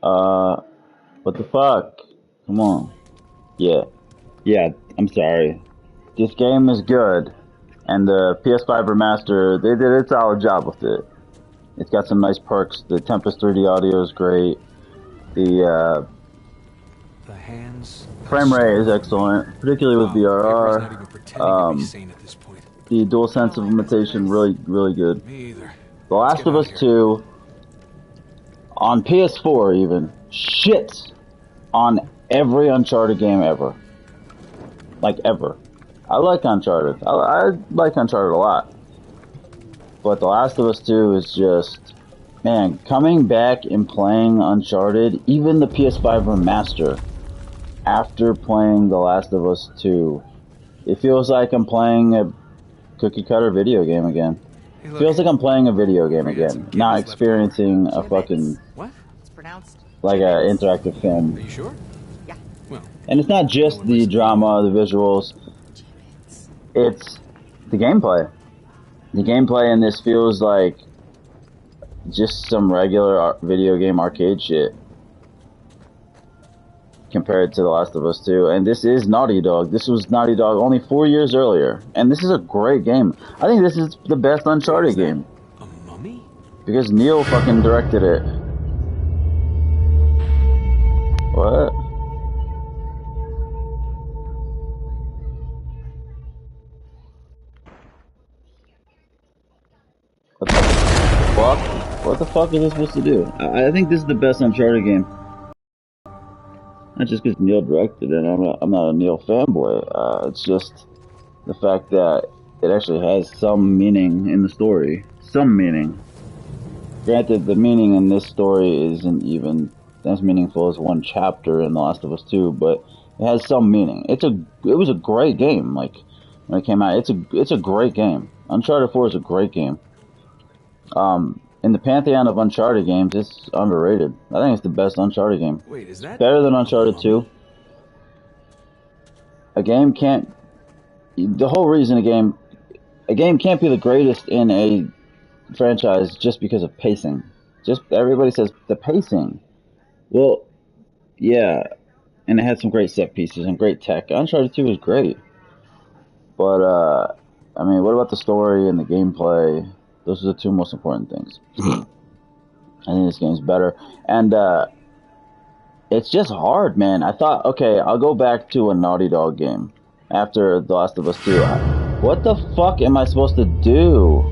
Uh, what the fuck? Come on. Yeah. Yeah, I'm sorry. This game is good. And the PS5 remaster, they did a solid job with it. It's got some nice perks. The Tempest 3D audio is great. The The hands. frame rate is excellent, particularly with Avery's not VRR. even pretending to be Um, sane at this point. the dual sense of limitation, really good. Me either. The Let's Last get of out Us of here. 2 on PS4 even shits on every Uncharted game ever. Like ever. I like Uncharted. I like Uncharted a lot. But The Last of Us 2 is just, man, coming back and playing Uncharted, even the PS5 remaster, after playing The Last of Us 2, it feels like I'm playing a cookie cutter video game again. Hey, It look. feels like I'm playing a video game We got some again, not kidneys left over. experiencing a fucking, What? It's pronounced. like a interactive Are film. you sure? Yeah. Well, And it's not just the drama, the visuals, it's the gameplay. The gameplay in this feels like just some regular video game arcade shit compared to The Last of Us 2. And this is Naughty Dog. This was Naughty Dog only 4 years earlier. And this is a great game. I think this is the best Uncharted game. a mummy? Because Neil fucking directed it. What? What the fuck? What the fuck is this supposed to do? I think this is the best Uncharted game. Not just because Neil directed it. I'm not a Neil fanboy. It's just the fact that it actually has some meaning in the story. Some meaning. Granted, the meaning in this story isn't even as meaningful as one chapter in The Last of Us 2, but it has some meaning. It was a great game. Like when it came out, it's a great game. Uncharted 4 is a great game. In the pantheon of Uncharted games, it's underrated. I think it's the best Uncharted game. Wait, is that Better than Uncharted 2. A game can't. The whole reason a game can't be the greatest in a franchise just because of pacing. Just everybody says the pacing. Well, yeah, and it had some great set pieces and great tech. Uncharted 2 was great, but I mean, what about the story and the gameplay? Those are the two most important things. I think this game's better, and it's just hard, man. I thought, okay, I'll go back to a Naughty Dog game after The Last of Us 2. What the fuck am I supposed to do?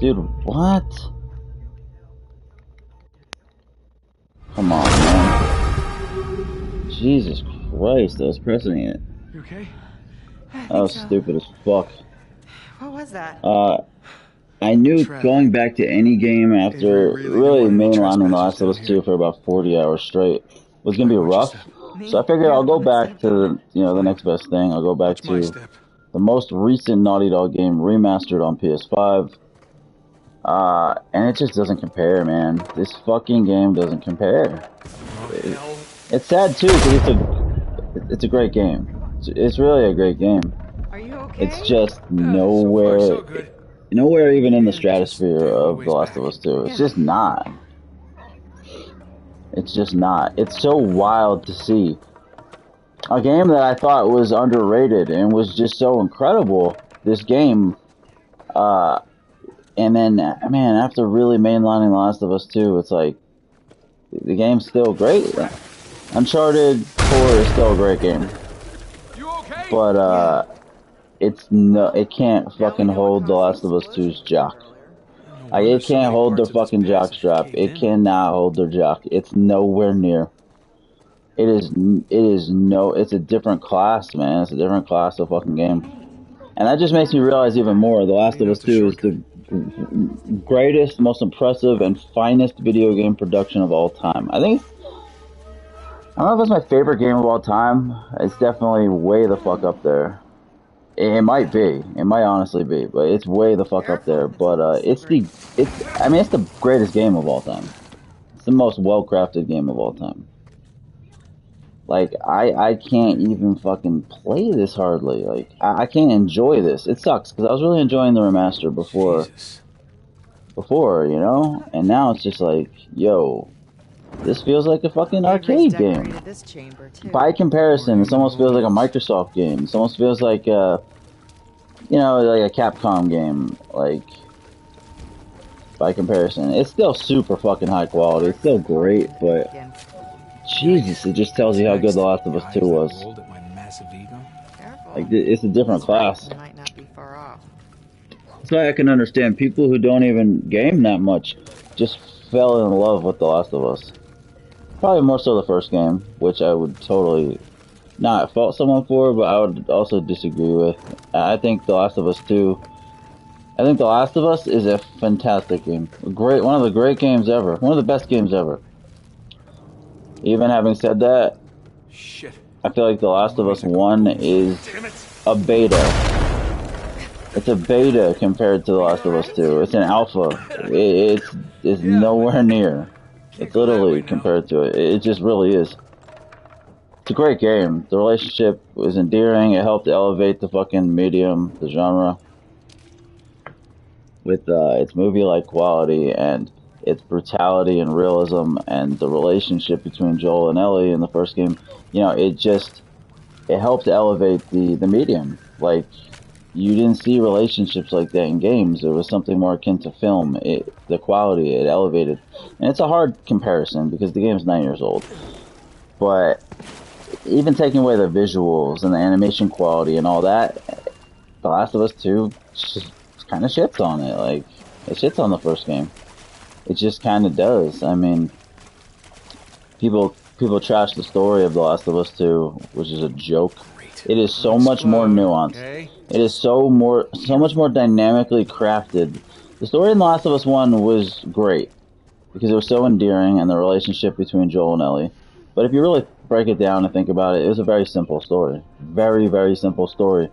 Dude, what? Come on, man. Jesus Christ, I was pressing it. You okay? That was stupid as fuck. What was that? I knew going back to any game after really mainlining The Last of Us 2 for about 40 hours straight was gonna be rough. So I figured I'll go back to the next best thing. I'll go back to the most recent Naughty Dog game remastered on PS5. And it just doesn't compare, man. This fucking game doesn't compare. It's sad too, because it's a great game. It's really a great game. Are you okay? It's just nowhere even in the stratosphere of The Last of Us 2. It's just not. It's just not. It's so wild to see. A game that I thought was underrated and was just so incredible, this game, and then, man, after really mainlining The Last of Us 2, it's like, the game's still great. Uncharted 4 is still a great game. But, it can't fucking hold The Last of Us 2's jock. Like, it can't hold their fucking jock strap. It cannot hold their jock. It's nowhere near. It's a different class, man. It's a different class of fucking game. And that just makes me realize even more, The Last of Us 2 is the greatest, most impressive, and finest video game production of all time. I don't know if it's my favorite game of all time. It's definitely way the fuck up there. It might be. It might honestly be, but it's way the fuck up there. But it's the greatest game of all time. It's the most well-crafted game of all time. Like, I can't even fucking play this hardly. Like, I can't enjoy this. It sucks, because I was really enjoying the remaster before. before, you know? And now it's just like, yo, this feels like a fucking Avery's arcade game. decorated this chamber too. By comparison, this almost feels like a Microsoft game. This almost feels like a, you know, like a Capcom game. Like, by comparison, it's still super fucking high quality. It's still great, but Jesus, it just tells you how good The Last of Us 2 was. Like, it's a different class. Might not be far off. That's why I can understand people who don't even game that much just fell in love with The Last of Us. Probably more so the first game, which I would totally not fault someone for, but I would also disagree with. I think The Last of Us 2. I think The Last of Us is a fantastic game. One of the great games ever. One of the best games ever. Even having said that, I feel like The Last of Us 1 is a beta. It's a beta compared to The Last of Us 2. It's an alpha. It's nowhere near. It's literally compared to it. It just really is. It's a great game. The relationship was endearing. It helped elevate the fucking medium, the genre, with its movie-like quality and its brutality and realism, and the relationship between Joel and Ellie in the first game. You know, it helped elevate the medium. Like, you didn't see relationships like that in games. It was something more akin to film. The quality, it elevated. And it's a hard comparison because the game's 9 years old. But even taking away the visuals and the animation quality and all that, The Last of Us 2 just kind of shits on it. Like, it shits on the first game. It just kind of does. I mean, people trash the story of The Last of Us 2, which is a joke. It is so much more nuanced. It is so much more dynamically crafted. The story in The Last of Us 1 was great because it was so endearing, and the relationship between Joel and Ellie. But if you really break it down and think about it, it was a very simple story. Very, very simple story.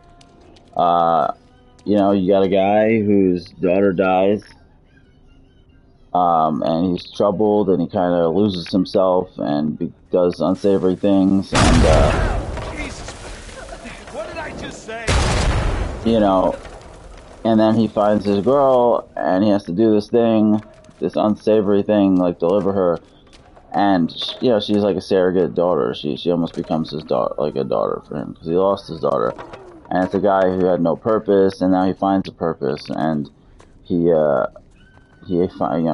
You know, you got a guy whose daughter dies, and he's troubled, and he kind of loses himself and does unsavory things, and What did I just say? you know, and then he finds his girl, and he has to do this unsavory thing, like deliver her, and you know, she's like a surrogate daughter. She almost becomes his daughter, like a daughter for him, because he lost his daughter, and it's a guy who had no purpose, and now he finds a purpose, and he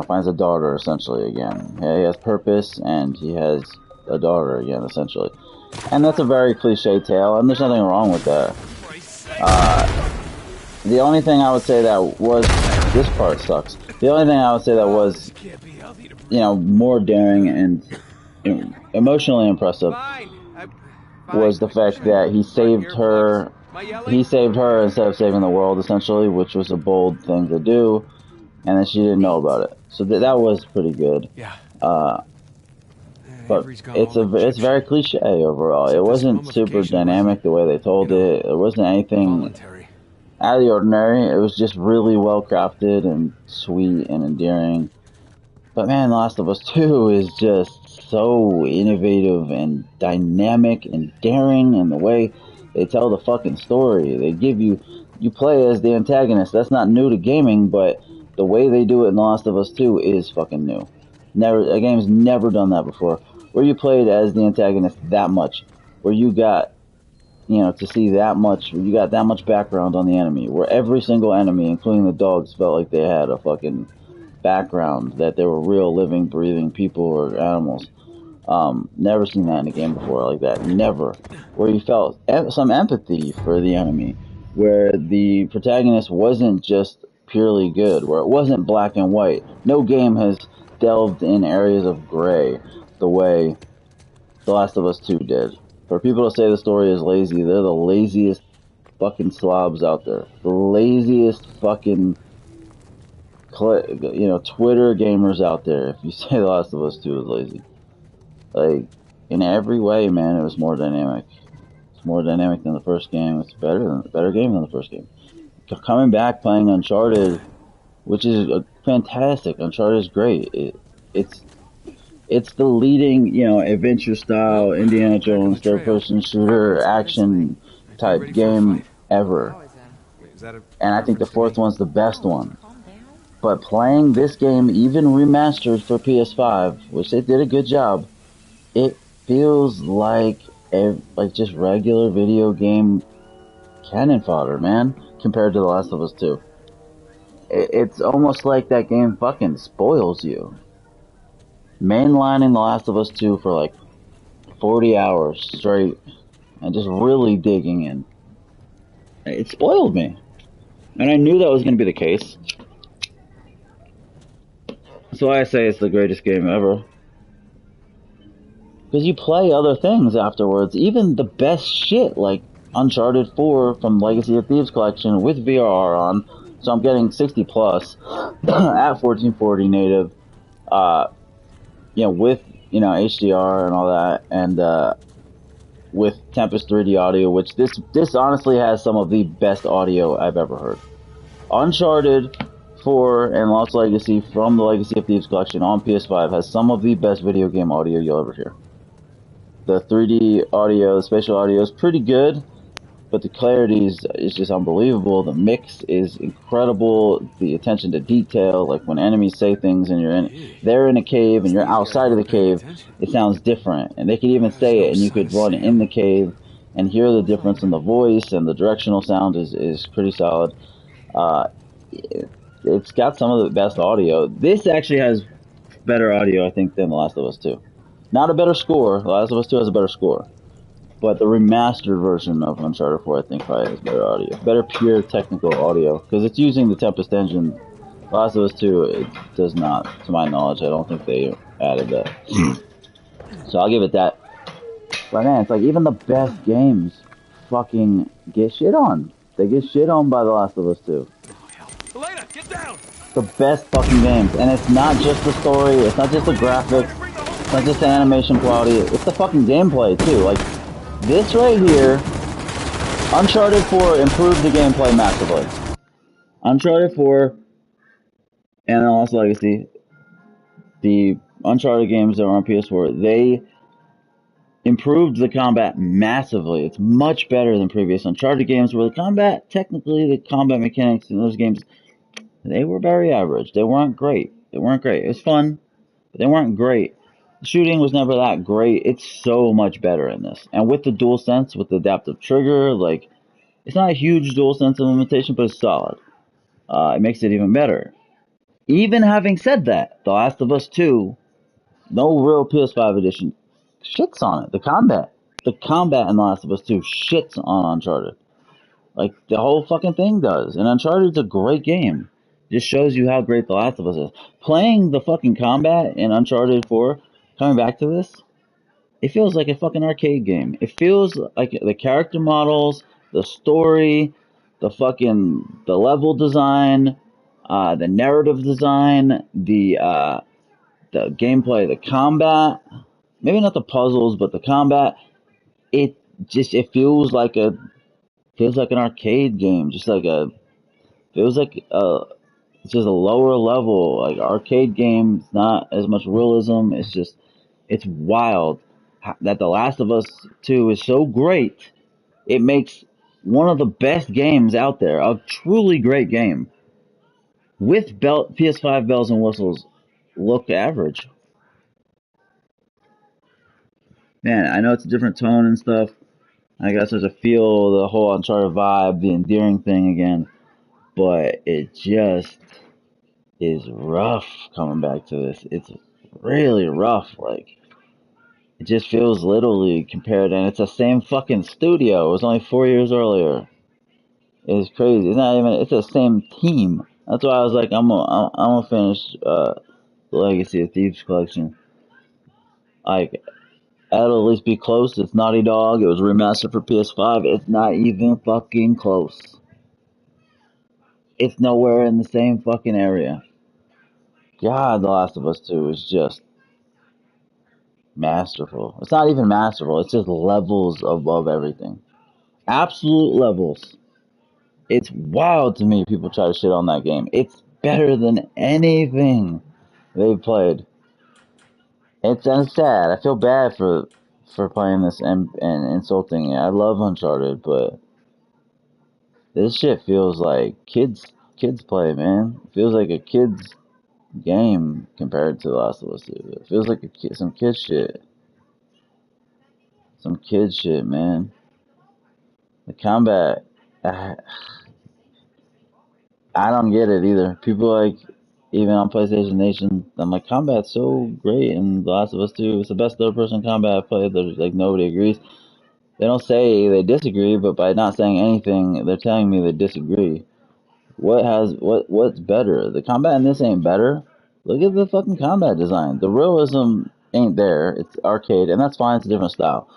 finds a daughter essentially again. He has purpose, and he has a daughter again essentially, and that's a very cliche tale, and there's nothing wrong with that. The only thing I would say that was, this part sucks. The only thing I would say that was, you know, more daring and emotionally impressive was the fact that he saved her. He saved her instead of saving the world, essentially, which was a bold thing to do, and then she didn't know about it. So that was pretty good. But it's very cliche overall. It wasn't super dynamic the way they told it. It wasn't anything out of the ordinary. It was just really well crafted and sweet and endearing. But man, The Last of Us 2 is just so innovative and dynamic and daring in the way they tell the fucking story. They give you play as the antagonist. That's not new to gaming, but the way they do it in The Last of Us 2 is fucking new. A game's never done that before, where you played as the antagonist that much, where you got, you know, to see that much, where you got that much background on the enemy, where every single enemy, including the dogs, felt like they had a fucking background, that they were real, living, breathing people or animals. Never seen that in a game before like that. Never. Where you felt some empathy for the enemy, where the protagonist wasn't just purely good, where it wasn't black and white. No game has delved in areas of gray the way The Last of Us 2 did. For people to say the story is lazy, they're the laziest fucking slobs out there. The laziest fucking, you know, Twitter gamers out there. If you say The Last of Us 2 is lazy, like, in every way, man, it was more dynamic. It's more dynamic than the first game. It's better game than the first game. Coming back playing Uncharted, which is fantastic. Uncharted is great. It's the leading, you know, adventure style Indiana Jones third person shooter action type game ever. And I think the fourth one's the best one. But playing this game, even remastered for PS5, which they did a good job, it feels like just regular video game cannon fodder, man, compared to The Last of Us 2. It's almost like that game fucking spoils you. Mainlining The Last of Us 2 for like 40 hours straight and just really digging in. It spoiled me. And I knew that was going to be the case. That's why I say it's the greatest game ever. Because you play other things afterwards, even the best shit, like Uncharted 4 from Legacy of Thieves collection with VRR on. So I'm getting 60 plus at 1440 native, with, HDR and all that, and, with Tempest 3D audio, which this honestly has some of the best audio I've ever heard. Uncharted 4 and Lost Legacy from the Legacy of Thieves collection on PS5 has some of the best video game audio you'll ever hear. The 3D audio, the spatial audio is pretty good, but the clarity is just unbelievable. The mix is incredible. The attention to detail, like when enemies say things and they're in a cave and you're outside of the cave, it sounds different. And they could even say it and you could run in the cave and hear the difference in the voice, and the directional sound is pretty solid. It's got some of the best audio. This actually has better audio, I think, than The Last of Us 2. Not a better score. The Last of Us 2 has a better score. But the remastered version of Uncharted 4, I think, probably has better audio. Better pure technical audio. Because it's using the Tempest engine. The Last of Us 2, it does not, to my knowledge. I don't think they added that. So I'll give it that. But man, it's like even the best games fucking get shit on. They get shit on by The Last of Us 2. Elena, get down! The best fucking games. And it's not just the story, it's not just the graphics, it's not just the animation quality, it's the fucking gameplay too. Like, this right here, Uncharted 4 improved the gameplay massively. Uncharted 4 and The Lost Legacy, the Uncharted games that were on PS4, they improved the combat massively. It's much better than previous Uncharted games where the combat mechanics in those games, they were very average. They weren't great. It was fun, but they weren't great. The shooting was never that great. It's so much better in this. And with the DualSense, with the adaptive trigger, like, it's not a huge DualSense implementation, but it's solid. It makes it even better. Even having said that, The Last of Us 2, no real PS5 edition, shits on it. The combat in The Last of Us 2 shits on Uncharted. Like, the whole fucking thing does. And Uncharted's a great game. Just shows you how great The Last of Us is. Playing the fucking combat in Uncharted 4, coming back to this, it feels like a fucking arcade game. It feels like the character models, the story, the level design, the narrative design, the gameplay, the combat, maybe not the puzzles, but the combat, it feels like an arcade game, feels like it's just a lower level, like arcade game. It's not as much realism. It's wild that The Last of Us 2 is so great. It makes one of the best games out there, a truly great game, with PS5 bells and whistles, look average. Man, I know it's a different tone and stuff. I guess there's a feel, the whole Uncharted vibe, the endearing thing again, but it just is rough coming back to this. It's really rough. Like, it just feels literally compared, and it's the same fucking studio. It was only 4 years earlier. It's crazy. It's the same team. That's why I was like, I'm gonna finish the Legacy of Thieves collection. Like, that'll at least be close. It's Naughty Dog. It was remastered for PS5. It's not even fucking close. It's nowhere in the same fucking area. God, The Last of Us 2 is just masterful. It's not even masterful. It's just levels above everything. Absolute levels. It's wild to me people try to shit on that game. It's better than anything they've played. It's sad. I feel bad for playing this and insulting it. I love Uncharted, but this shit feels like kids kids play, man. It feels like a kid's game compared to The Last of Us 2. It feels like some kid shit. Some kid shit, man. The combat, I, I don't get it either. People like, even on PlayStation Nation, I'm like, combat's so great in The Last of Us 2. It's the best third-person combat I've played. There's like nobody agrees. They don't say they disagree, but by not saying anything, they're telling me they disagree. What's better? The combat in this ain't better. Look at the fucking combat design. The realism ain't there. It's arcade, and that's fine. It's a different style.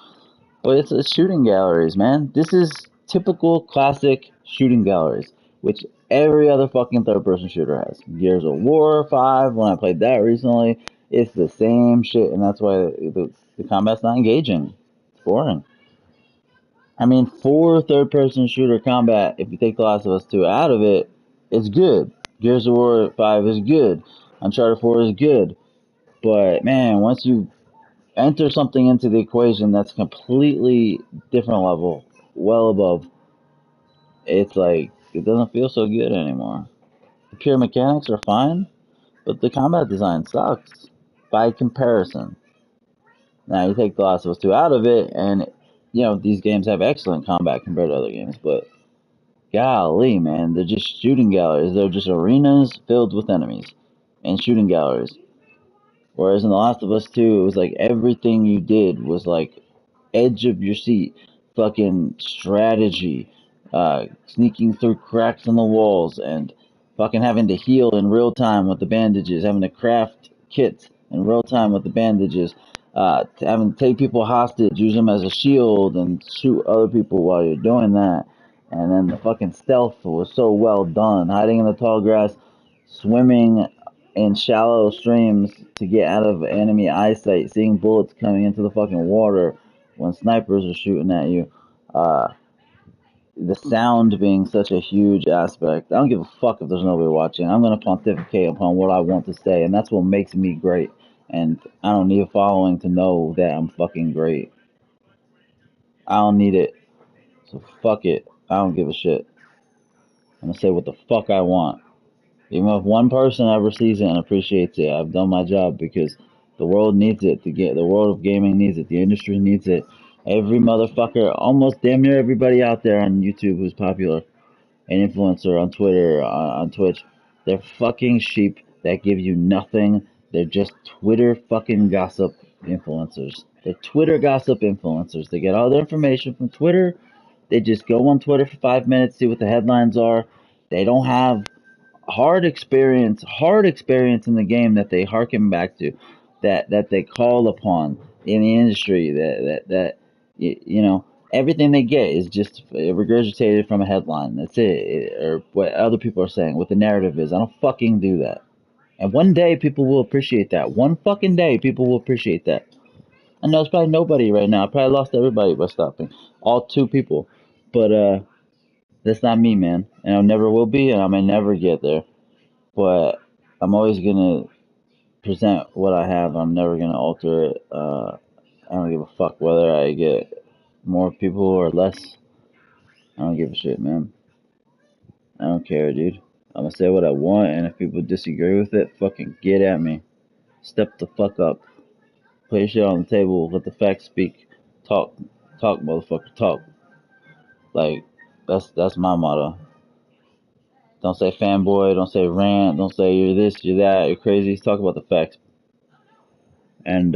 But it's shooting galleries, man. This is typical classic shooting galleries, which every other fucking third person shooter has. Gears of War 5, when I played that recently, it's the same shit, and that's why the combat's not engaging. It's boring. I mean, for third person shooter combat, if you take The Last of Us 2 out of it, it's good. Gears of War 5 is good. Uncharted 4 is good. But man, once you enter something into the equation that's completely different level, well above, it's like it doesn't feel so good anymore. The pure mechanics are fine, but the combat design sucks by comparison. Now you take The Last of Us 2 out of it, and these games have excellent combat compared to other games, but golly, man, they're just shooting galleries. They're just arenas filled with enemies and shooting galleries. Whereas in The Last of Us 2, it was like everything you did was like edge of your seat, fucking strategy, sneaking through cracks in the walls, and fucking having to heal in real time with the bandages, having to craft kits in real time with the bandages, having to take people hostage, use them as a shield, and shoot other people while you're doing that. And then the fucking stealth was so well done, hiding in the tall grass, swimming in shallow streams to get out of enemy eyesight, seeing bullets coming into the fucking water when snipers are shooting at you. Uh, the sound being such a huge aspect. I don't give a fuck if there's nobody watching. I'm going to pontificate upon what I want to say, and that's what makes me great. And I don't need a following to know that I'm fucking great. I don't need it. So fuck it. I don't give a shit. I'm going to say what the fuck I want. Even if one person ever sees it and appreciates it, I've done my job, because the world needs it. The world of gaming needs it. The industry needs it. Every motherfucker, almost damn near everybody out there on YouTube who's popular, an influencer on Twitter, on Twitch, they're fucking sheep that give you nothing. They're just Twitter fucking gossip influencers. They're Twitter gossip influencers. They get all their information from Twitter. They just go on Twitter for 5 minutes, see what the headlines are. They don't have hard experience in the game that they harken back to, that they call upon in the industry, that everything they get is just regurgitated from a headline. That's it, or what other people are saying, what the narrative is. I don't fucking do that. And one day people will appreciate that. One fucking day people will appreciate that. I know it's probably nobody right now. I probably lost everybody by stopping. All two people. But that's not me, man. And I never will be, and I may never get there. But I'm always gonna present what I have. I'm never gonna alter it. I don't give a fuck whether I get more people or less. I don't give a shit, man. I don't care, dude. I'm gonna say what I want, and if people disagree with it, fucking get at me. Step the fuck up. Put your shit on the table. Let the facts speak. Talk, talk, motherfucker, talk. Like that's my motto. Don't say fanboy. Don't say rant. Don't say you're this, you're that, you're crazy. Talk about the facts. And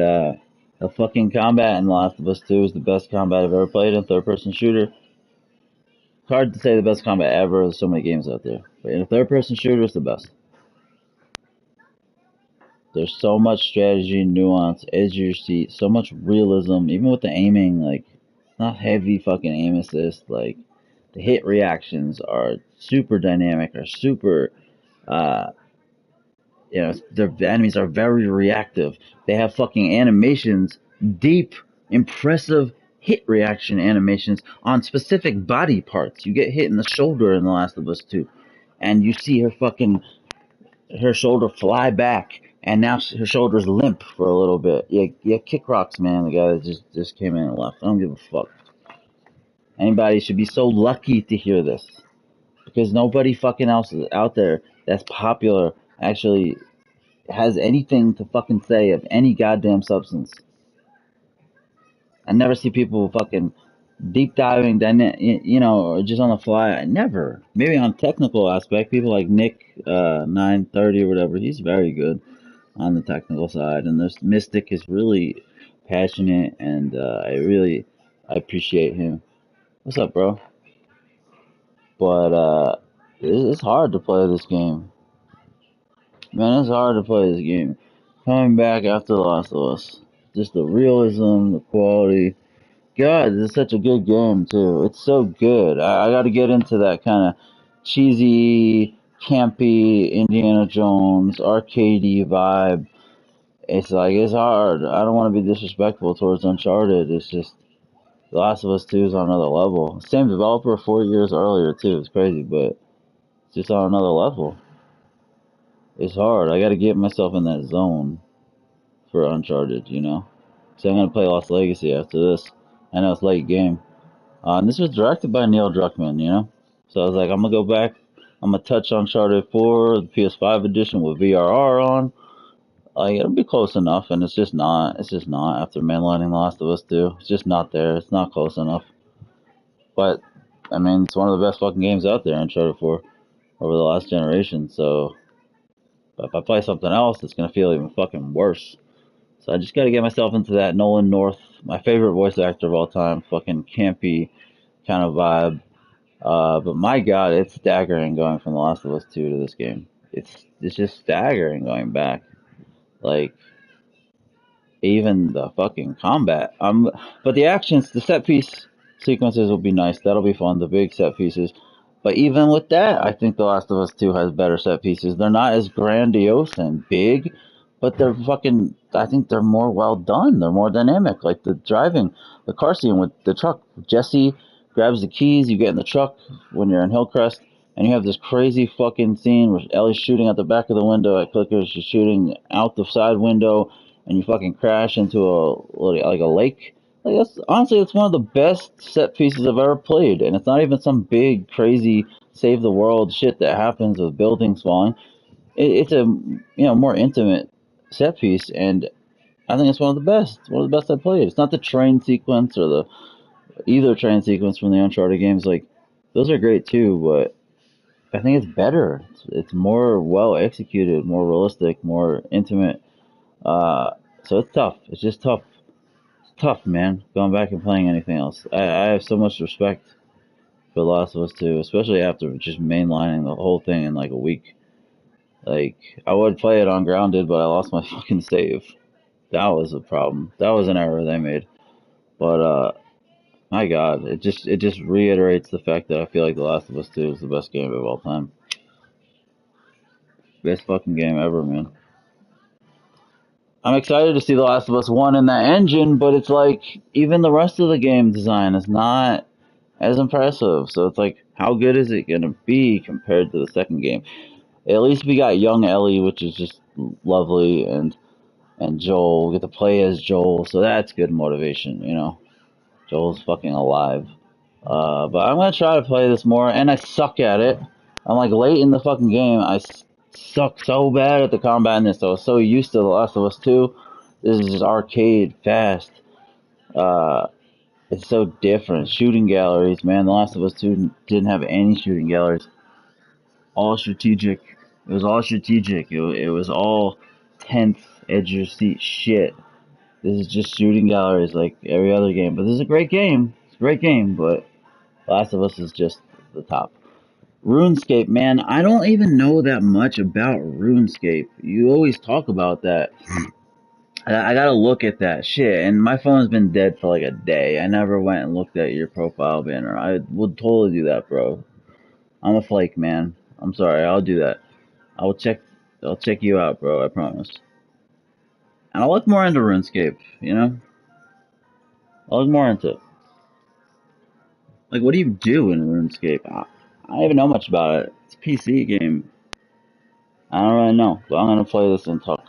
the fucking combat in The Last of Us 2 is the best combat I've ever played in a third person shooter. It's hard to say the best combat ever. There's so many games out there. But in a third person shooter, it's the best. There's so much strategy, nuance, edge of your seat, so much realism, even with the aiming, like, not heavy fucking aim assist. Like, the hit reactions are super dynamic, are super uh, the enemies are very reactive. They have fucking animations, deep, impressive hit reaction animations on specific body parts. You get hit in the shoulder in The Last of Us 2, and you see her shoulder fly back, and now her shoulder's limp for a little bit. Yeah, Kick Rocks, man, the guy that just came in and left. I don't give a fuck. Anybody should be so lucky to hear this. because nobody fucking else is out there that's popular actually has anything to fucking say of any goddamn substance. I never see people fucking deep diving, you know, or just on the fly. I never. Maybe on technical aspect, people like Nick 930 or whatever. He's very good on the technical side, and there's Mystic is really passionate, and I appreciate him. What's up, bro? But it's hard to play this game, man. It's hard to play this game. Coming back after The Last of Us, just the realism, the quality. God, this is such a good game too. It's so good. I got to get into that kind of cheesy, campy Indiana Jones, arcadey vibe. It's like it's hard. I don't want to be disrespectful towards Uncharted. It's just The Last of Us 2 is on another level. Same developer 4 years earlier too. It's crazy, but it's just on another level. It's hard. I got to get myself in that zone for Uncharted, you know. So I'm gonna play Lost Legacy after this. I know it's late game. And this was directed by Neil Druckmann, you know. So I was like, I'm gonna go back. I'm gonna touch Uncharted 4, the PS5 edition with VRR on. Like it'll be close enough, and it's just not. It's just not after mainlining The Last of Us 2. It's just not there. It's not close enough. But I mean, it's one of the best fucking games out there, Uncharted 4, over the last generation. So if I play something else, it's gonna feel even fucking worse. So I just gotta get myself into that Nolan North, my favorite voice actor of all time, fucking campy kind of vibe. But my God, it's staggering going from The Last of Us 2 to this game. It's just staggering going back. Like even the fucking combat. But the actions, the set piece sequences will be nice. That'll be fun. The big set pieces. But even with that, I think The Last of Us 2 has better set pieces. They're not as grandiose and big, but they're fucking. I think they're more well done. They're more dynamic. Like the driving, the car scene with the truck. Jesse grabs the keys. You get in the truck when you're in Hillcrest, and you have this crazy fucking scene where Ellie's shooting at the back of the window at Clickers. She's shooting out the side window, and you fucking crash into a lake. Like that's honestly, it's one of the best set pieces I've ever played, and it's not even some big crazy save the world shit that happens with buildings falling. It's a more intimate set piece, and I think it's one of the best I've played. It's not the train sequence or the either train sequence from the Uncharted games. Like those are great too, but I think it's better. It's more well executed, more realistic, more intimate. Uh, so it's tough. It's just tough. It's tough, man. Going back and playing anything else. I have so much respect for The Last of Us 2, especially after just mainlining the whole thing in like a week. Like I would play it on grounded, but I lost my fucking save. That was a problem. That was an error they made. But my God, it just reiterates the fact that I feel like The Last of Us 2 is the best game of all time. Best fucking game ever, man. I'm excited to see The Last of Us 1 in that engine, but it's like even the rest of the game design is not as impressive. So it's like, how good is it gonna be compared to the second game? At least we got young Ellie, which is just lovely, and Joel. We get to play as Joel, so that's good motivation, you know. Joel's fucking alive. But I'm gonna try to play this more, and I suck at it. I'm like late in the fucking game. Suck so bad at the combat in this. I was so used to The Last of Us 2. This is just arcade fast. Uh, it's so different. Shooting galleries, man. The Last of Us 2 didn't have any shooting galleries. All strategic. It was all strategic. It was all tense, edge of your seat shit. This is just shooting galleries like every other game. But this is a great game. It's a great game, but Last of Us is just the top. RuneScape, man, I don't even know that much about RuneScape. You always talk about that. I gotta look at that shit, and my phone's been dead for like a day. I never went and looked at your profile banner. I would totally do that, bro. I'm a flake, man. I'm sorry. I'll do that. I'll check. I'll check you out, bro. I promise. And I'll look more into RuneScape. You know, I'll look more into it. Like, what do you do in RuneScape? I don't even know much about it. It's a PC game. I don't really know, but I'm gonna play this and talk.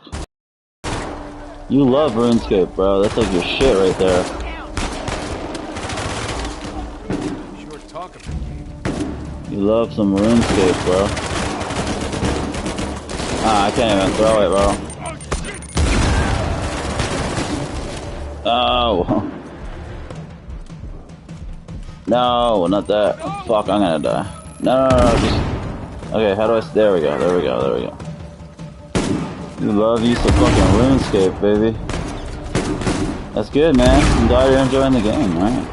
You love RuneScape, bro. That's like your shit right there. Sure talk about You love some RuneScape, bro. Ah, I can't even throw it, bro. Oh. No, not that. Fuck, I'm gonna die. No, just... Okay, how do I... There we go, there we go, there we go. You love you some fucking RuneScape, baby. That's good, man. I'm glad you're enjoying the game, right?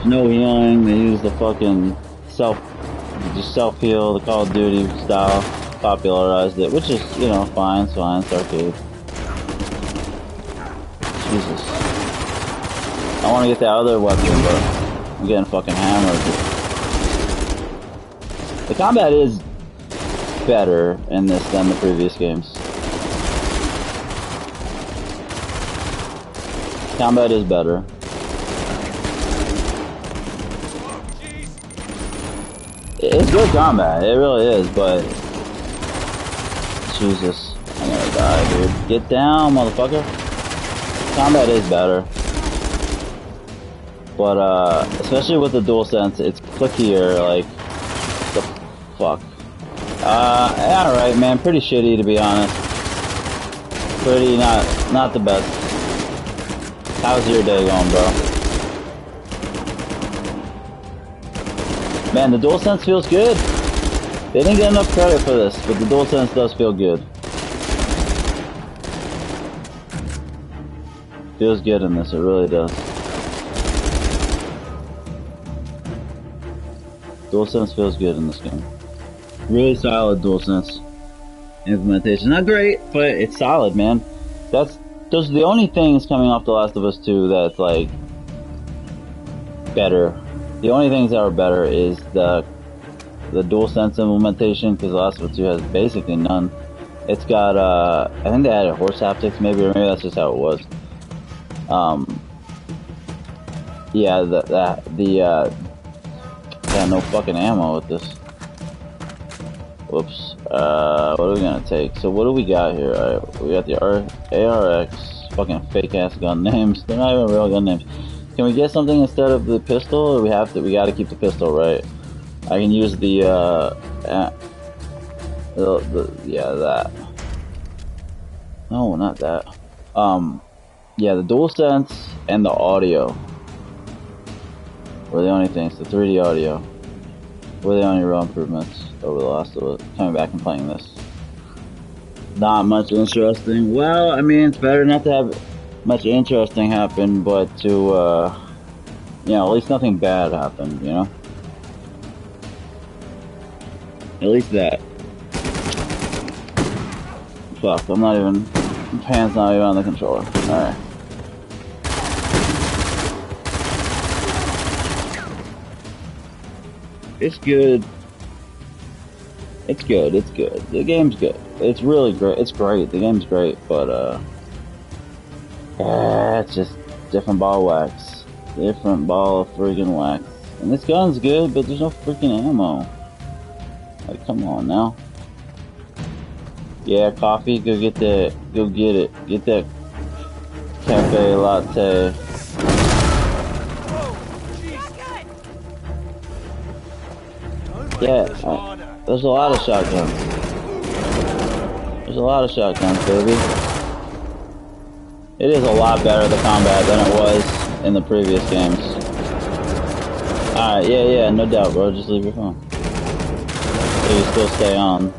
No healing, they use the fucking just self-heal, the Call of Duty style, popularized it, which is, you know, fine, it's arcade. Jesus. I want to get that other weapon, but I'm getting fucking hammered. The combat is better in this than the previous games. Combat is better. It's good combat, it really is, but... Jesus. I'm gonna die, dude. Get down, motherfucker. Combat is better. But, especially with the DualSense, it's clickier, like... The fuck. Alright, man, pretty shitty, to be honest. Pretty not the best. How's your day going, bro? Man, the DualSense feels good. They didn't get enough credit for this, but the DualSense does feel good. Feels good in this, it really does. DualSense feels good in this game. Really solid DualSense implementation. Not great, but it's solid, man. Those are the only things coming off The Last of Us 2 that's like better. The only things that are better is the DualSense implementation, because The Last of Us 2 has basically none. It's got I think they added horse haptics maybe, or maybe that's just how it was. Yeah, got no fucking ammo with this. Whoops. What are we gonna take? So what do we got here? Alright, we got the ARX, fucking fake ass gun names. They're not even real gun names. Can we get something instead of the pistol, or we gotta keep the pistol, right? I can use the yeah, that. No, not that. Yeah, the DualSense and the audio were the only things. The 3D audio were the only real improvements over The Last of Us. Coming back and playing this. Not much interesting. Well, I mean, it's better not to have much interesting happen, but to, you know, at least nothing bad happened, you know? At least that. Fuck, my hand's not even on the controller. Alright. It's good. It's good, it's good. The game's good. It's really great. It's great. The game's great, but, it's just different ball of wax. Different ball of friggin' wax. And this gun's good, but there's no freaking ammo. Like, come on now. Yeah, coffee, go get that. Go get it. Get that cafe latte. Yeah, there's a lot of shotguns. There's a lot of shotguns, baby. It is a lot better, the combat, than it was in the previous games. Alright, yeah, no doubt, bro. Just leave your phone. So you still stay on.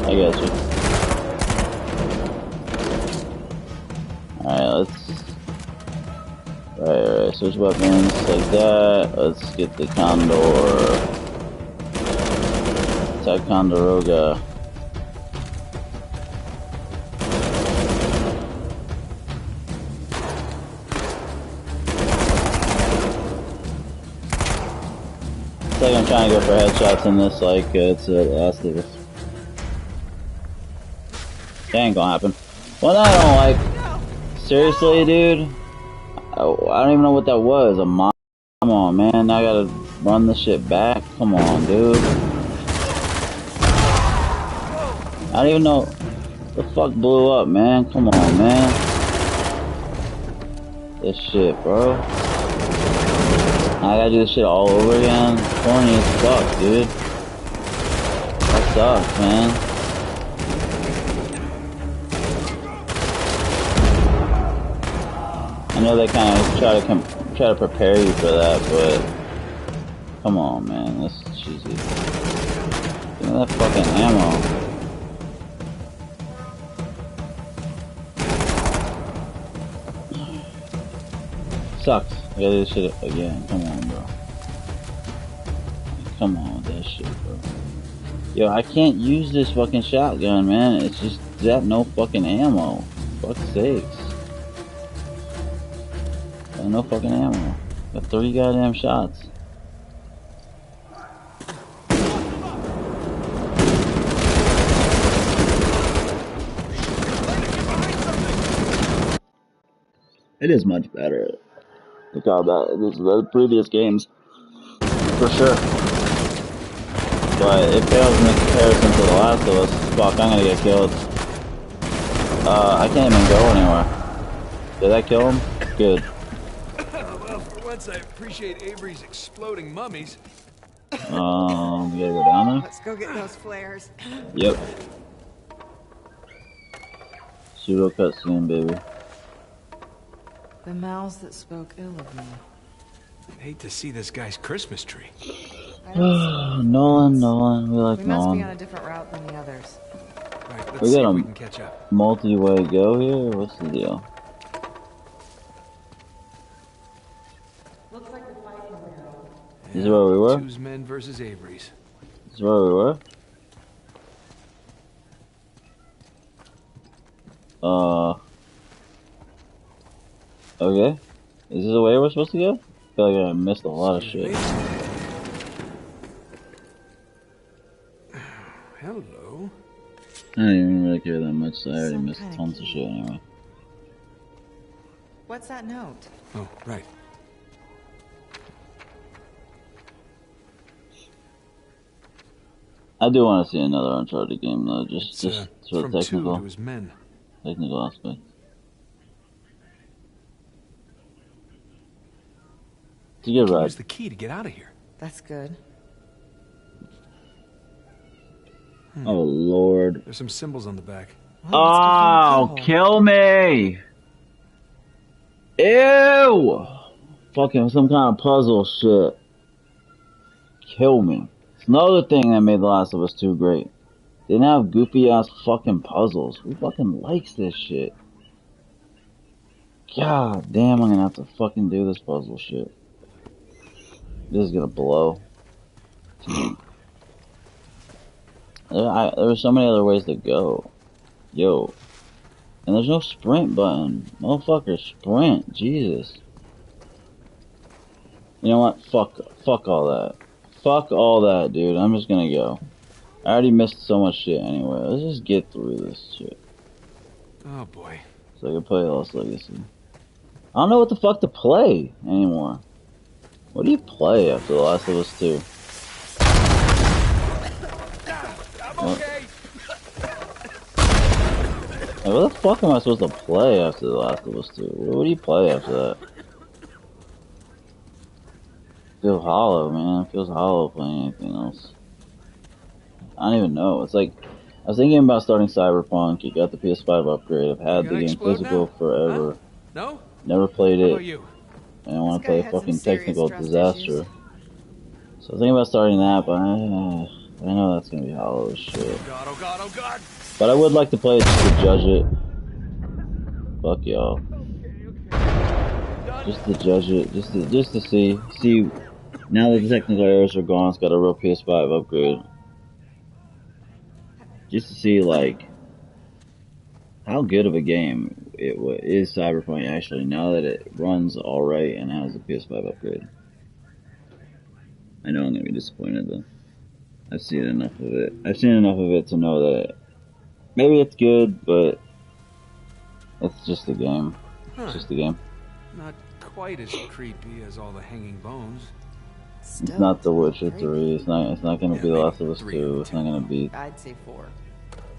I got you. Alright, let's... Alright, switch weapons like that. Let's get the Condor. Ticonderoga. It's like I'm trying to go for headshots in this, like it's Last of Us. That ain't gonna happen. One that I don't like. Seriously, dude. I don't even know what that was. A mom. Come on, man. I gotta run this shit back. Come on, dude. I don't even know the fuck blew up, man. Come on, man. This shit, bro. I gotta do this shit all over again. Corny as fuck, dude. That sucks, man. I know they kind of try to prepare you for that, but come on, man, this is cheesy. Give me that fucking ammo. Sucks. I gotta do this shit again. Come on, bro. Come on with that shit, bro. Yo, I can't use this fucking shotgun, man. It's just got no fucking ammo. For fuck's sakes. Got no fucking ammo. Got 30 goddamn shots. It is much better. Look how that is the previous games, for sure. But it fails in comparison to The Last of Us. Fuck, I'm gonna get killed. I can't even go anywhere. Did I kill him? Good. Well, for once I appreciate Avery's exploding mummies. We gotta go down there? Let's go get those flares. Yep. Pseudo cutscene, baby. The mouths that spoke ill of me. I hate to see this guy's Christmas tree. Nolan, we like We must Nolan. be on a different route than the others. Right, let's We see got if we a can catch up. multi-way go here? What's the deal? Looks like the fighting barrel. This is where we were? Choose men versus Avery's. This is where we were? Okay. Is this the way we're supposed to go? I feel like I missed a lot of shit. Hello. I didn't even really care that much, so I already Some missed kind of tons of key. shit anyway. What's that note? Oh, right. I do want to see another Uncharted game though, It's, just for from the two technical to his men. aspect. It's a good ride. Use the key to get out of here. That's good. Oh lord. There's some symbols on the back. Well, let's give them a Kill me! Ew! Fucking some kind of puzzle shit. Kill me. It's another thing that made The Last of Us 2 great. They didn't have goofy ass fucking puzzles. Who fucking likes this shit? God damn, I'm gonna have to fucking do this puzzle shit. This is gonna blow. There were so many other ways to go. Yo. And there's no sprint button. Motherfucker, sprint. Jesus. You know what? Fuck all that. Fuck all that, dude. I'm just gonna go. I already missed so much shit anyway. Let's just get through this shit. Oh boy. So I can play Lost Legacy. I don't know what the fuck to play anymore. What do you play after The Last of Us 2? I'm okay. Like, what the fuck am I supposed to play after The Last of Us 2? What do you play after that? Feels hollow, man. It feels hollow playing anything else. I don't even know. It's like, I was thinking about starting Cyberpunk. You got the PS5 upgrade. I've had the game physical forever. No? Never played How it. about you? And I want This to play guy a had fucking some serious technical trust disaster. issues. So I was thinking about starting that, but I know that's gonna be hollow as shit. God, oh god, oh god! But I would like to play it just to judge it. Fuck y'all. Just to judge it, just to see. Now that the technical errors are gone, it's got a real PS5 upgrade. Just to see like how good of a game is Cyberpunk actually now that it runs alright and has a PS5 upgrade. I know I'm gonna be disappointed though. I've seen enough of it. I've seen enough of it to know that maybe it's good, but it's just a game. It's just a game. Not quite as creepy as all the hanging bones. Still, It's not The Witcher creepy. 3. It's not gonna be The Last of Us 2. It's not gonna be I'd say 4.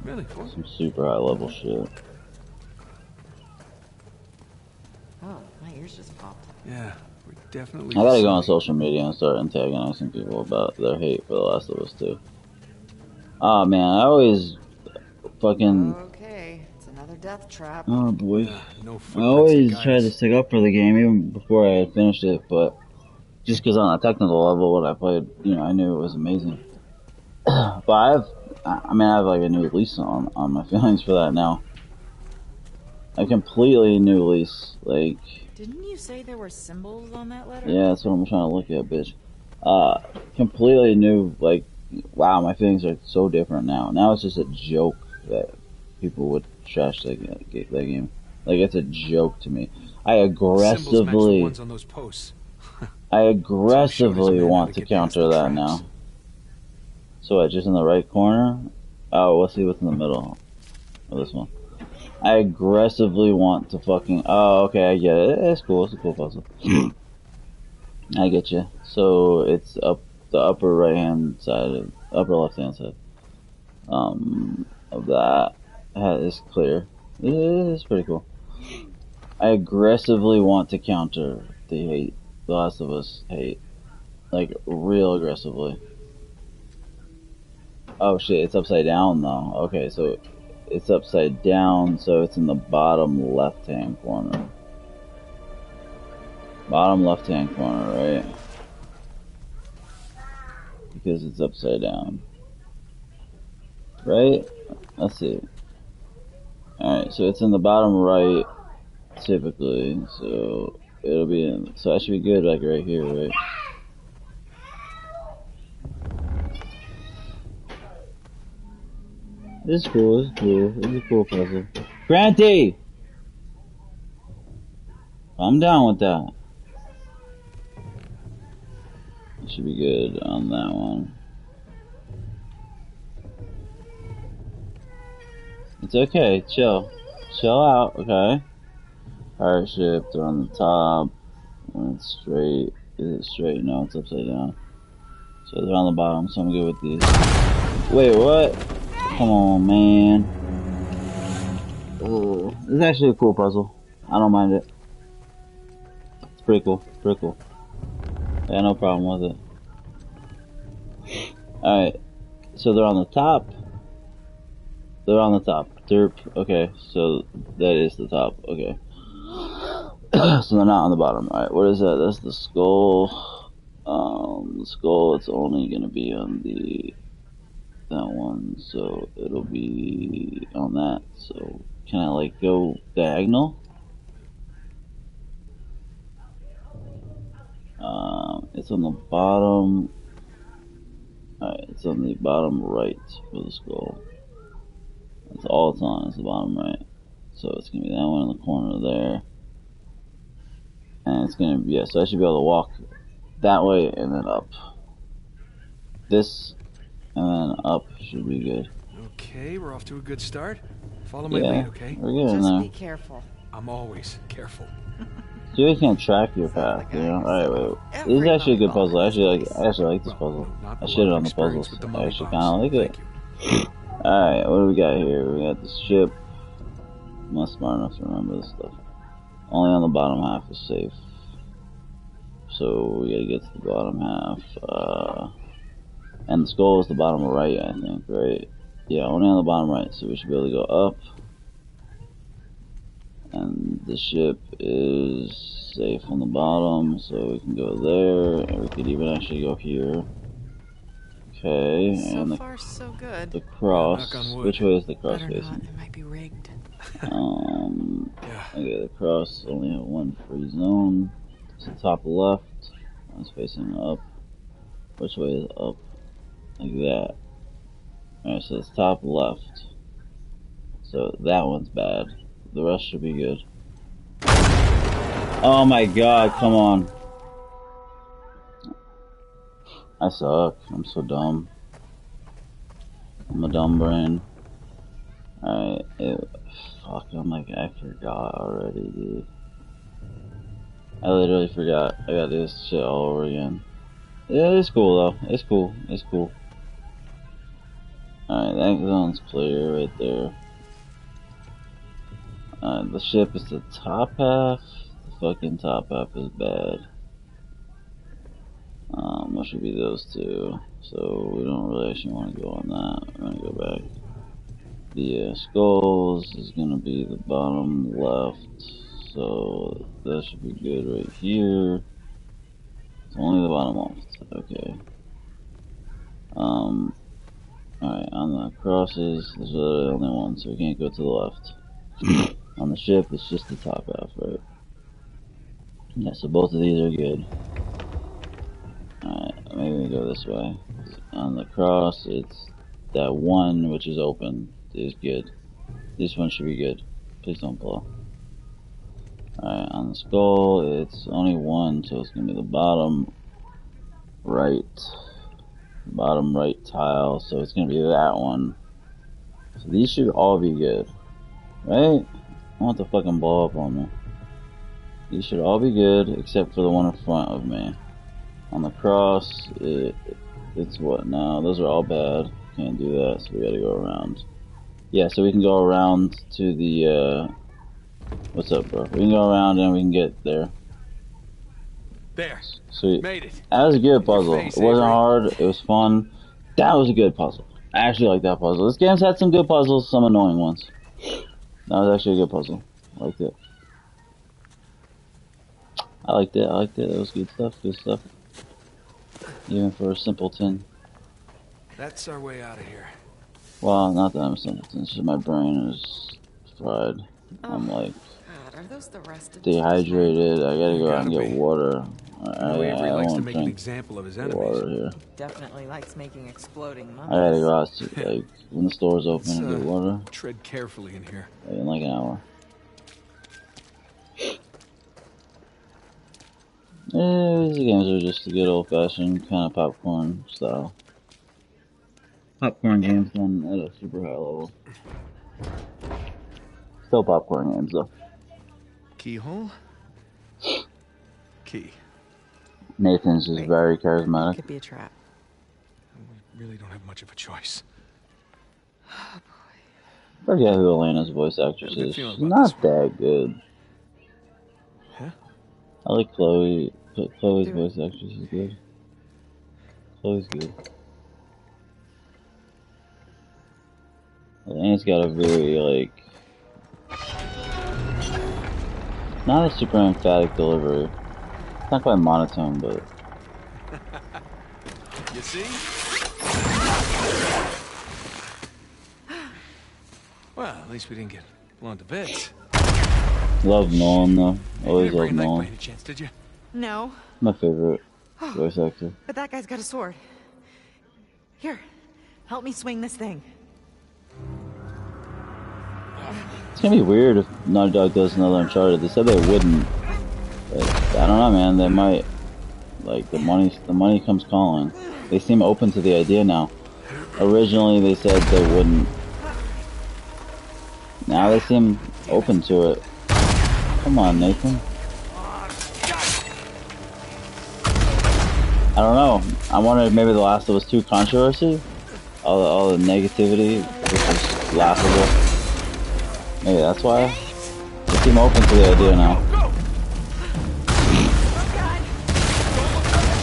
Really? Cool. some super high level shit. Oh, my ears just popped. Yeah. We're definitely I gotta go on deciding. social media and start antagonizing people about their hate for The Last of Us 2. Oh man, I always fucking. Okay, it's another death trap. Oh boy. Yeah, no I footprints to always guide tried to us. stick up for the game even before I had finished it, but just because on a technical level, what I played, you know, I knew it was amazing. But I have like a new lease on my feelings for that now. A completely new lease. Like, Didn't you say there were symbols on that letter? yeah, that's what I'm trying to look at, bitch. Completely new. Like, wow, my feelings are so different now. Now it's just a joke that people would trash that game. Like, it's a joke to me. I Symbols match the aggressively, ones on those posts. I So he showed his aggressively men how want to to get past counter the that traps. now. So what, just in the right corner? Oh, we'll see what's in the middle of this one. I aggressively want to fucking. Oh, okay, I get it. It's cool. It's a cool puzzle. I get you. So it's up the upper right hand side, upper left hand side. Of that is clear. It's pretty cool. I aggressively want to counter the hate, The Last of Us hate, like real aggressively. Oh shit, it's upside down though. Okay, so it's upside down, so it's in the bottom left hand corner. Bottom left hand corner, right? Because it's upside down. Right? Let's see. Alright, so it's in the bottom right, typically, so it'll be in, so I should be good like right here, right? This is cool, this is cool, this is a cool puzzle. Granty! I'm down with that. Should be good on that one. It's okay, chill. Chill out, okay? Pirate ship, they're on the top. When it's straight, is it straight? No, it's upside down. So they're on the bottom, so I'm good with these. Wait, what? Come on, man. Ugh. This is actually a cool puzzle. I don't mind it. It's pretty cool. Pretty cool. I got no problem with it. Alright. So they're on the top. They're on the top. Derp. Okay. So that is the top. Okay. So they're not on the bottom. Alright. What is that? That's the skull. The skull, it's only gonna be on that one. So it'll be on that. So can I like go diagonal? It's on the bottom. Alright, it's on the bottom right for the skull. That's all it's on, is the bottom right. So it's gonna be that one in the corner there. And it's gonna be, yeah, so I should be able to walk that way and then up. This, and then up should be good. Okay, we're off to a good start. Follow my Yeah, lead, okay? we're getting Just there. be careful. I'm always careful. So you can't track your Sounds path, like you know? I Alright, used wait. This is actually a good every puzzle. I volleyball actually like this Well, puzzle. not I a shit lot of on the experience puzzles. with the I mummy actually bombs. kinda like it. Thank you. Alright, what do we got here? We got the ship. I'm not smart enough to remember this stuff. Only on the bottom half is safe. So we gotta get to the bottom half. And the skull is the bottom right, I think, right? Yeah, only on the bottom right, so we should be able to go up. And the ship is safe on the bottom, so we can go there, and we could even actually go here. Okay, So and far, so good. the cross. Knock on wood. Which way is the cross Better not. facing? They might be rigged. Yeah. Okay, the cross only have one free zone. It's the top left. It's facing up. Which way is up? Like that. Alright, so it's top left. So that one's bad. The rest should be good. Oh my god, come on. I suck. I'm so dumb. I'm a dumb brain. Alright, fuck, I forgot already, dude. I literally forgot. I gotta do this shit all over again. Yeah, it's cool though. It's cool. It's cool. Alright, that zone's clear right there. The ship is the top half. The fucking top half is bad. bottom should be those two. So we don't really actually want to go on that. We're gonna go back. The skulls is gonna be the bottom left. So that should be good right here. It's only the bottom left. Okay. Alright, on the crosses, those are the only ones, so we can't go to the left. On the ship, it's just the top half, right? Yeah, so both of these are good. Alright, maybe we go this way. On the cross, it's that one which is open is good. This one should be good. Please don't blow. Alright, on the skull, it's only one, so it's gonna be the bottom right tile, so it's gonna be that one. So these should all be good, right? I want to fucking blow up on me. These should all be good except for the one in front of me. On the cross, it's what now? Those are all bad. Can't do that, so we gotta go around. Yeah, so we can go around to the what's up, bro? We can go around and we can get there. There. Sweet. Made it. That was a good puzzle. Face, It wasn't Avery. hard. It was fun. That was a good puzzle. I actually like that puzzle. This game's had some good puzzles, some annoying ones. That was actually a good puzzle. I liked it. I liked it. That was good stuff. Good stuff. Even for a simpleton. That's our way out of here. Well, not that I'm a simpleton. It's just my brain is fried. I'm like God, are those the rest of dehydrated. I gotta go out and get be. water. You know, Avery likes to won't make an drink example of his water enemies. here. Definitely likes making exploding I gotta mummies. go out to, like, when the store's open and get water. Tread carefully in here. Like, in like an hour. These games are just a good old-fashioned kind of popcorn style. Popcorn games done at a super high level. Still popcorn games though. Keyhole? Key. Nathan's just very charismatic. Could be a trap. We really don't have much of a choice. Oh I forget who Elena's voice actress Good is. feeling She's about not this one. that good. Huh? I like Chloe. Chloe's voice actress is good. Chloe's good. Elena's got a very, like, not a super emphatic delivery. It's not quite monotone, but You see? Well, at least we didn't get blown to bits. love Nolan though. Always You love didn't bring a knife by Nolan. any chance, did you? No, My favorite voice actor. but that guy's got a sword. Here, help me swing this thing. It's gonna be weird if Naughty Dog does another Uncharted. They said they wouldn't, but I don't know, man. They might. Like the money comes calling. They seem open to the idea now. Originally, they said they wouldn't. Now they seem open to it. Come on, Nathan. I don't know. I wonder if maybe The Last of Us 2 controversy, all the negativity, which is laughable. Maybe that's why. They seem open to the idea now.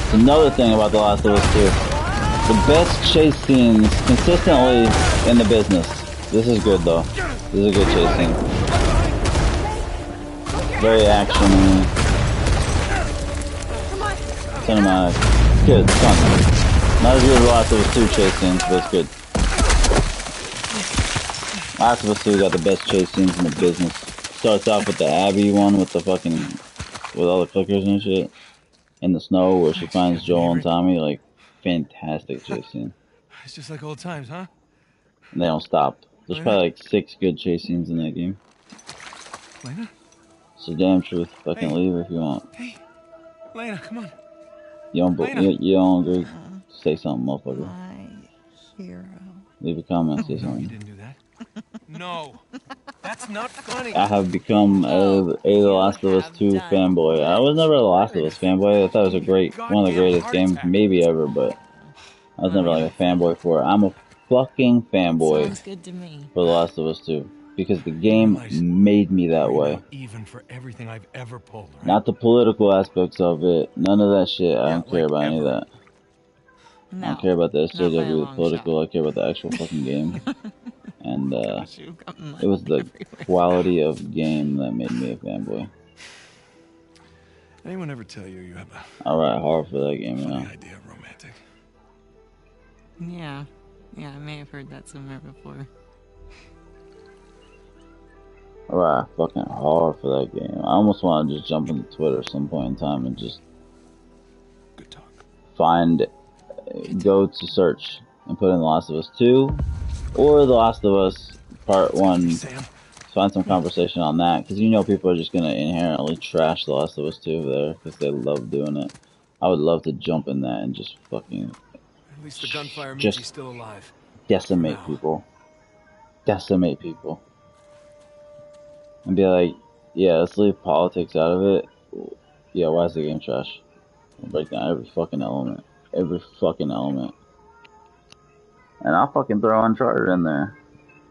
It's another thing about The Last of Us 2. The best chase scenes consistently in the business. This is good though. This is a good chase scene. Very actiony. Cinematic. It's good. It's fun. Not as good as The Last of Us 2 chase scenes, but it's good. Last of Us 2 got the best chase scenes in the business. Starts off with the Abby one with the fucking, with all the clickers and shit. In the snow where she finds Joel and Tommy, like, fantastic chase scene. It's just like old times, huh? And they don't stop. There's probably like 6 good chase scenes in that game. Lena? It's the damn truth. Fucking Hey. leave if you want. Hey. Lena, come on. You don't, Lena. you don't agree? Say something, motherfucker. My hero. Leave a comment, say No, you something. didn't do that. No. That's not funny. I have become a The Last of Us 2 fanboy. I was never a The Last of Us fanboy. I thought it was a great, one of the greatest games maybe ever, but I was never like a fanboy for it. I'm a fucking fanboy Sounds good to me. for The Last of Us 2 because the game made me that way. Even for everything I've ever pulled, right? Not the political aspects of it. None of that shit. I don't care about any of that. I don't care about the not by a SJW, the long political. shot. I care about the actual fucking game. And Gosh, you've got mud it was the everywhere. quality of game that made me a fanboy. Anyone ever tell you you have a I ride hard for that game, you funny know. idea of romantic? Yeah, I may have heard that somewhere before. I ride fucking hard for that game. I almost want to just jump into Twitter at some point in time and just Good talk. go to search and put in The Last of Us 2 or The Last of Us Part 1. Sam. Find some conversation on that, because you know people are just going to inherently trash The Last of Us 2 there because they love doing it. I would love to jump in that and just fucking At least the gunfire means just he's still alive. decimate For now. people. Decimate people. And be like, yeah, let's leave politics out of it. Yeah, why is the game trash? I'll break down every fucking element. Every fucking element. And I'll fucking throw Uncharted in there.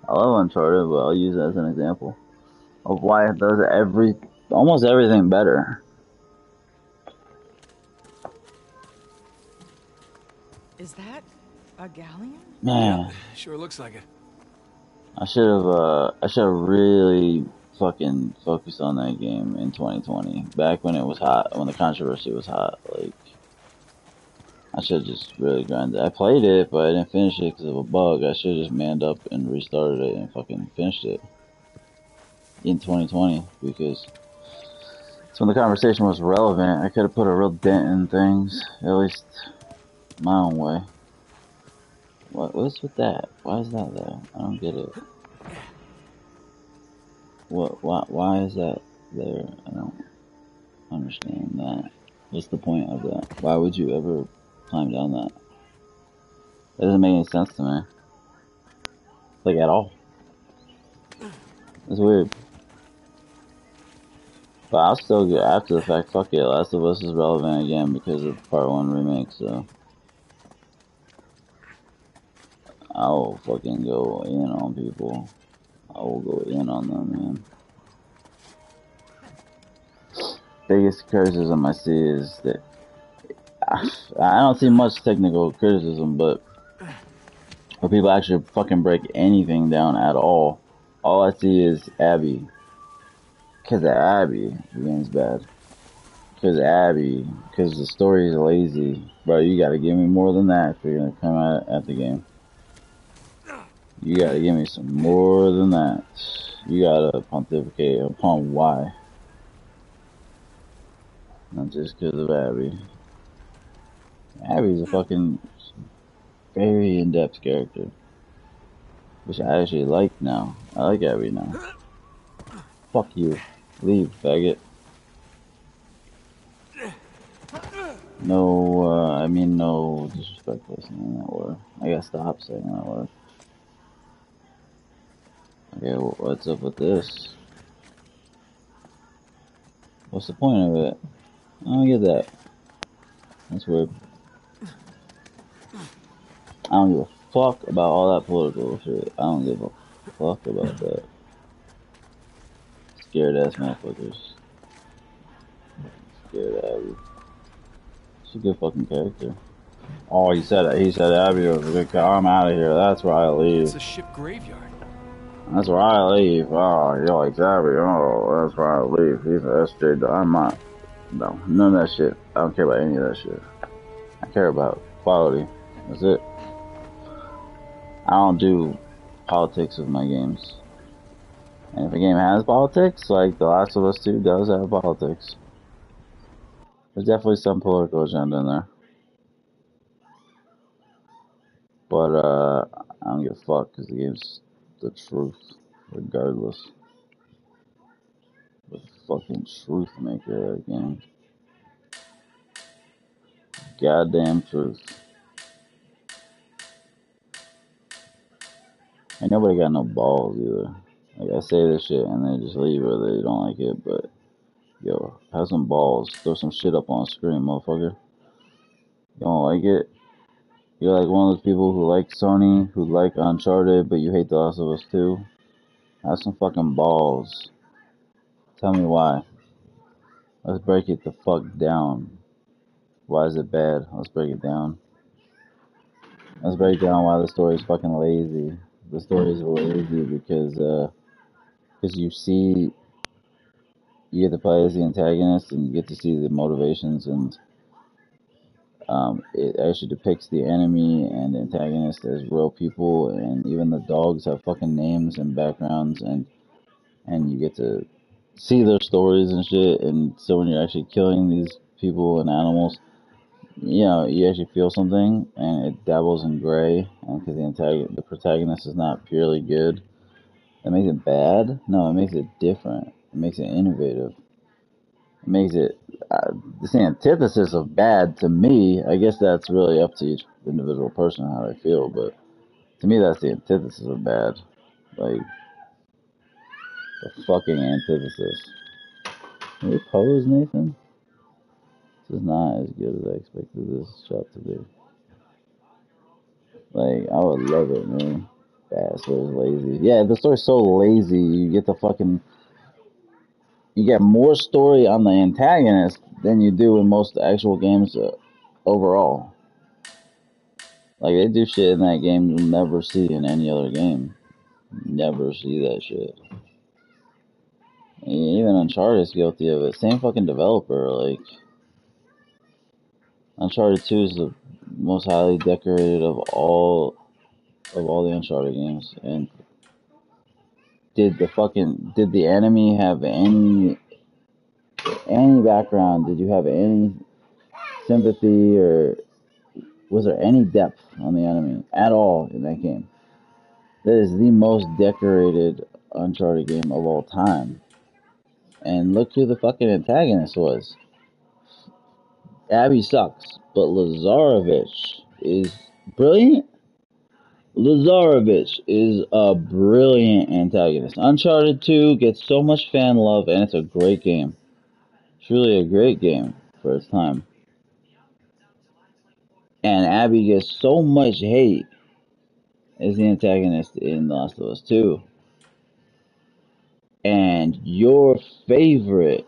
I love Uncharted, but I'll use it as an example of why it does almost everything better. Is that a galleon? Man, Yep, sure looks like it. I should have really fucking focused on that game in 2020, back when it was hot, when the controversy was hot. Like, I should have just really grinded. I played it, but I didn't finish it because of a bug. I should have just manned up and restarted it and fucking finished it in 2020, because it's when the conversation was relevant. I could have put a real dent in things, at least my own way. What's with that? Why is that there? I don't get it. Why is that there? I don't understand that. What's the point of that? Why would you ever climb down that? That doesn't make any sense to me. Like, at all. It's weird. But I'll still get, after the fact, fuck it, Last of Us is relevant again because of Part 1 remake, so I'll fucking go in on people. I will go in on them, man. Biggest criticism I see is that I don't see much technical criticism, but when people actually fucking break anything down at all I see is Abby. Because of Abby, the game's bad. Because Abby, because the story is lazy. Bro, you gotta give me more than that if you're gonna come at the game. You gotta give me some more than that. You gotta pontificate upon why. Not just because of Abby. Abby's a fucking very in-depth character, which I actually like now. I like Abby now. Fuck you. Leave, faggot. No, I mean no disrespect for saying that word. I gotta stop saying that word. Okay, what's up with this? What's the point of it? I don't get that. That's weird. I don't give a fuck about all that political shit. I don't give a fuck about that. Scared ass motherfuckers. Scared Abby. She's a good fucking character. Oh, he said Abby was a good guy. I'm out of here. That's where I leave. It's a ship graveyard. That's where I leave. Oh, you like Abby? Oh, that's where I leave. He's an SJ. I'm not. No, none of that shit. I don't care about any of that shit. I care about quality. That's it. I don't do politics with my games. And if a game has politics, like The Last of Us 2 does have politics. There's definitely some political agenda in there. But, I don't give a fuck, because the game's the truth, regardless. The fucking truth maker of that game. Goddamn truth. Ain't nobody got no balls either. Like, I say this shit and they just leave or they don't like it, but yo, have some balls. Throw some shit up on screen, motherfucker. You don't like it? You're like one of those people who like Sony, who like Uncharted, but you hate The Last of Us 2. Have some fucking balls. Tell me why. Let's break it the fuck down. Why is it bad? Let's break it down. Let's break down why the story's fucking lazy. The story's lazy because you get to play as the antagonist and you get to see the motivations, and it actually depicts the enemy and the antagonist as real people, and even the dogs have fucking names and backgrounds, and you get to see their stories and shit. And so when you're actually killing these people and animals, you know, you actually feel something, and it dabbles in gray. And because the protagonist is not purely good, that makes it bad. No, it makes it different. It makes it innovative. It makes it the antithesis of bad to me. I guess that's really up to each individual person how they feel, but to me, that's the antithesis of bad. Like the fucking antithesis. Can we pose, Nathan? This is not as good as I expected this shot to be. Like, I would love it, man. That story's lazy. Yeah, the story's so lazy. You get the fucking. You get more story on the antagonist than you do in most actual games overall. Like, they do shit in that game you'll never see in any other game. Never see that shit. Even Uncharted's guilty of it. Same fucking developer. Like, Uncharted 2 is the most highly decorated of all the Uncharted games. And did the enemy have any background? Did you have any sympathy, or was there any depth on the enemy at all in that game? That is the most decorated Uncharted game of all time. And look who the fucking antagonist was. Abby sucks, but Lazarevich is brilliant. Lazarevich is a brilliant antagonist. Uncharted 2 gets so much fan love, and it's a great game. Truly a great game for its time. And Abby gets so much hate as the antagonist in The Last of Us 2. And your favorite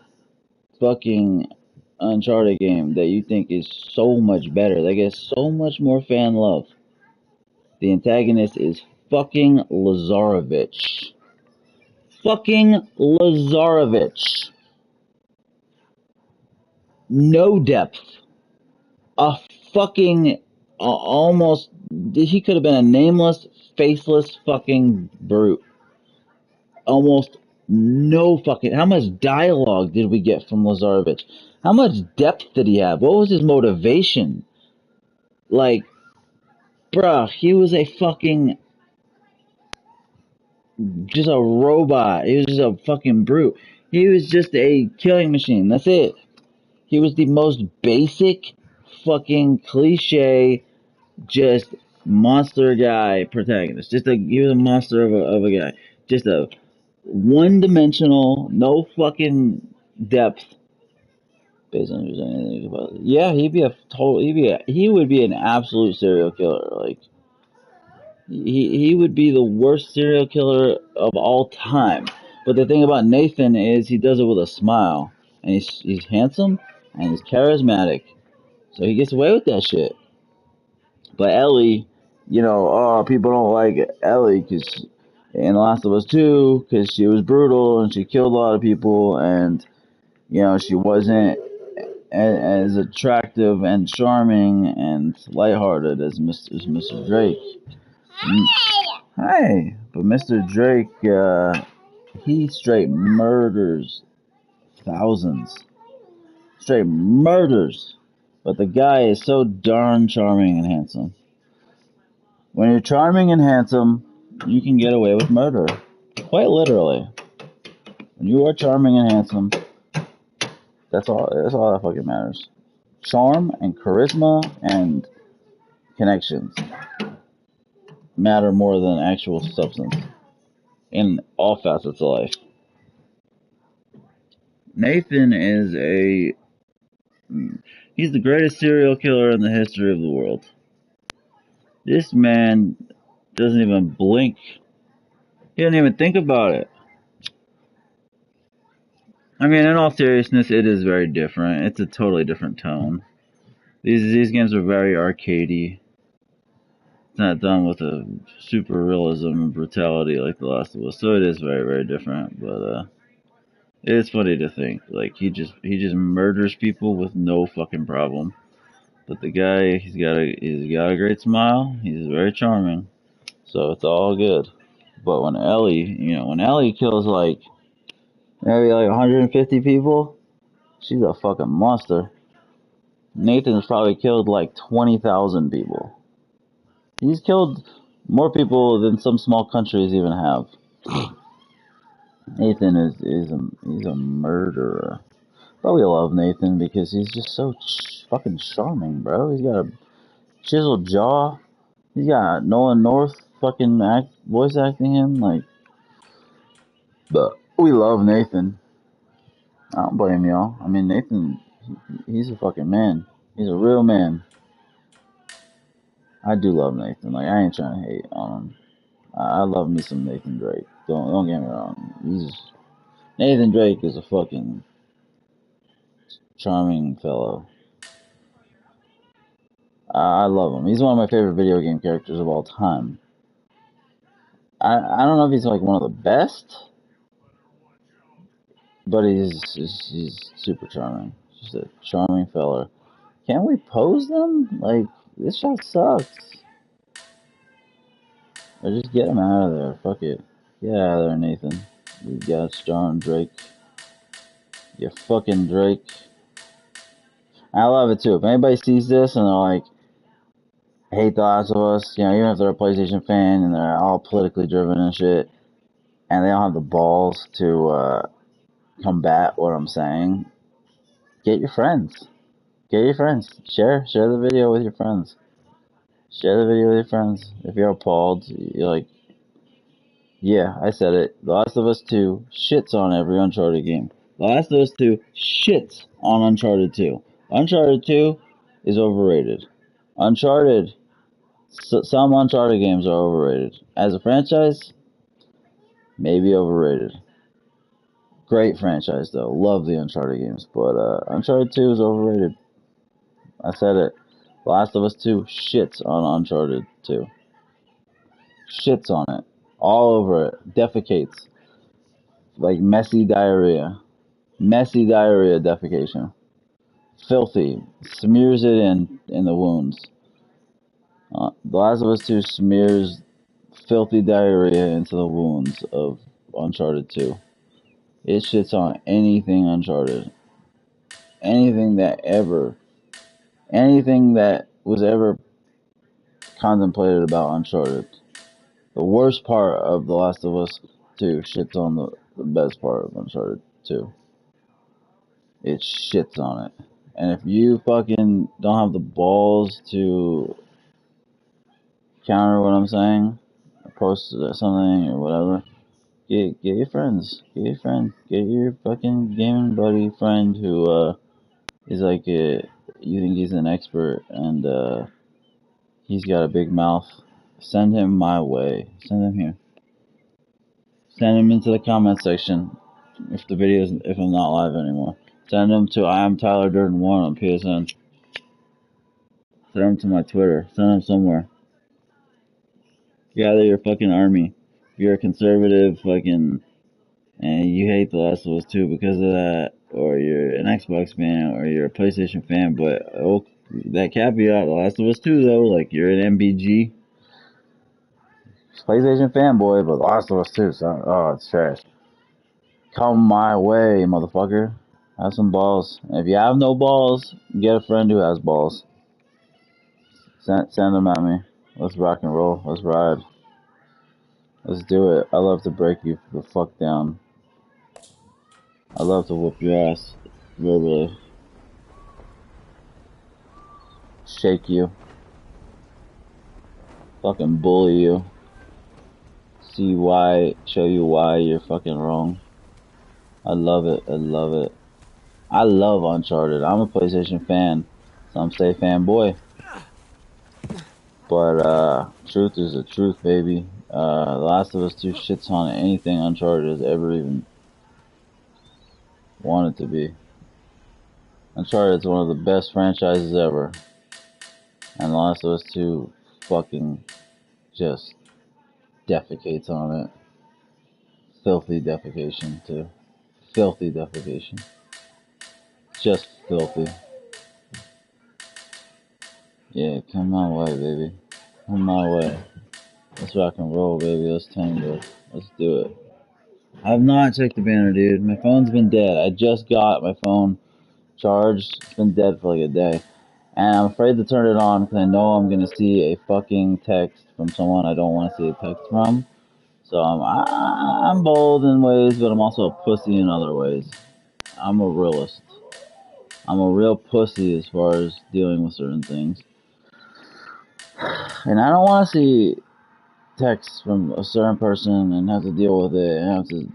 fucking Uncharted game that you think is so much better, that gets so much more fan love, the antagonist is fucking Lazarevich. Fucking Lazarevich. No depth. A fucking almost. He could have been a nameless, faceless fucking brute. Almost no fucking. How much dialogue did we get from Lazarevich? How much depth did he have? What was his motivation? Like, bruh, he was a fucking. Just a robot. He was just a fucking brute. He was just a killing machine. That's it. He was the most basic, fucking cliche, just monster guy protagonist. He was a monster of a guy. Just a one-dimensional, no fucking depth. Based on anything about it. Yeah, he would be an absolute serial killer. Like, he would be the worst serial killer of all time. But the thing about Nathan is he does it with a smile, and he's handsome and he's charismatic, so he gets away with that shit. But Ellie, people don't like Ellie because in The Last of Us 2, because she was brutal and she killed a lot of people, and she wasn't as attractive and charming and lighthearted as Mr. Drake. Hi, but Mr. Drake, he straight murders thousands. Straight murders. But the guy is so darn charming and handsome. When you're charming and handsome, you can get away with murder. Quite literally. When you are charming and handsome, that's all that fucking matters. Charm and charisma and connections matter more than actual substance in all facets of life. Nathan he's the greatest serial killer in the history of the world. This man doesn't even blink. He doesn't even think about it. I mean, in all seriousness, it is very different. It's a totally different tone. These games are very arcadey. It's not done with a super realism and brutality like The Last of Us, so it is very, very different. But it's funny to think like he just murders people with no fucking problem. But the guy, he's got a great smile. He's very charming, so it's all good. But when Ellie kills like maybe like 150 people, she's a fucking monster. Nathan's probably killed like 20,000 people. He's killed more people than some small countries even have. Nathan he's a murderer. But we love Nathan because he's just so fucking charming, bro. He's got a chiseled jaw. He's got Nolan North fucking voice acting him. Like, but we love Nathan. I don't blame y'all. I mean, Nathan, he's a fucking man. He's a real man. I do love Nathan. Like, I ain't trying to hate on him. I love me some Nathan Drake. Don't get me wrong. Nathan Drake is a fucking charming fellow. I love him. He's one of my favorite video game characters of all time. I don't know if he's like one of the best, but he's super charming. Just a charming fella. Can we pose them? Like, this shot sucks. Or just get him out of there. Fuck it. Get out of there, Nathan. You got John Drake. You fucking Drake. I love it too. If anybody sees this and they're like, hate The Last of Us, you know, even if they're a PlayStation fan and they're all politically driven and shit, and they don't have the balls to combat what I'm saying, get your friends. Get your friends. Share the video with your friends. Share the video with your friends. If you're appalled, you're like, yeah, I said it. The Last of Us 2 shits on every Uncharted game. The Last of Us 2 shits on Uncharted 2. Uncharted 2 is overrated. Uncharted, some Uncharted games are overrated. As a franchise, maybe overrated. Great franchise though. Love the Uncharted games, but Uncharted 2 is overrated. I said it. The Last of Us 2 shits on Uncharted 2. Shits on it. All over it. Defecates. Like messy diarrhea. Messy diarrhea defecation. Filthy. Smears it in the wounds. The Last of Us 2 smears filthy diarrhea into the wounds of Uncharted 2. It shits on anything Uncharted. Anything that was ever contemplated about Uncharted. The worst part of The Last of Us 2 shits on the best part of Uncharted 2. It shits on it. And if you fucking don't have the balls to counter what I'm saying, or post something or whatever, get your friends. Get your friend. Get your fucking gaming buddy friend who is like you think he's an expert and he's got a big mouth. Send him my way. Send him here. Send him into the comment section if I'm not live anymore. Send him to I am Tyler Durden 1 on PSN. Send him to my Twitter. Send him somewhere. Gather your fucking army. If you're a conservative fucking and you hate The Last of Us 2 because of that, or you're an Xbox fan, or you're a PlayStation fan, but that caveat, The Last of Us 2 though, like you're an MBG PlayStation fanboy, but The Last of Us 2, it's trash. Come my way, motherfucker. Have some balls. And if you have no balls, get a friend who has balls. Send them at me. Let's rock and roll. Let's ride. Let's do it. I love to break you the fuck down. I love to whoop your ass verbally. Shake you. Fucking bully you. Show you why you're fucking wrong. I love it. I love it. I love Uncharted. I'm a PlayStation fan. Some say fanboy. But truth is the truth, baby. The Last of Us 2 shits on anything Uncharted has ever even wanted to be. Uncharted is one of the best franchises ever. And The Last of Us 2 fucking just defecates on it. Filthy defecation, too. Filthy defecation. Just filthy. Yeah, come my way, baby. Come my way. Let's rock and roll, baby. Let's tango. Let's do it. I have not checked the banner, dude. My phone's been dead. I just got my phone charged. It's been dead for like a day. And I'm afraid to turn it on because I know I'm going to see a fucking text from someone I don't want to see a text from. So I'm bold in ways, but I'm also a pussy in other ways. I'm a realist. I'm a real pussy as far as dealing with certain things. And I don't want to see texts from a certain person and have to deal with it and have to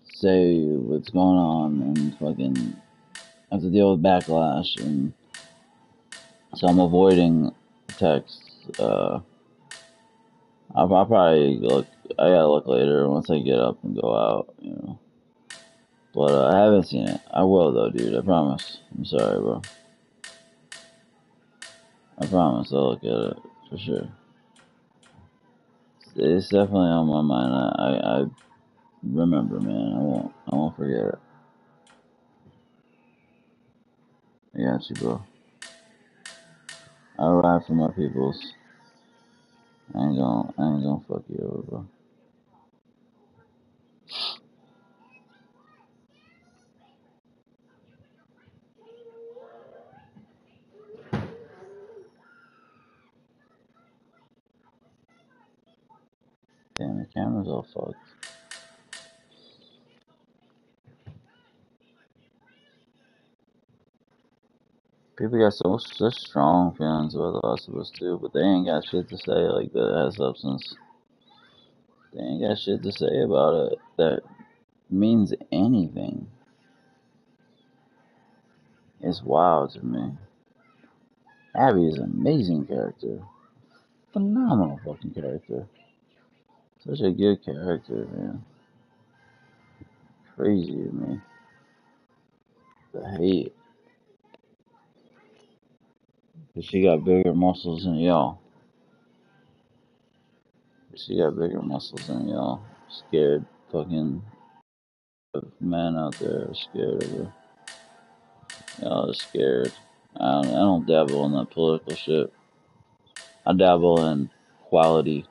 say what's going on and fucking have to deal with backlash. And so I'm avoiding texts. I'll probably look. I gotta look later once I get up and go out, you know. But I haven't seen it. I will though, dude. I promise. I'm sorry, bro. I promise I'll look at it for sure. It's definitely on my mind. I remember, man. I won't forget it. I got you, bro. I ride for my peoples. I ain't gonna fuck you over, bro. Damn, the camera's all fucked. People got such strong feelings about The Last of Us too, but they ain't got shit to say like that has substance. They ain't got shit to say about it that means anything. It's wild to me. Abby is an amazing character. Phenomenal fucking character. Such a good character, man. Crazy to me. The hate. Cause she got bigger muscles than y'all. She got bigger muscles than y'all. Scared fucking men out there are scared of her. Y'all are scared. I don't dabble in that political shit. I dabble in quality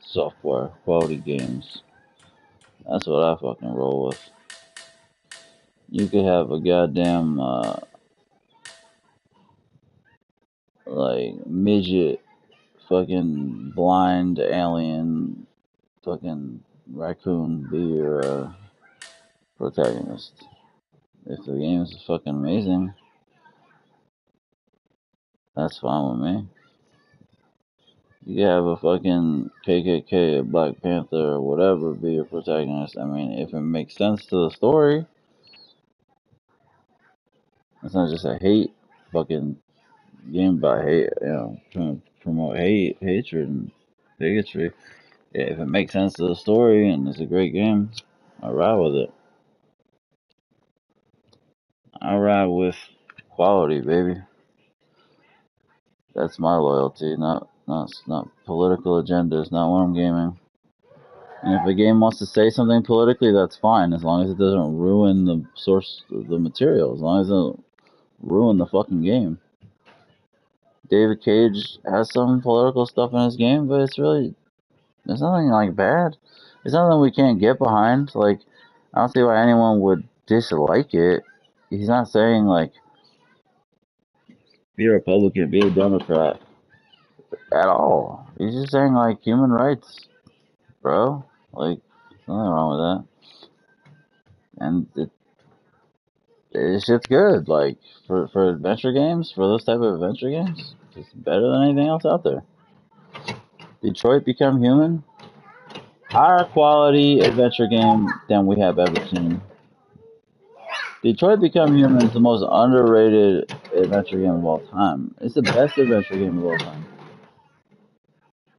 software, quality games. That's what I fucking roll with. You could have a goddamn like midget fucking blind alien fucking raccoon be your protagonist. If the game is fucking amazing, that's fine with me. You can have a fucking KKK, a Black Panther, or whatever be your protagonist. I mean, if it makes sense to the story, it's not just a hate fucking game about hate, you know, trying to promote hatred, and bigotry. Yeah, if it makes sense to the story and it's a great game, I ride with it. I ride with quality, baby. That's my loyalty, not political agendas, not when I'm gaming. And if a game wants to say something politically, that's fine, as long as it doesn't ruin the source of the material, as long as it doesn't ruin the fucking game. David Cage has some political stuff in his game, but there's nothing like bad. It's nothing we can't get behind. Like, I don't see why anyone would dislike it. He's not saying like be a Republican, be a Democrat at all. He's just saying like human rights, bro. Like, nothing wrong with that. And shit's good. Like for adventure games, for those type of adventure games, it's better than anything else out there. Detroit Become Human, higher quality adventure game than we have ever seen. Detroit Become Human is the most underrated adventure game of all time. It's the best adventure game of all time.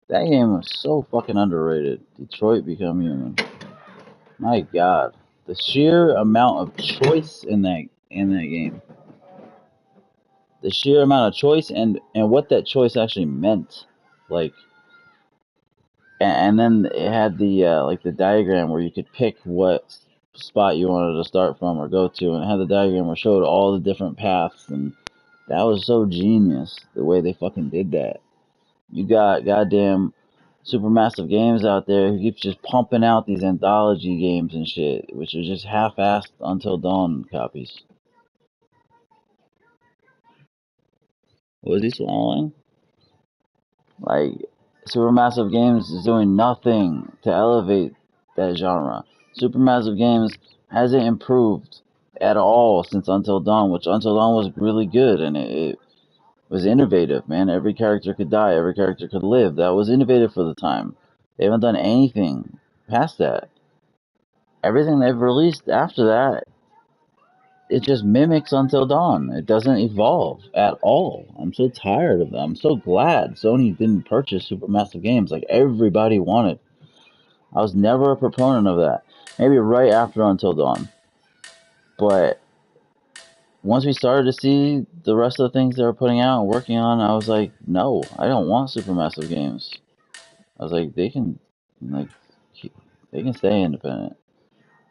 That game is so fucking underrated. Detroit Become Human. My God, the sheer amount of choice in that game, the sheer amount of choice and what that choice actually meant, like and then it had the like the diagram where you could pick what spot you wanted to start from or go to, and it had the diagram where it showed all the different paths, and that was so genius the way they fucking did that. You got goddamn Supermassive Games out there who keeps just pumping out these anthology games and shit, which are just half-assed Until Dawn copies. Was he swallowing? Like, Supermassive Games is doing nothing to elevate that genre. Supermassive Games hasn't improved at all since Until Dawn, which Until Dawn was really good, and it was innovative, man. Every character could die, every character could live. That was innovative for the time. They haven't done anything past that. Everything they've released after that, it just mimics Until Dawn. It doesn't evolve at all. I'm so tired of them. I'm so glad Sony didn't purchase Supermassive Games like everybody wanted. I was never a proponent of that. Maybe right after Until Dawn. But once we started to see the rest of the things they were putting out and working on, I was like, no, I don't want Supermassive Games. I was like, they can stay independent.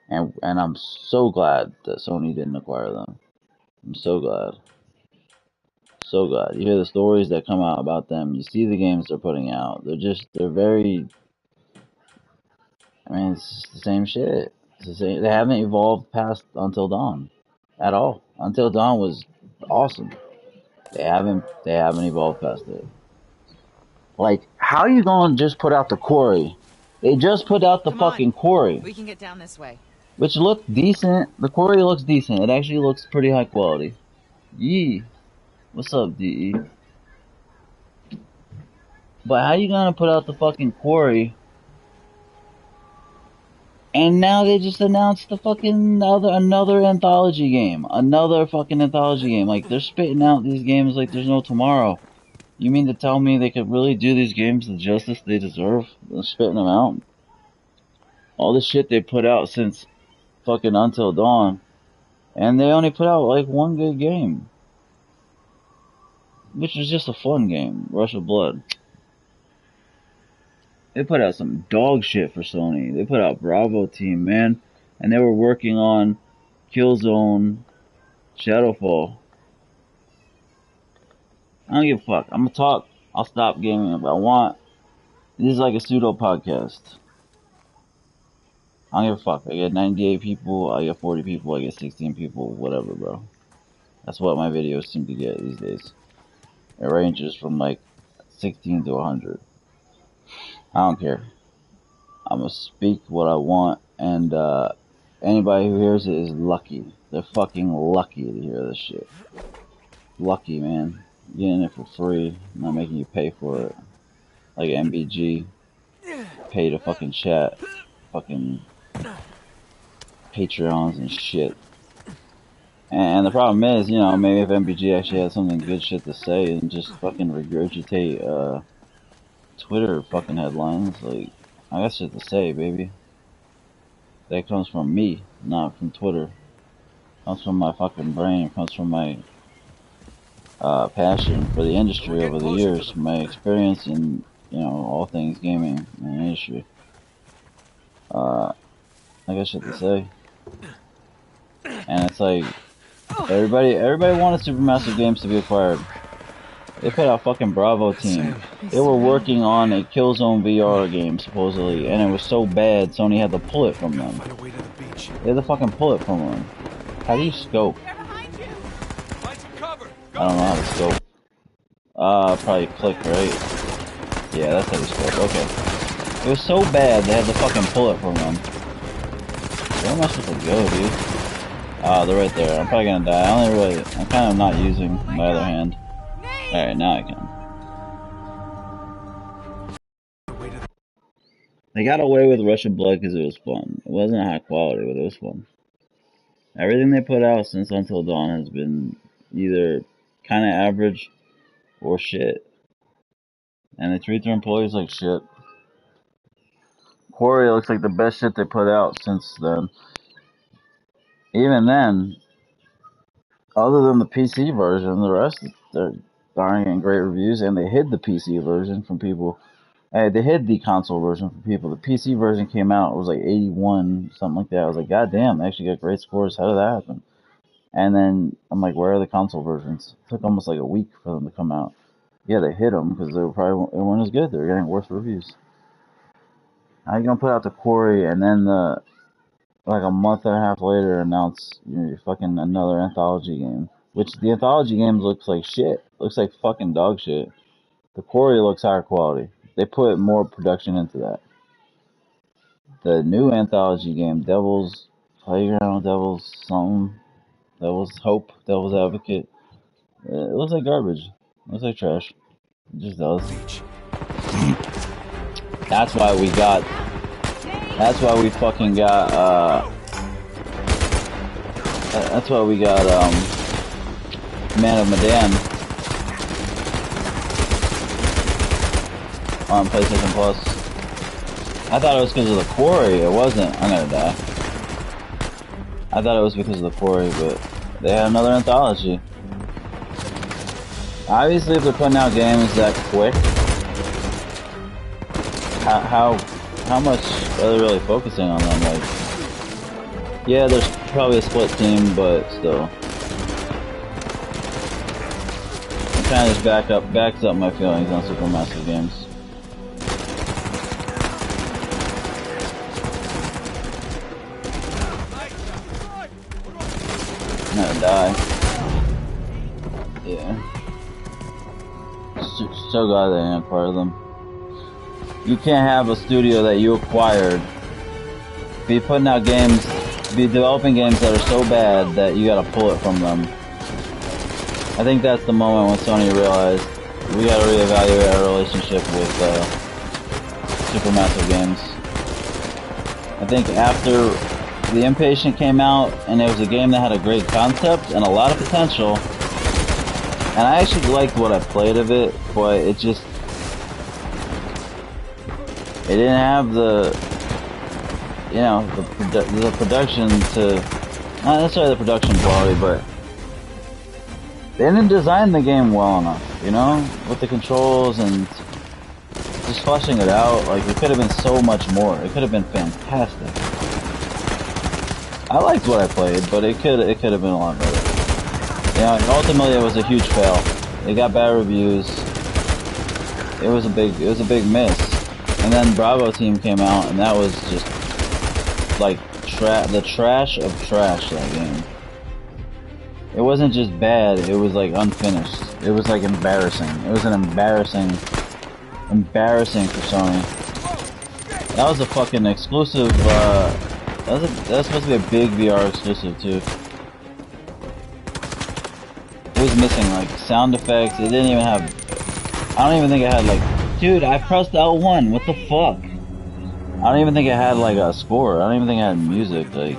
And I'm so glad that Sony didn't acquire them. I'm so glad. So glad. You hear the stories that come out about them. You see the games they're putting out. They're very. I mean, it's the same shit. It's the same. They haven't evolved past Until Dawn, at all. Until Dawn was awesome. They haven't evolved past it. Like, how you gonna just put out the Quarry? They just put out the fucking Quarry. We can get down this way. Which looked decent. The Quarry looks decent. It actually looks pretty high quality. Yee. What's up, DE? But how you gonna put out the fucking Quarry? And now they just announced the fucking another anthology game. Another fucking anthology game. Like, they're spitting out these games like there's no tomorrow. You mean to tell me they could really do these games the justice they deserve? They're spitting them out. All the shit they put out since fucking Until Dawn. And they only put out like one good game. Which was just a fun game. Rush of Blood. They put out some dog shit for Sony. They put out Bravo Team, man. And they were working on Killzone Shadowfall. I don't give a fuck. I'm gonna talk. I'll stop gaming if I want. This is like a pseudo podcast. I don't give a fuck. I get 98 people, I get 40 people, I get 16 people, whatever, bro. That's what my videos seem to get these days. It ranges from like 16 to 100. I don't care. I'm gonna speak what I want, and anybody who hears it is lucky. They're fucking lucky to hear this shit. Lucky, man. Getting it for free, not making you pay for it. Like MBG. Pay to fucking chat. Fucking Patreons and shit. And the problem is, you know, maybe if MBG actually had something good shit to say and just fucking regurgitate Twitter fucking headlines, like, I got shit to say, baby. That comes from me, not from Twitter. It comes from my fucking brain. It comes from my passion for the industry over the years, my experience in, you know, all things gaming and industry. I got shit to say. And it's like, everybody wanted Supermassive Games to be acquired. They put out fucking Bravo Team. They were working on a Killzone VR game, supposedly, and it was so bad, Sony had to pull it from them. They had to fucking pull it from them. How do you scope? I don't know how to scope. Probably click, right? Yeah, that's how you scope. Okay. It was so bad, they had to fucking pull it from them. Where am I supposed to go, dude? They're right there. I'm probably gonna die. I'm kind of not using my other hand. Alright, now I can. They got away with Rush of Blood because it was fun. It wasn't high quality, but it was fun. Everything they put out since Until Dawn has been either kind of average or shit. And they treat their employees like shit. Quarry looks like the best shit they put out since then. Even then, other than the PC version, the rest aren't getting great reviews, and they hid the PC version from people They hid the console version for people. The PC version came out. It was like 81, something like that. I was like, God damn, they actually got great scores. How did that happen? And then I'm like, where are the console versions? It took almost like a week for them to come out. Yeah, they hid them because they weren't as good. They were getting worse reviews. How you gonna put out the Quarry and then like a month and a half later announce your fucking another anthology game? Which the anthology games looks like shit. Looks like fucking dog shit. The Quarry looks higher quality. They put more production into that. The new anthology game, Devil's Playground, Devil's something, Devil's Hope, Devil's Advocate. It looks like garbage. It looks like trash. It just does. That's why we got. That's why we fucking got. That's why we got Man of Medan on PlayStation Plus. I thought it was because of the Quarry. It wasn't. I'm gonna die. I thought it was because of the Quarry, but they had another anthology. Obviously, if they're putting out games that quick, how much are they really focusing on them? Like, yeah, there's probably a split team, but still, it kind of just backs up my feelings on Supermassive games. I'm gonna die. Yeah. So glad they didn't acquire them. You can't have a studio that you acquired be putting out games, be developing games that are so bad that you gotta pull it from them. I think that's the moment when Sony realized we gotta reevaluate our relationship with Supermassive games. I think after The Impatient came out, and it was a game that had a great concept and a lot of potential, and I actually liked what I played of it, but it just, it didn't have the, you know, the production to, not necessarily the production quality, but they didn't design the game well enough, you know, with the controls and just fleshing it out. Like, it could have been so much more. It could have been fantastic. I liked what I played, but it could have been a lot better. You know, ultimately it was a huge fail. It got bad reviews. It was a big miss. And then Bravo Team came out, and that was just like the trash of trash, that game. It wasn't just bad, it was like unfinished. It was like embarrassing. It was an embarrassing for Sony. That was a fucking exclusive, that was supposed to be a big VR exclusive too. It was missing like sound effects. It didn't even have, I don't even think it had like, dude, I pressed L1, what the fuck? I don't even think it had like a score. I don't even think it had music, like.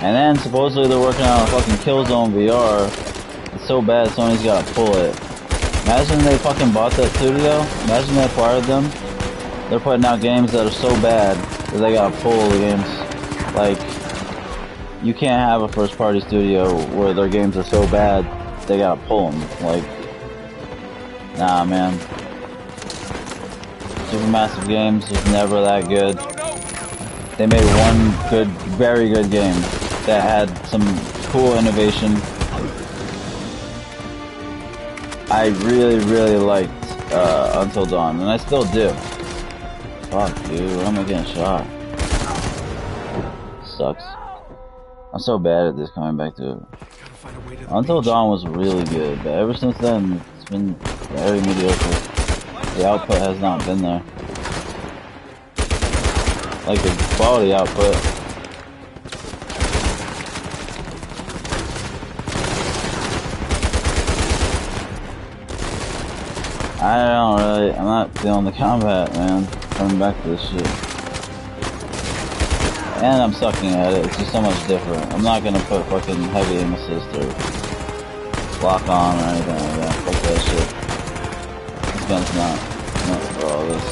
And then supposedly they're working on a fucking Killzone VR. It's so bad Sony's gotta pull it. Imagine they fucking bought that studio. Imagine they acquired them. They're putting out games that are so bad that they gotta pull the games. Like, you can't have a first party studio where their games are so bad they gotta pull them. Like, nah, man. Supermassive Games was never that good. They made one good, very good game that had some cool innovation. I really liked Until Dawn, and I still do. Fuck, dude, why am I getting shot? Sucks. I'm so bad at this, coming back to it. Until Dawn was really good, but ever since then, it's been very mediocre. The output has not been there. Like the quality output. I'm not feeling the combat, man. Coming back to this shit. And I'm sucking at it, it's just so much different. I'm not gonna put fucking heavy aim assist or lock on or anything like that. Fuck that shit. This gun's not for all this.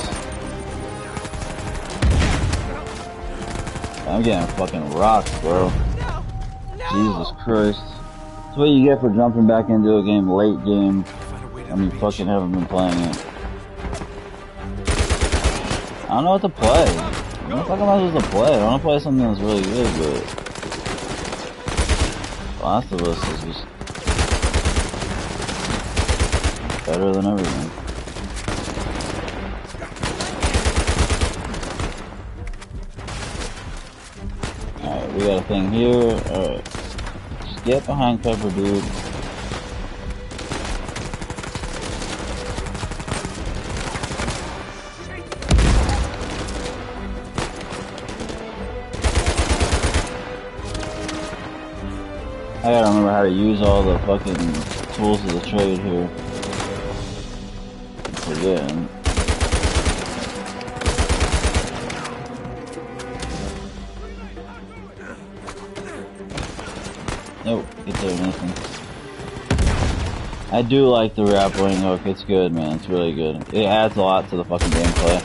I'm getting fucking rocked, bro. Jesus Christ. That's what you get for jumping back into a game late game by I the mean, beach. fucking haven't been playing it. I don't know what to play. What the fuck am I supposed to play? I want to play something that's really good, but Last of Us is just better than everything. Alright, we got a thing here. Alright. Just get behind cover, dude. I gotta remember how to use all the fucking tools of the trade here. Forgetting. Nope, get there, nothing. I do like the grappling hook, it's good, man, it's really good. It adds a lot to the fucking gameplay.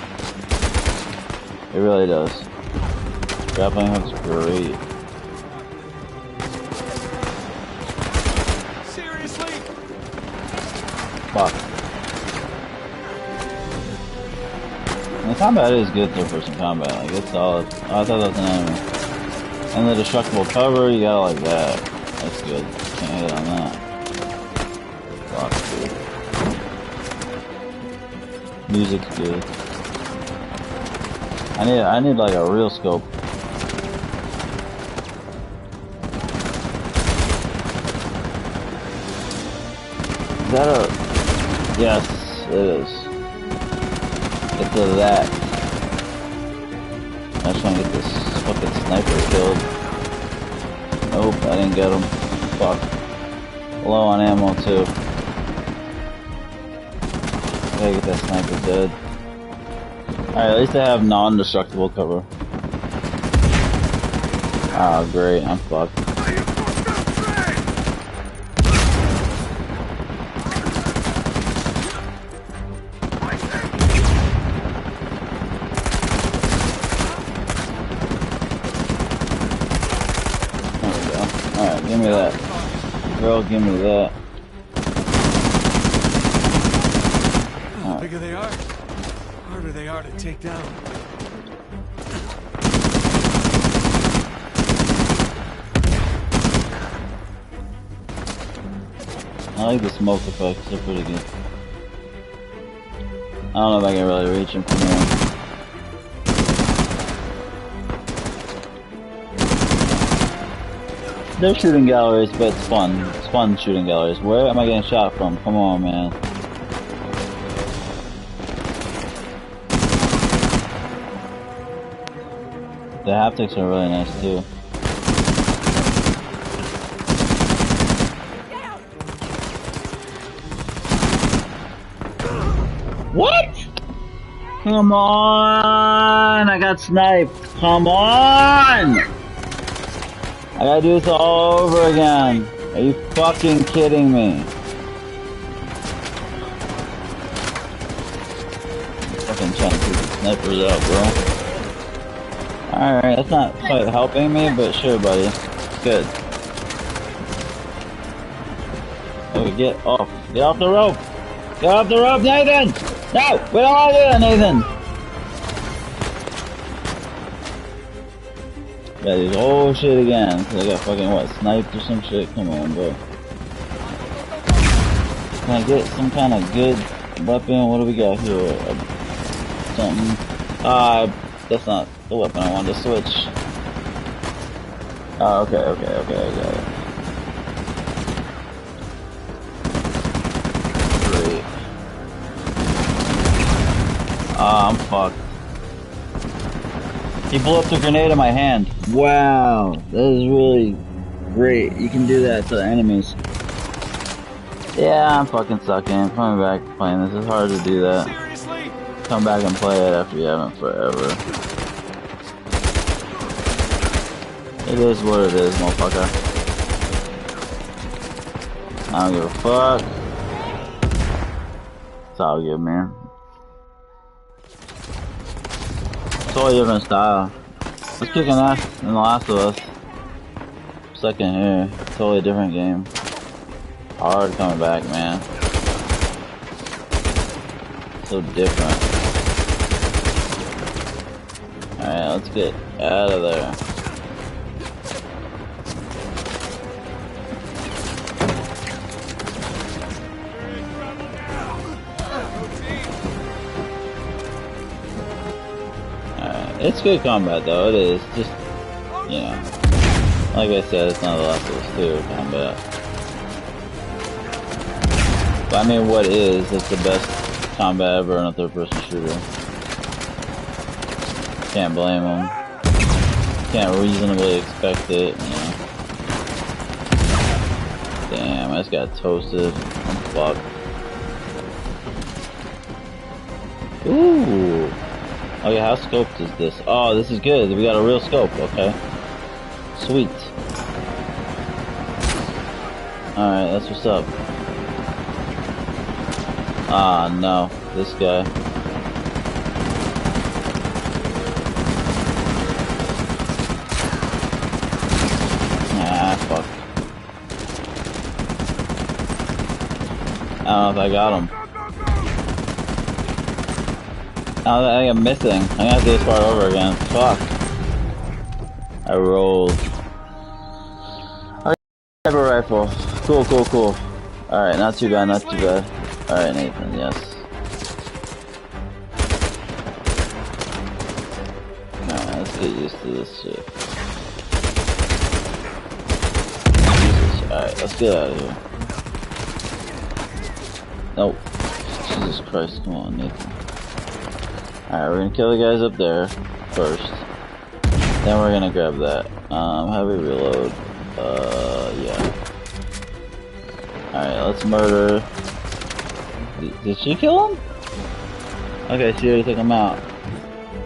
It really does. Grappling hook's great. Seriously? Fuck. And the combat is good third person combat, like it's solid. Oh, I thought that was an enemy. And the destructible cover, you gotta like that. That's good. Can't hit on that. Fuck, dude. Music's good. I need like a real scope. Is that a... Yes, it is. It's a that. I just want to get this fucking sniper killed. Nope, I didn't get him. Fuck. Low on ammo too. Gotta get that sniper dead. Alright, at least I have non-destructible cover. Oh great, I'm fucked. Give me that. Girl, give me that. The bigger they are, harder they are to take down. I like the smoke effects, they're pretty good. I don't know if I can really reach him from here. They're shooting galleries, but it's fun. It's fun shooting galleries. Where am I getting shot from? Come on, man. The haptics are really nice too. What? Come on! I got sniped. Come on! I gotta do this all over again. Are you fucking kidding me? Fucking trying to keep the snipers out, bro. Alright, that's not quite helping me, but sure, buddy. It's good. Oh, get off. Get off the rope! Get off the rope, Nathan! No! We don't want to do that, Nathan! Yeah, this whole shit again, cause I got fucking, what, sniped or some shit? Come on, bro. Can I get some kind of good weapon? What do we got here? Something. That's not the weapon I wanted to switch. Oh, okay, I got it. Great. I'm fucked. He blew up the grenade in my hand. Wow, that is really great. You can do that to the enemies. Yeah, I'm fucking sucking. I'm coming back to playing this. It's hard to do that. Seriously? Come back and play it after you haven't forever. It is what it is, motherfucker. I don't give a fuck. It's all good, man. Totally different style. It's kicking ass in The Last of Us. Second here. Totally different game. Hard coming back, man. So different. Alright, let's get out of there. It's good combat though, it is. Just, you know, like I said, it's not the Last of Us 2 combat. But I mean, what is? It's the best combat ever in a third-person shooter. Can't blame them. Can't reasonably expect it, you know. Damn, I just got toasted. I'm fucked. Ooh. Okay, how scoped is this? Oh, this is good. We got a real scope, okay. Sweet. Alright, that's what's up. Ah, no. This guy. Ah, fuck. I don't know if I got him. I think I'm missing. I'm gonna have to do this part over again. Fuck. I rolled. I have a rifle. Cool, cool, cool. Alright, not too bad, not too bad. Alright, Nathan, yes. Alright, let's get used to this shit. Jesus. Alright, let's get out of here. Nope. Jesus Christ, come on, Nathan. Alright, we're gonna kill the guys up there first. Then we're gonna grab that. Heavy reload. Yeah. Alright, let's murder. Did she kill him? Okay, she already took him out.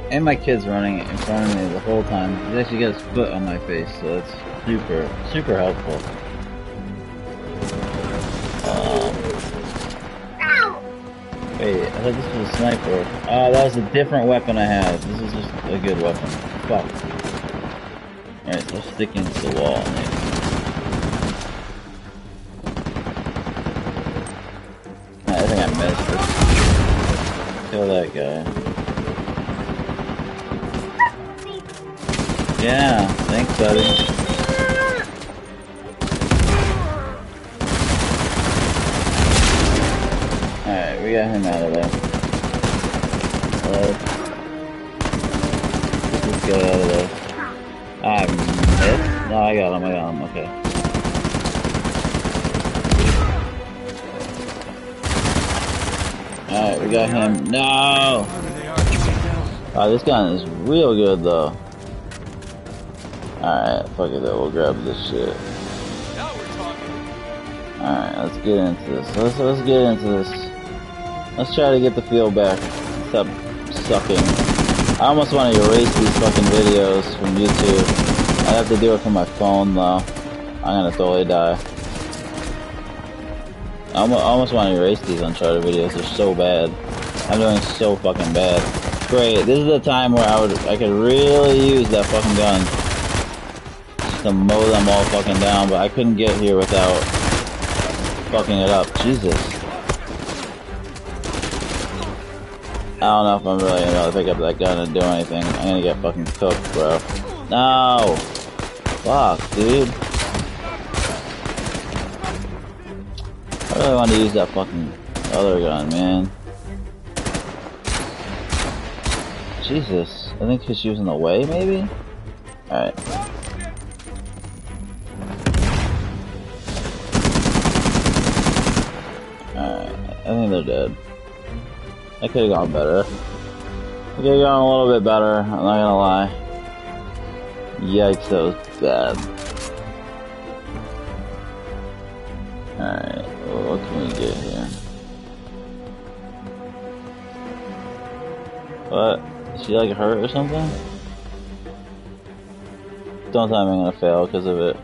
And my kid's running in front of me the whole time. He's actually got his foot on my face, so that's super, super helpful. Wait, I thought this was a sniper. Oh, that was a different weapon I had. This is just a good weapon. Fuck. Alright, so sticking to the wall. I think I missed it. Kill that guy. Yeah, thanks, buddy. Alright, we got him out of there. Let's get out of there. I missed? No, I got him, okay. Alright, we got him. No! Oh, this gun is real good though. Alright, fuck it though, we'll grab this shit. Alright, let's get into this. Let's get into this. Let's try to get the feel back. Stop sucking. I almost want to erase these fucking videos from YouTube. I have to do it from my phone though. I'm gonna totally die. I almost want to erase these Uncharted videos. They're so bad. I'm doing so fucking bad. Great. This is the time where I could really use that fucking gun just to mow them all fucking down, but I couldn't get here without fucking it up. Jesus. I don't know if I'm really gonna be able to pick up that gun and do anything. I'm gonna get fucking cooked, bro. No! Fuck, dude. I really want to use that fucking other gun, man. Jesus. I think because she was in the way, maybe? Alright. Alright. I think they're dead. I could have gone better. I could have gone a little bit better, I'm not gonna lie. Yikes, that was bad. Alright, well, what can we get here? What? Is she like hurt or something? Don't tell me I'm gonna fail because of it.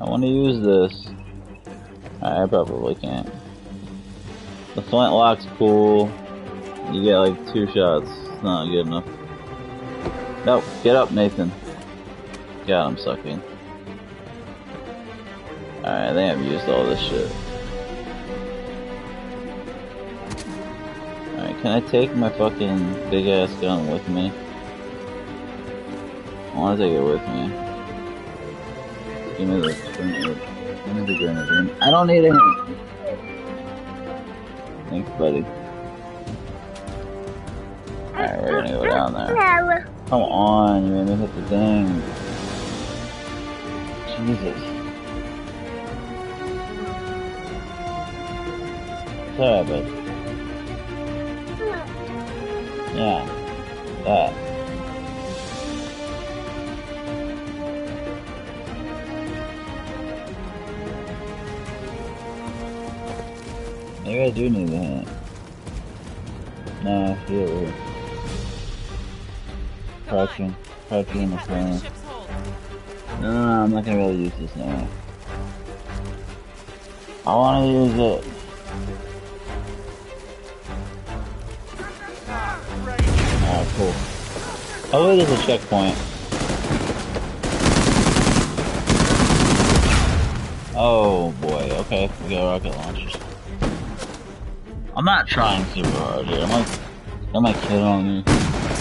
I want to use this. I probably can't. The flintlock's cool. You get like 2 shots. It's not good enough. Nope. Get up, Nathan. God, I'm sucking. Alright, I think I've used all this shit. Can I take my fucking big ass gun with me? I wanna take it with me. Give me the grenade. Give me the grenade. I don't need it. Thanks, buddy. Alright, we're gonna go down there. Come on, you made me hit the thing. Jesus. Sorry, bud. Yeah. That. Maybe I do need that. Nah, here. Crouching in the corner. No, I'm not gonna be able to use this now. I wanna use it. Alright, cool. Oh, there's a checkpoint. Oh boy, okay, we got rocket launchers. I'm not trying super hard here. Got my kid on me.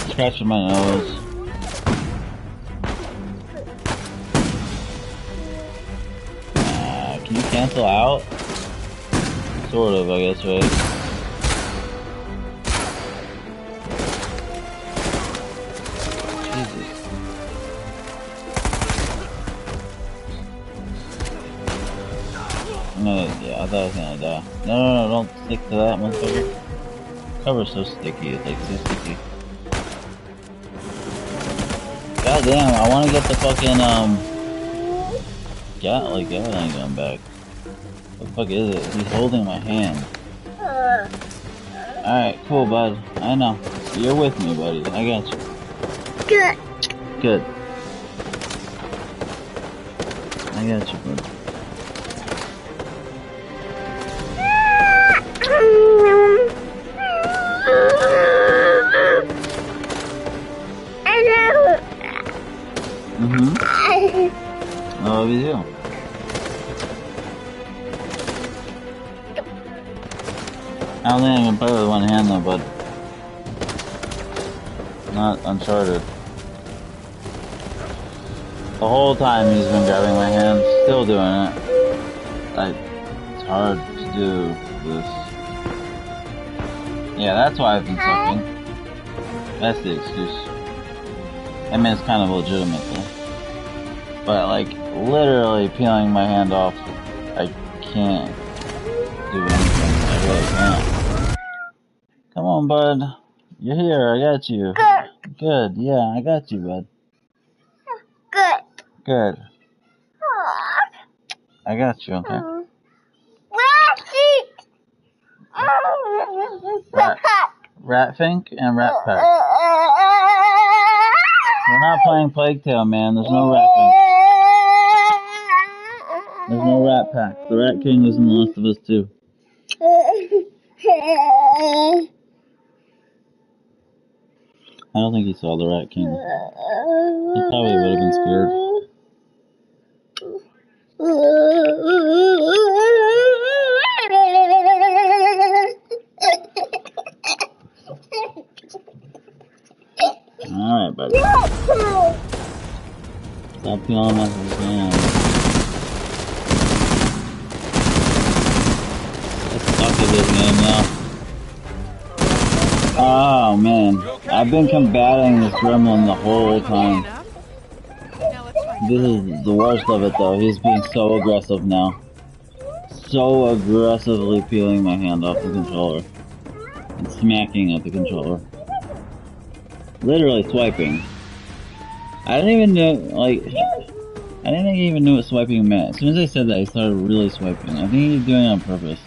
Scratching my nose. Can you cancel out? Sort of, I guess, right? Jesus. Yeah, I thought I was gonna die. No, don't stick to that, motherfucker. Cover's so sticky, it's like so sticky. God damn, I wanna get the fucking, gatling gun back. What the fuck is it? He's holding my hand. Alright, cool, bud. I know. You're with me, buddy. I got you. Good. Good. I got you, bud. I love you too. I don't think I can play with one hand though, but not Uncharted. The whole time he's been grabbing my hand, still doing it. It's hard to do this. Yeah, that's why I've been sucking. That's the excuse. I mean, it's kind of legitimate though. But like, literally peeling my hand off, I can't do anything. I really can't. Come on, bud. You're here. I got you. Good. Good. Yeah, I got you, bud. Good. Good. I got you, okay? Rat Fink and Rat Pack. We're not playing Plague Tale, man. There's no Rat Fink. There's no Rat Pack. The Rat King was in The Last of Us 2. I don't think he saw the Rat King. He probably would have been scared. Alright, buddy. Stop peeling my hand. Let's stop with this game now. Oh man, I've been combating this gremlin the whole time. This is the worst of it though, he's being so aggressive now. So aggressively peeling my hand off the controller. And smacking at the controller. Literally swiping. I didn't even know, like, I didn't think he even knew what swiping meant. As soon as I said that, he started really swiping. I think he's doing it on purpose.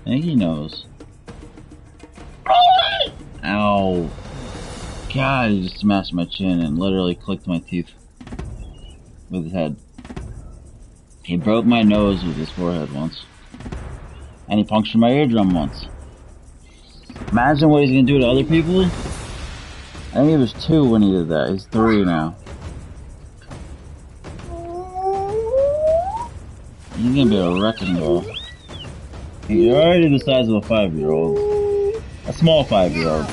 I think he knows. Ow. God, he just smashed my chin and literally clicked my teeth with his head. He broke my nose with his forehead once. And he punctured my eardrum once. Imagine what he's gonna do to other people. I think he was 2 when he did that. He's 3 now. He's gonna be a wrecking ball. You're already the size of a 5-year-old. A small 5-year-old.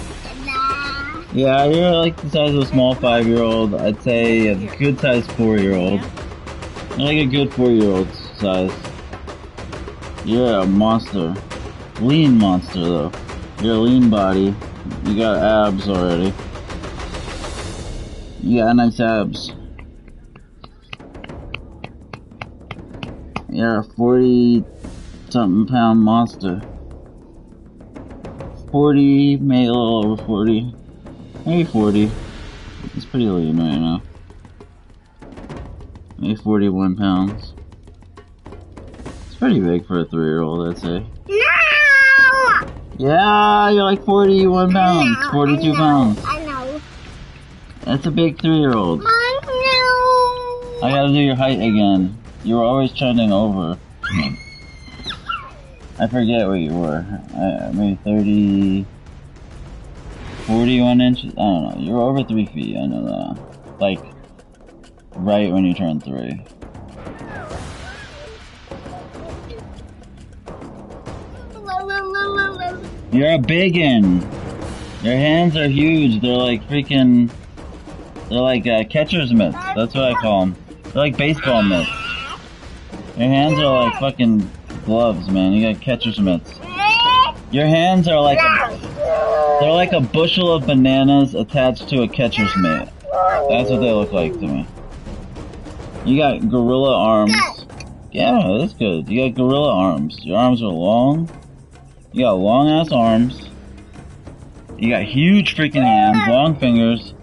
Yeah, you're like the size of a small 5-year-old. I'd say a good size 4-year-old. You're like a good 4-year-old size. You're a monster. Lean monster, though. You're a lean body. You got abs already. You got nice abs. You're a 40-something pound monster. 40, maybe a little over 40. Maybe 40. It's pretty lean right now. Maybe 41 pounds. It's pretty big for a 3-year-old, I'd say. No! Yeah, you're like 41 pounds, 42 pounds. I know. That's a big 3-year-old. Mom, no! I gotta do your height again. You were always trending over. I forget what you were. Maybe 30... 41 inches? I don't know. You were over 3 feet, I know that. Like, right when you turned 3. You're a biggin'. Your hands are huge. They're like freaking... They're like catcher's mitts. That's what I call them. They're like baseball mitts. Your hands are like fucking gloves, man. You got catcher's mitts. Your hands are like they're like a bushel of bananas attached to a catcher's mitt. That's what they look like to me. You got gorilla arms. Yeah, that's good. You got gorilla arms. Your arms are long. You got long ass arms. You got huge freaking hands, long fingers.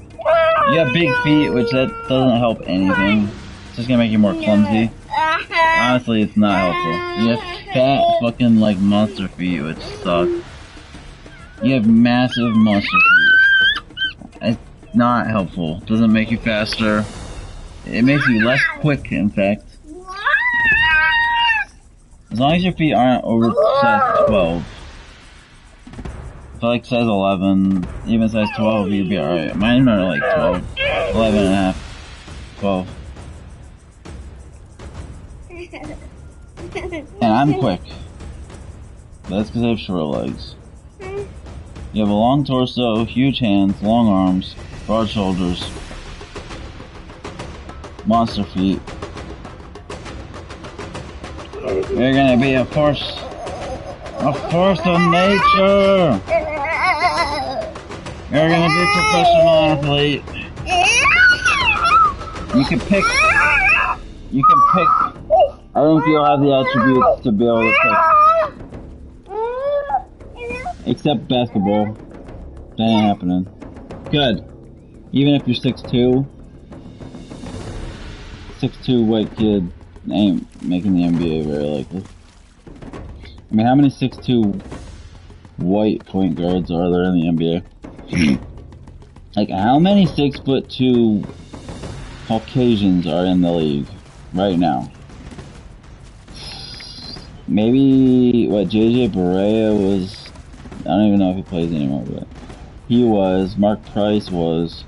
You got big feet, which that doesn't help anything. It's just gonna make you more clumsy. Honestly, it's not helpful. You have fat fucking like monster feet, which suck. You have massive monster feet. It's not helpful. Doesn't make you faster. It makes you less quick, in fact. As long as your feet aren't over size 12. So like size 11, even size 12, you'd be alright. Mine are like 12, 11 and a half, 12. And I'm quick. That's because I have short legs. You have a long torso, huge hands, long arms, broad shoulders, monster feet. You're gonna be a force of nature! You're gonna be a professional athlete. You can pick. I don't think you'll have the attributes to be able to pick. Except basketball. That ain't happening. Good. Even if you're 6'2", 6'2" white kid ain't making the NBA very likely. I mean, how many 6'2" white point guards are there in the NBA? Like, how many 6'2" Caucasians are in the league right now? Maybe, what, JJ Barea was, I don't even know if he plays anymore, but he was, Mark Price was.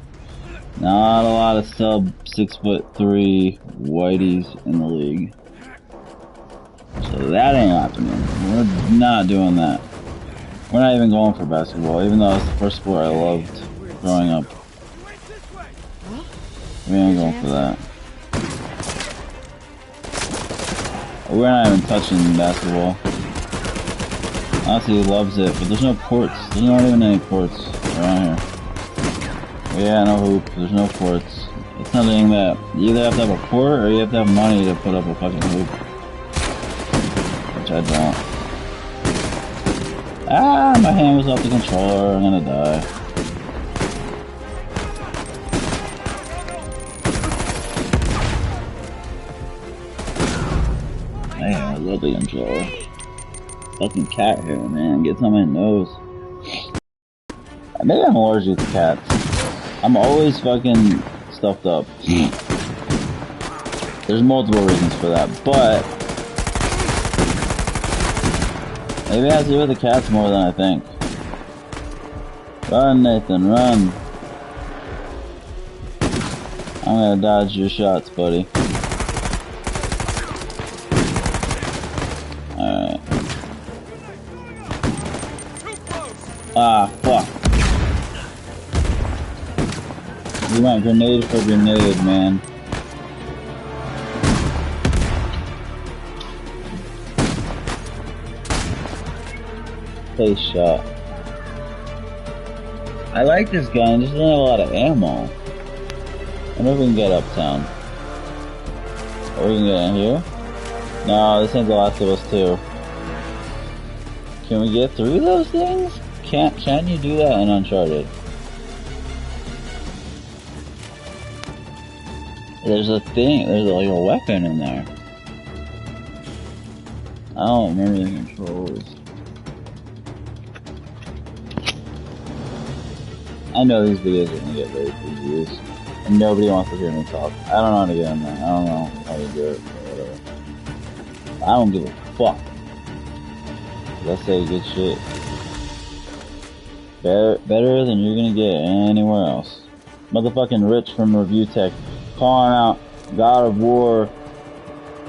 Not a lot of sub 6'3" whiteys in the league. So that ain't happening. We're not doing that. We're not even going for basketball, even though it's the first sport I loved growing up. We ain't going for that. We're not even touching basketball. Honestly, he loves it, but there's no courts. There's not even any courts around here. Yeah, no hoop. There's no courts. It's something that you either have to have a court or you have to have money to put up a fucking hoop. Which I don't. Ah, my hand was off the controller. I'm gonna die. Man, I love the controller. Fucking cat hair, man. Gets on my nose. Maybe I'm allergic to cats. I'm always fucking stuffed up. There's multiple reasons for that, but maybe it has to do with the cats more than I think. Run, Nathan, run. I'm gonna dodge your shots, buddy. Alright. Ah, fuck. You went grenade for grenade, man. Face shot. I like this gun, it just doesn't have a lot of ammo. I wonder if we can get uptown. Or we can get in here? No, this ain't The Last of Us 2. Can we get through those things? Can you do that in Uncharted? There's a thing, there's like a weapon in there. I don't remember the controls. I know these videos are gonna get very few views. And nobody wants to hear me talk. I don't know how to get in there. I don't know how to do it or whatever. I don't give a fuck. Let's say good shit. Better than you're gonna get anywhere else. Motherfucking Rich from Review Tech calling out God of War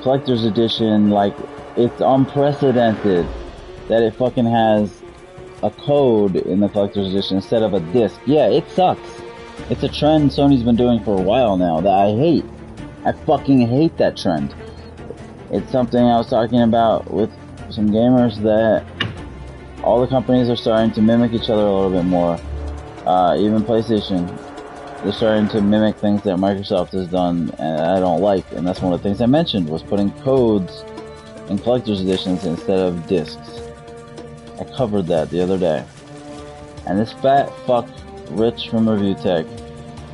Collector's Edition like it's unprecedented that it fucking has a code in the Collector's Edition instead of a disc. Yeah, it sucks. It's a trend Sony's been doing for a while now that I hate. I fucking hate that trend. It's something I was talking about with some gamers that all the companies are starting to mimic each other a little bit more. Even PlayStation, they're starting to mimic things that Microsoft has done and I don't like. And that's one of the things I mentioned was putting codes in collector's editions instead of discs. I covered that the other day. And this fat fuck Rich from Review Tech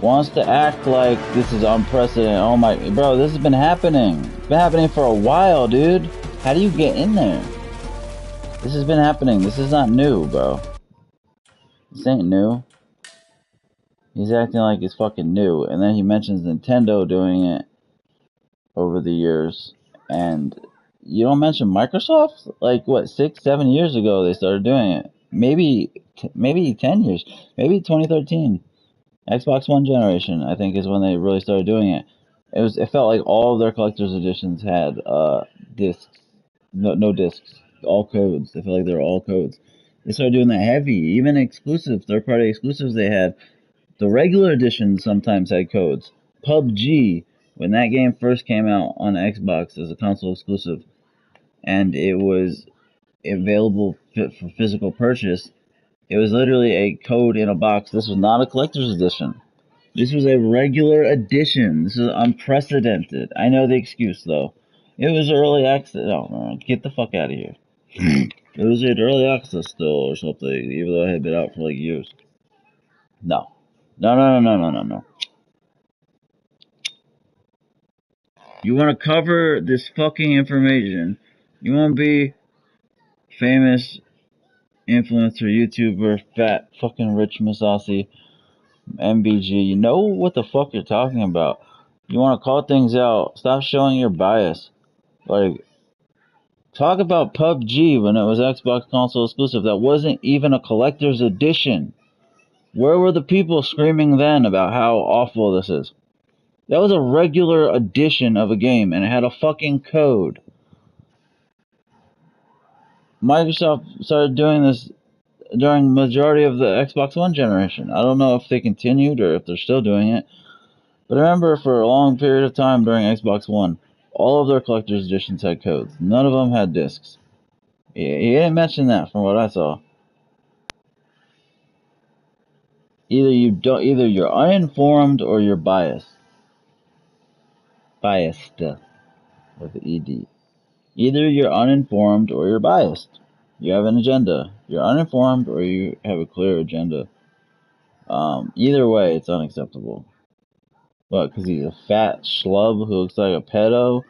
wants to act like this is unprecedented. Oh my, bro, this has been happening. It's been happening for a while, dude. How do you get in there? This has been happening. This is not new, bro. This ain't new. He's acting like it's fucking new. And then he mentions Nintendo doing it over the years. And you don't mention Microsoft? Like, what, 6, 7 years ago they started doing it. Maybe 10 years. Maybe 2013. Xbox One generation, I think, is when they really started doing it. It felt like all of their collector's editions had discs. No discs. All codes. They felt like they were all codes. They started doing that heavy. Even exclusive, third-party exclusives they had. The regular editions sometimes had codes. PUBG, when that game first came out on Xbox as a console exclusive, and it was available for physical purchase, it was literally a code in a box. This was not a collector's edition. This was a regular edition. This is unprecedented. I know the excuse, though. It was early access. Oh, man, get the fuck out of here. It was in early access still or something, even though it had been out for like years. No. No. You want to cover this fucking information. You want to be famous influencer, YouTuber, fat fucking Rich Masasi, MBG. You know what the fuck you're talking about. You want to call things out. Stop showing your bias. Like, talk about PUBG when it was Xbox console exclusive. That wasn't even a collector's edition. Where were the people screaming then about how awful this is? That was a regular edition of a game, and it had a fucking code. Microsoft started doing this during majority of the Xbox One generation. I don't know if they continued or if they're still doing it. But I remember for a long period of time during Xbox One, all of their collector's editions had codes. None of them had discs. He didn't mention that from what I saw. Either you're uninformed or you're biased. Biased with the ED. Either you're uninformed or you're biased. You have an agenda. You're uninformed or you have a clear agenda. Either way, it's unacceptable. What? Because he's a fat schlub who looks like a pedo,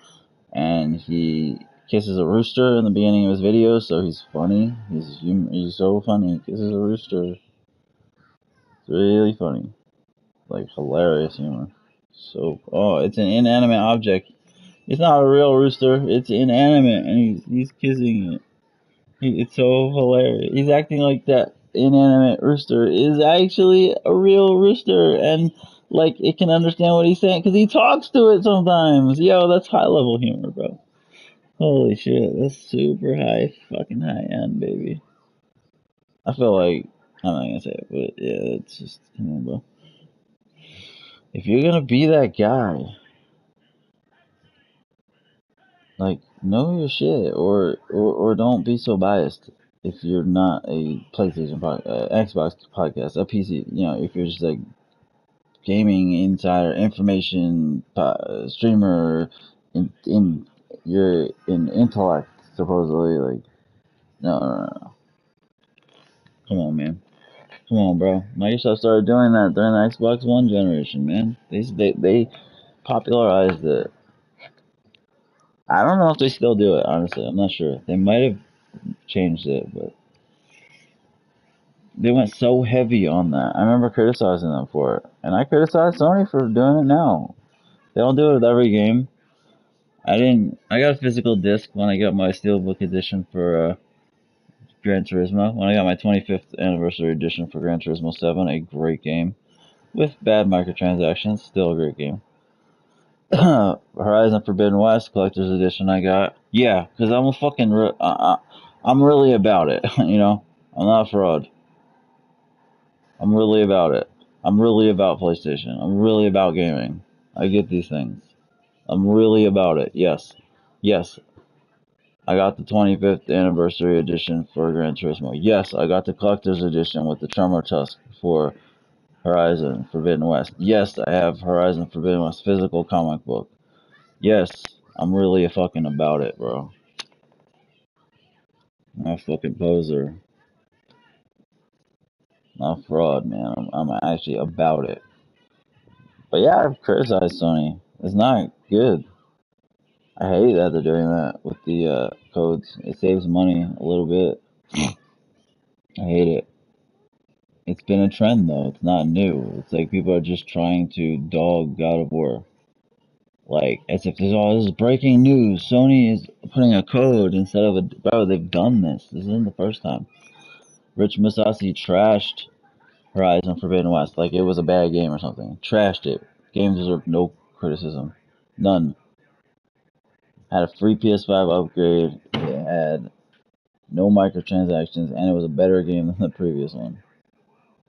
and he kisses a rooster in the beginning of his video, so he's funny. He's so funny. He kisses a rooster. It's really funny. Like, hilarious humor. It's an inanimate object. It's not a real rooster. It's inanimate, and he's kissing it. It's so hilarious. He's acting like that inanimate rooster is actually a real rooster, and like it can understand what he's saying because he talks to it sometimes. Yo, that's high level humor, bro. Holy shit, that's super fucking high end, baby. I feel like I'm not gonna say it, but yeah, it's just, come on, bro. If you're gonna be that guy, like, know your shit, or don't be so biased. If you're not a Xbox podcast, a PC, if you're just like gaming insider, information streamer, in you're in intellect supposedly, like, no. Come on, man. Come on, bro. Microsoft started doing that during the Xbox One generation, man. They popularized it. I don't know if they still do it, honestly. I'm not sure. They might have changed it, but they went so heavy on that. I remember criticizing them for it. And I criticize Sony for doing it now. They don't do it with every game. I got a physical disc when I got my Steelbook edition for Gran Turismo. When I got my 25th anniversary edition for Gran Turismo 7, a great game. With bad microtransactions, still a great game. Horizon Forbidden West Collector's Edition I got. Yeah, because I'm a fucking... I'm really about it, you know? I'm not a fraud. I'm really about it. I'm really about PlayStation. I'm really about gaming. I get these things. I'm really about it. Yes. Yes. I got the 25th anniversary edition for Gran Turismo. Yes, I got the collector's edition with the Tremor Tusk for Horizon Forbidden West. Yes, I have Horizon Forbidden West physical comic book. Yes, I'm really fucking about it, bro. I'm a fucking poser. Not a fraud, man. I'm actually about it. But yeah, I've criticized Sony. It's not good. I hate that they're doing that with the codes. It saves money a little bit. I hate it. It's been a trend though. It's not new. It's like people are just trying to dog God of War. Like, as if there's all this is breaking news. Sony is putting a code instead of a. Bro, they've done this. This isn't the first time. Rich Masasi trashed Horizon Forbidden West like it was a bad game or something. Trashed it. Game deserved no criticism. None. Had a free PS5 upgrade. It had no microtransactions, and it was a better game than the previous one.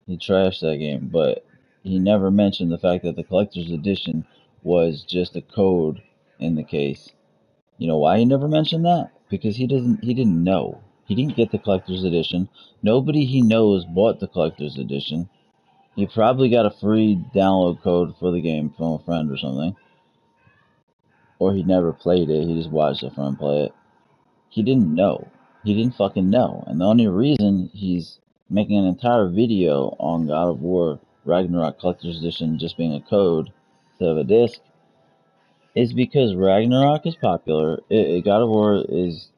He trashed that game, but he never mentioned the fact that the collector's edition was just a code in the case. You know why he never mentioned that? Because he didn't know. He didn't get the collector's edition. Nobody he knows bought the collector's edition. He probably got a free download code for the game from a friend or something. Or he never played it, he just watched a friend play it. He didn't know. He didn't fucking know. And the only reason he's making an entire video on God of War Ragnarok Collector's Edition just being a code instead of a disc is because Ragnarok is popular. God of War is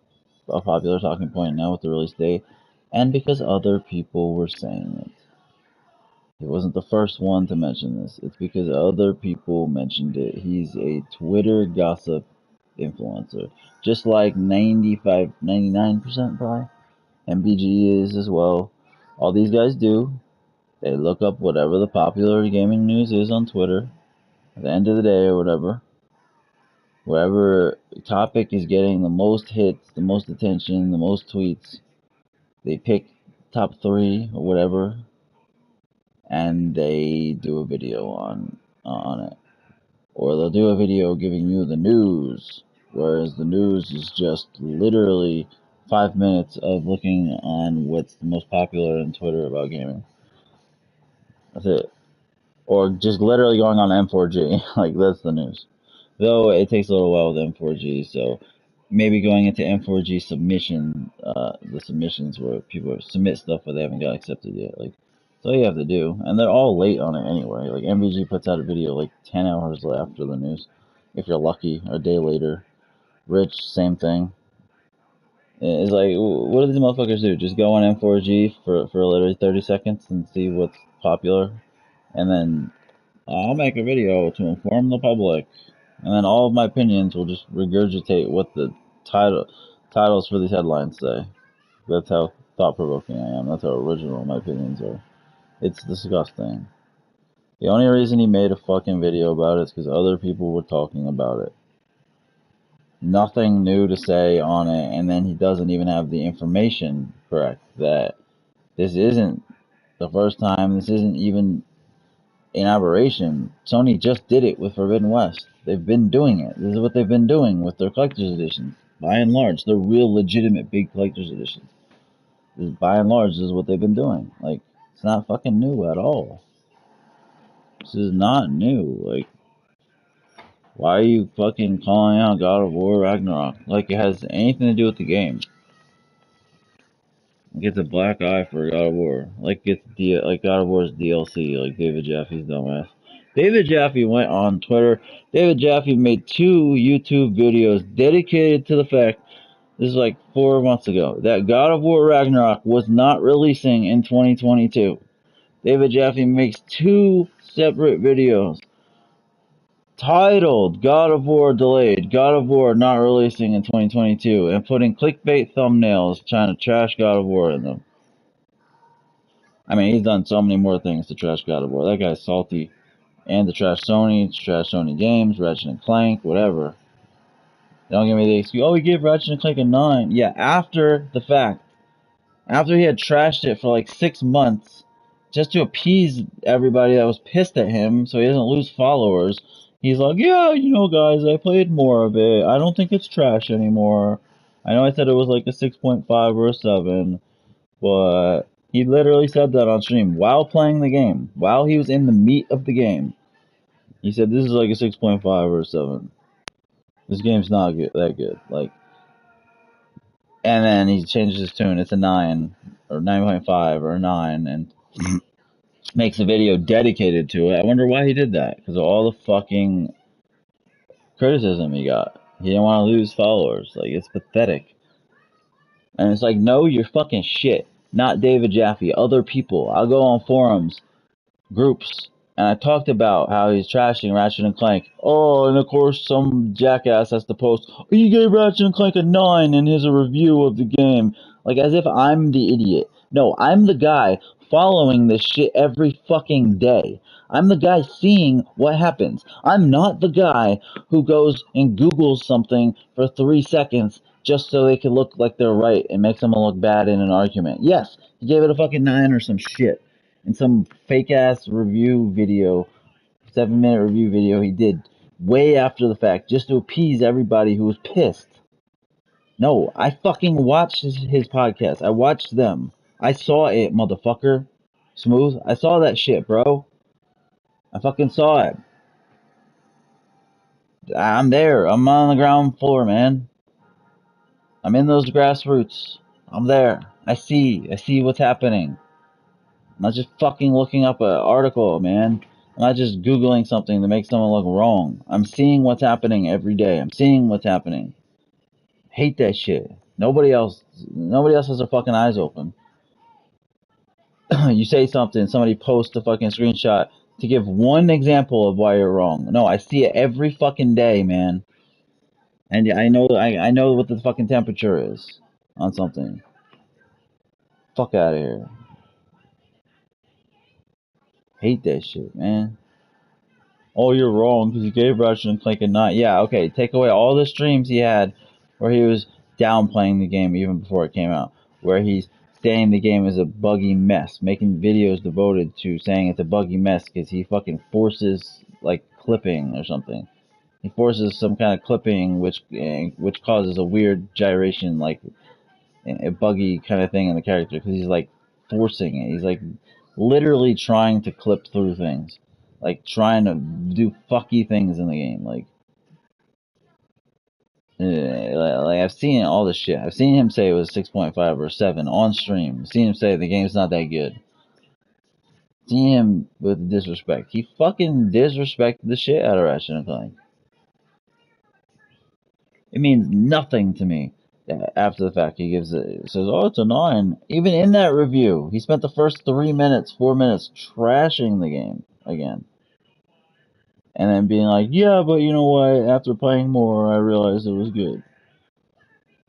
a popular talking point now with the release date, and because other people were saying it. He wasn't the first one to mention this. It's because other people mentioned it. He's a Twitter gossip influencer. Just like 95, 99% probably. MBG is as well. All these guys do. They look up whatever the popular gaming news is on Twitter at the end of the day or whatever. Whatever topic is getting the most hits, the most attention, the most tweets, they pick top 3 or whatever, and they do a video on it. Or they'll do a video giving you the news, whereas the news is just literally 5 minutes of looking on what's the most popular on Twitter about gaming. That's it. Or just literally going on M4G, like that's the news. Though it takes a little while with M4G, so maybe going into M4G submission, the submissions where people submit stuff but they haven't got accepted yet. Like, that's all you have to do, and they're all late on it anyway. Like MVG puts out a video like 10 hours after the news, if you're lucky, or a day later. Rich, same thing. It's like, what do these motherfuckers do? Just go on M4G for literally 30 seconds and see what's popular, and then I'll make a video to inform the public, and then all of my opinions will just regurgitate what the titles for these headlines say. That's how thought-provoking I am. That's how original my opinions are. It's disgusting. The only reason he made a fucking video about it is because other people were talking about it. Nothing new to say on it, and then he doesn't even have the information correct that this isn't the first time. This isn't even an aberration. Sony just did it with Forbidden West. They've been doing it. This is what they've been doing with their collector's editions. By and large, they're real legitimate big collector's editions. By and large, this is what they've been doing. Like, it's not fucking new at all. This is not new. Like, why are you fucking calling out God of War Ragnarok? Like it has anything to do with the game. Like it's a black eye for God of War. Like like God of War's DLC, like David Jaffe's dumbass. David Jaffe went on Twitter. David Jaffe made 2 YouTube videos dedicated to the fact, this is like 4 months ago, that God of War Ragnarok was not releasing in 2022. David Jaffe makes 2 separate videos titled God of War delayed, God of War not releasing in 2022, and putting clickbait thumbnails trying to trash God of War in them. I mean, he's done so many more things to trash God of War. That guy's salty. And to trash Sony games, Ratchet and Clank, whatever. Don't give me the excuse, oh, he gave Ratchet and Clank a 9. Yeah, after the fact. After he had trashed it for like 6 months, just to appease everybody that was pissed at him so he doesn't lose followers, he's like, yeah, you know, guys, I played more of it. I don't think it's trash anymore. I know I said it was like a 6.5 or a 7, but he literally said that on stream while playing the game, while he was in the meat of the game. He said this is like a 6.5 or a 7. This game's not good, that good. Like, and then he changes his tune. It's a 9 or 9.5 or a 9, and makes a video dedicated to it. I wonder why he did that. Because of all the fucking criticism he got. He didn't want to lose followers. Like, it's pathetic. And it's like, no, you're fucking shit. Not David Jaffe. Other people. I'll go on forums, groups, and I talked about how he's trashing Ratchet and Clank. Oh, and of course some jackass has to post, oh, he gave Ratchet and Clank a 9 in his review of the game. Like, as if I'm the idiot. No, I'm the guy following this shit every fucking day. I'm the guy seeing what happens. I'm not the guy who goes and Googles something for 3 seconds just so they can look like they're right and make someone look bad in an argument. Yes, he gave it a fucking 9 or some shit. In some fake ass review video, 7-minute review video he did way after the fact just to appease everybody who was pissed. No, I fucking watched his podcast. I watched them. I saw it, motherfucker. Smooth. I saw that shit, bro. I fucking saw it. I'm there. I'm on the ground floor, man. I'm in those grassroots. I'm there. I see what's happening. I'm not just fucking looking up an article, man. I'm not just Googling something to make someone look wrong. I'm seeing what's happening every day. I'm seeing what's happening. Hate that shit. Nobody else has their fucking eyes open. You say something, somebody posts a fucking screenshot to give one example of why you're wrong. No, I see it every fucking day, man. And I know what the fucking temperature is on something. Fuck out of here. Hate that shit, man. Oh, you're wrong because you gave Ratchet and Clank a 9. Yeah, okay, take away all the streams he had where he was downplaying the game even before it came out, where he's saying the game is a buggy mess, making videos devoted to saying it's a buggy mess because he fucking forces, like, clipping or something. He forces some kind of clipping which causes a weird gyration, like a buggy kind of thing in the character because he's, like, forcing it. He's, like, literally trying to clip through things. Like, trying to do fucky things in the game. Like I've seen all this shit. I've seen him say it was 6.5 or 7 on stream. I've seen him say the game's not that good. Seen him with disrespect. He fucking disrespected the shit out of Ratchet and Clank. It means nothing to me that after the fact he says, oh, it's a 9. Even in that review, he spent the first 4 minutes trashing the game again. And then being like, yeah, but you know what? After playing more, I realized it was good.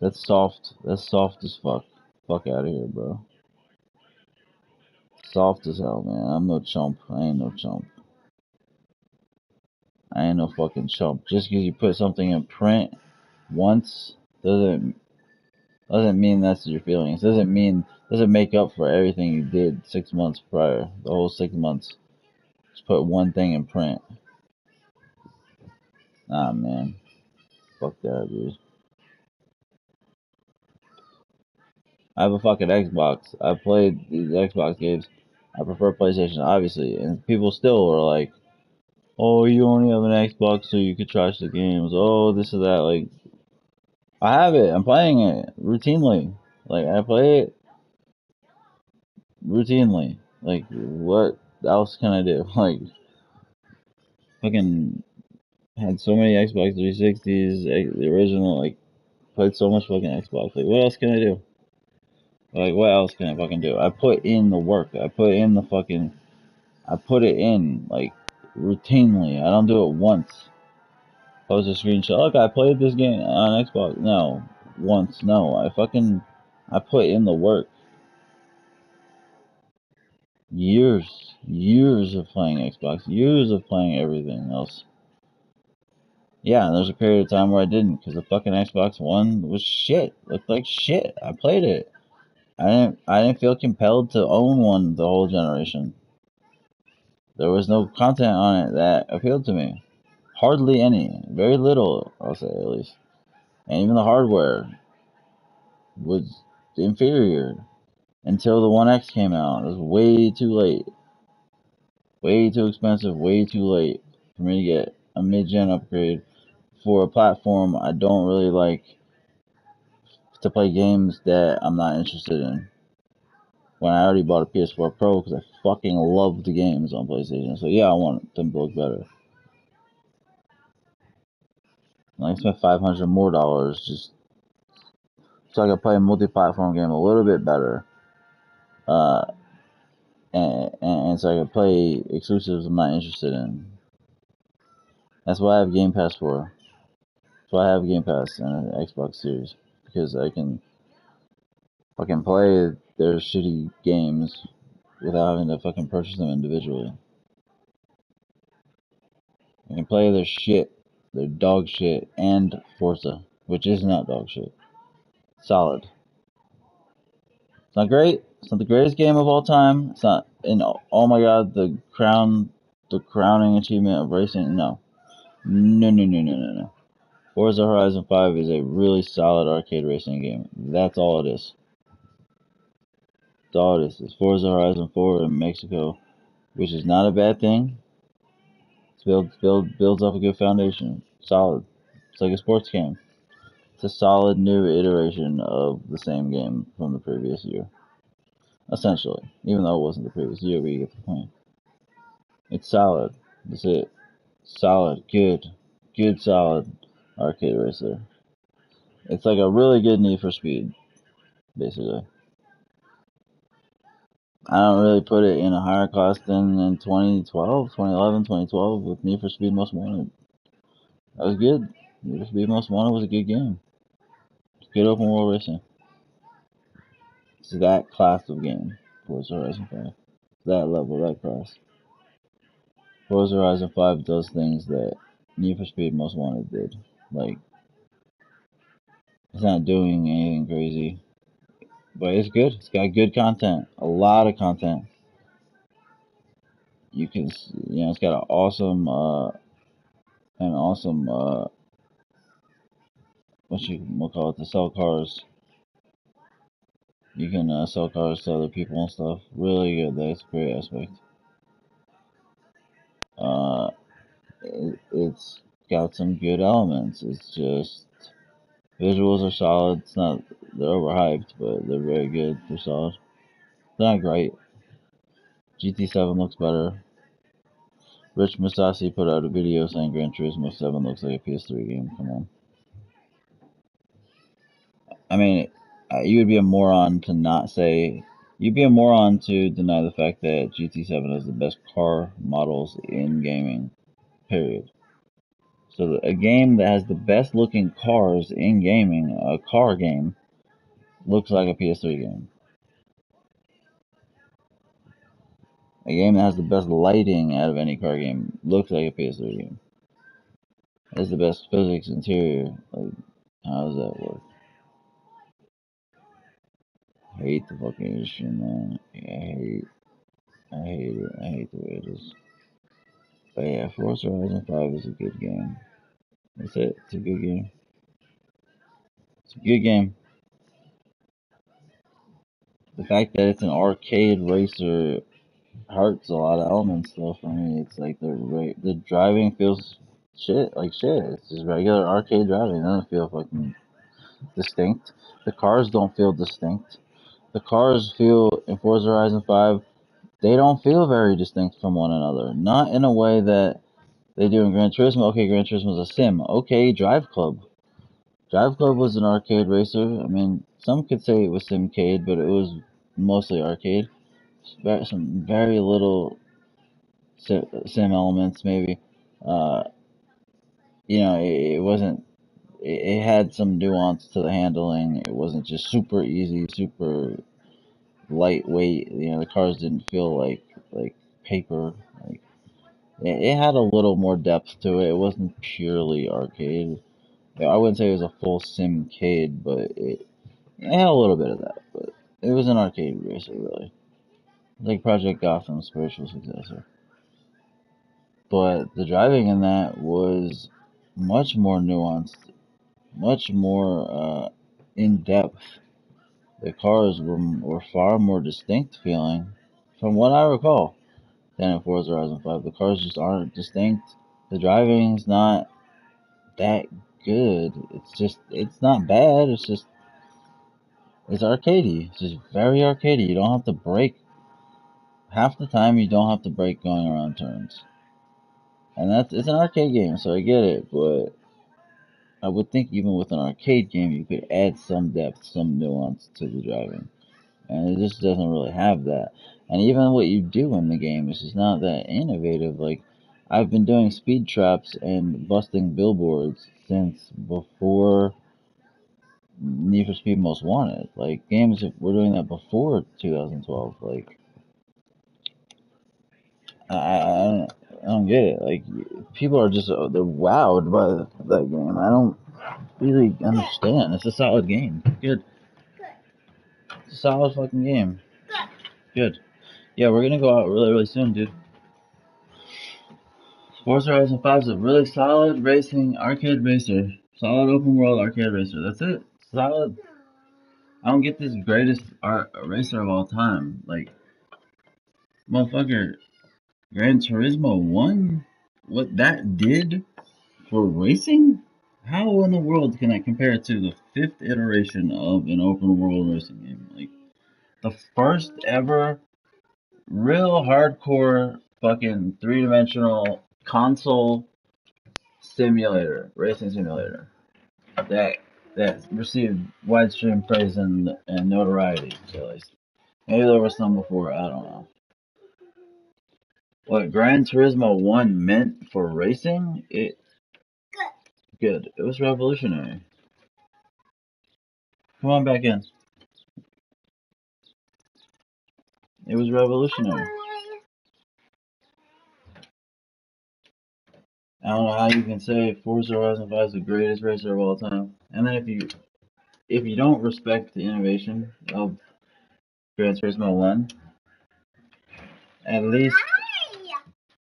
That's soft. That's soft as fuck. Fuck out of here, bro. Soft as hell, man. I'm no chump. I ain't no chump. I ain't no fucking chump. Just because you put something in print once doesn't Doesn't mean that's your feelings. Doesn't make up for everything you did 6 months prior. The whole 6 months. Just put one thing in print. Nah, man. Fuck that, dude. I have a fucking Xbox. I played these Xbox games. I prefer PlayStation, obviously. And people still are like, oh, you only have an Xbox so you could trash the games. Oh, this or that. Like, I have it. I'm playing it routinely. Like, I play it routinely. Like, what else can I do? Like, fucking had so many Xbox 360s, the original, like, played so much fucking Xbox. Like, what else can I do? Like, what else can I fucking do? I put in the work. I put it in, like, routinely. I don't do it once. Post a screenshot. Look, I played this game on Xbox. No. Once. No. I put in the work. Years of playing Xbox. Years of playing everything else. Yeah, and there's a period of time where I didn't, because the fucking Xbox One was shit. Looked like shit. I played it. I didn't feel compelled to own one the whole generation. There was no content on it that appealed to me. Hardly any. Very little, I'll say at least. And even the hardware was inferior until the One X came out. It was way too late. Way too expensive, way too late for me to get a mid-gen upgrade for a platform I don't really like to play games that I'm not interested in. When I already bought a PS4 Pro because I fucking love the games on PlayStation. So yeah, I want them to look better. Like I spent $500 more just so I could play a multi-platform game a little bit better. Uh, and so I could play exclusives I'm not interested in. That's why I have Game Pass for. That's why I have Game Pass and an Xbox Series, because I can fucking play their shitty games without having to fucking purchase them individually. I can play their dog shit, and Forza, which is not dog shit. Solid. It's not great. It's not the greatest game of all time. It's not, oh my god, the crowning achievement of racing. No. No. Forza Horizon 5 is a really solid arcade racing game. That's all it is. That's all it is. It's Forza Horizon 4 in Mexico, which is not a bad thing. Builds up a good foundation. Solid. It's like a sports game. It's a solid new iteration of the same game from the previous year. Essentially. Even though it wasn't the previous year, but you get the point. It's solid. That's it. Solid. Good. Good, solid arcade racer. It's like a really good Need for Speed, basically. I don't really put it in a higher class than in 2012, 2011, 2012 with Need for Speed Most Wanted. That was good. Need for Speed Most Wanted was a good game. It's good open world racing. It's that class of game, Forza Horizon 5. That level, that class. Forza Horizon 5 does things that Need for Speed Most Wanted did. Like, it's not doing anything crazy, but it's good. It's got good content, a lot of content. You can, it's got an awesome, what you call it, to sell cars. You can sell cars to other people and stuff. Really good. That's a great aspect. Uh, it's got some good elements. It's just visuals are solid. It's not they're overhyped, but they're very good. They're solid. They're not great. GT7 looks better. Rich Masasi put out a video saying Gran Turismo 7 looks like a PS3 game. Come on. I mean, you would be a moron to not say. You'd be a moron to deny the fact that GT7 is the best car models in gaming. Period. So a game that has the best looking cars in gaming, a car game, looks like a PS3 game. A game that has the best lighting out of any car game looks like a PS3 game. It has the best physics interior. Like, how does that work? I hate the fucking issue, man. I hate it. I hate the way it is. But yeah, Forza Horizon 5 is a good game. That's it. It's a good game. It's a good game. The fact that it's an arcade racer hurts a lot of elements though for me. It's like the driving feels shit. It's just regular arcade driving. It doesn't feel fucking distinct. The cars don't feel distinct. The cars feel in Forza Horizon 5, they don't feel very distinct from one another. Not in a way that they do in Gran Turismo. Okay, Gran Turismo is a sim. Okay, Drive Club. Drive Club was an arcade racer. I mean, some could say it was simcade, but it was mostly arcade. Some very little sim elements, maybe. Uh, it wasn't. It had some nuance to the handling. It wasn't just super easy, super lightweight. The cars didn't feel like paper. Like it had a little more depth to it. It wasn't purely arcade. I wouldn't say it was a full simcade, but it had a little bit of that. But it was an arcade racer, really, like Project Gotham's spiritual successor. But the driving in that was much more nuanced, much more in depth. The cars were far more distinct feeling, from what I recall, than in Forza Horizon 5. The cars just aren't distinct. The driving's not that good. It's not bad. It's arcadey. It's just very arcadey. You don't have to brake. Half the time, you don't have to brake going around turns. And it's an arcade game, so I get it, but I would think even with an arcade game, you could add some depth, some nuance to the driving. And it just doesn't really have that. And even what you do in the game is just not that innovative. Like, I've been doing speed traps and busting billboards since before Need for Speed Most Wanted. Like, games were doing that before 2012. Like, I don't get it. Like, people are just, they're wowed by that game. I don't really understand. It's a solid game. Good. It's a solid fucking game. Good. Yeah, we're gonna go out really, really soon, dude. Forza Horizon 5 is a really solid racing arcade racer. Solid open world arcade racer. That's it. Solid. I don't get this greatest racer of all time. Like, motherfucker, Gran Turismo 1? What that did for racing? How in the world can I compare it to the fifth iteration of an open world racing game? Like, the first ever real hardcore fucking three-dimensional console simulator, racing simulator that that received widespread praise and notoriety. So at least maybe there was some before. I don't know. What Gran Turismo 1 meant for racing, good. It was revolutionary. Come on back in. It was revolutionary. I don't know how you can say Forza Horizon 5 is the greatest racer of all time, and then if you don't respect the innovation of Gran Turismo 1, at least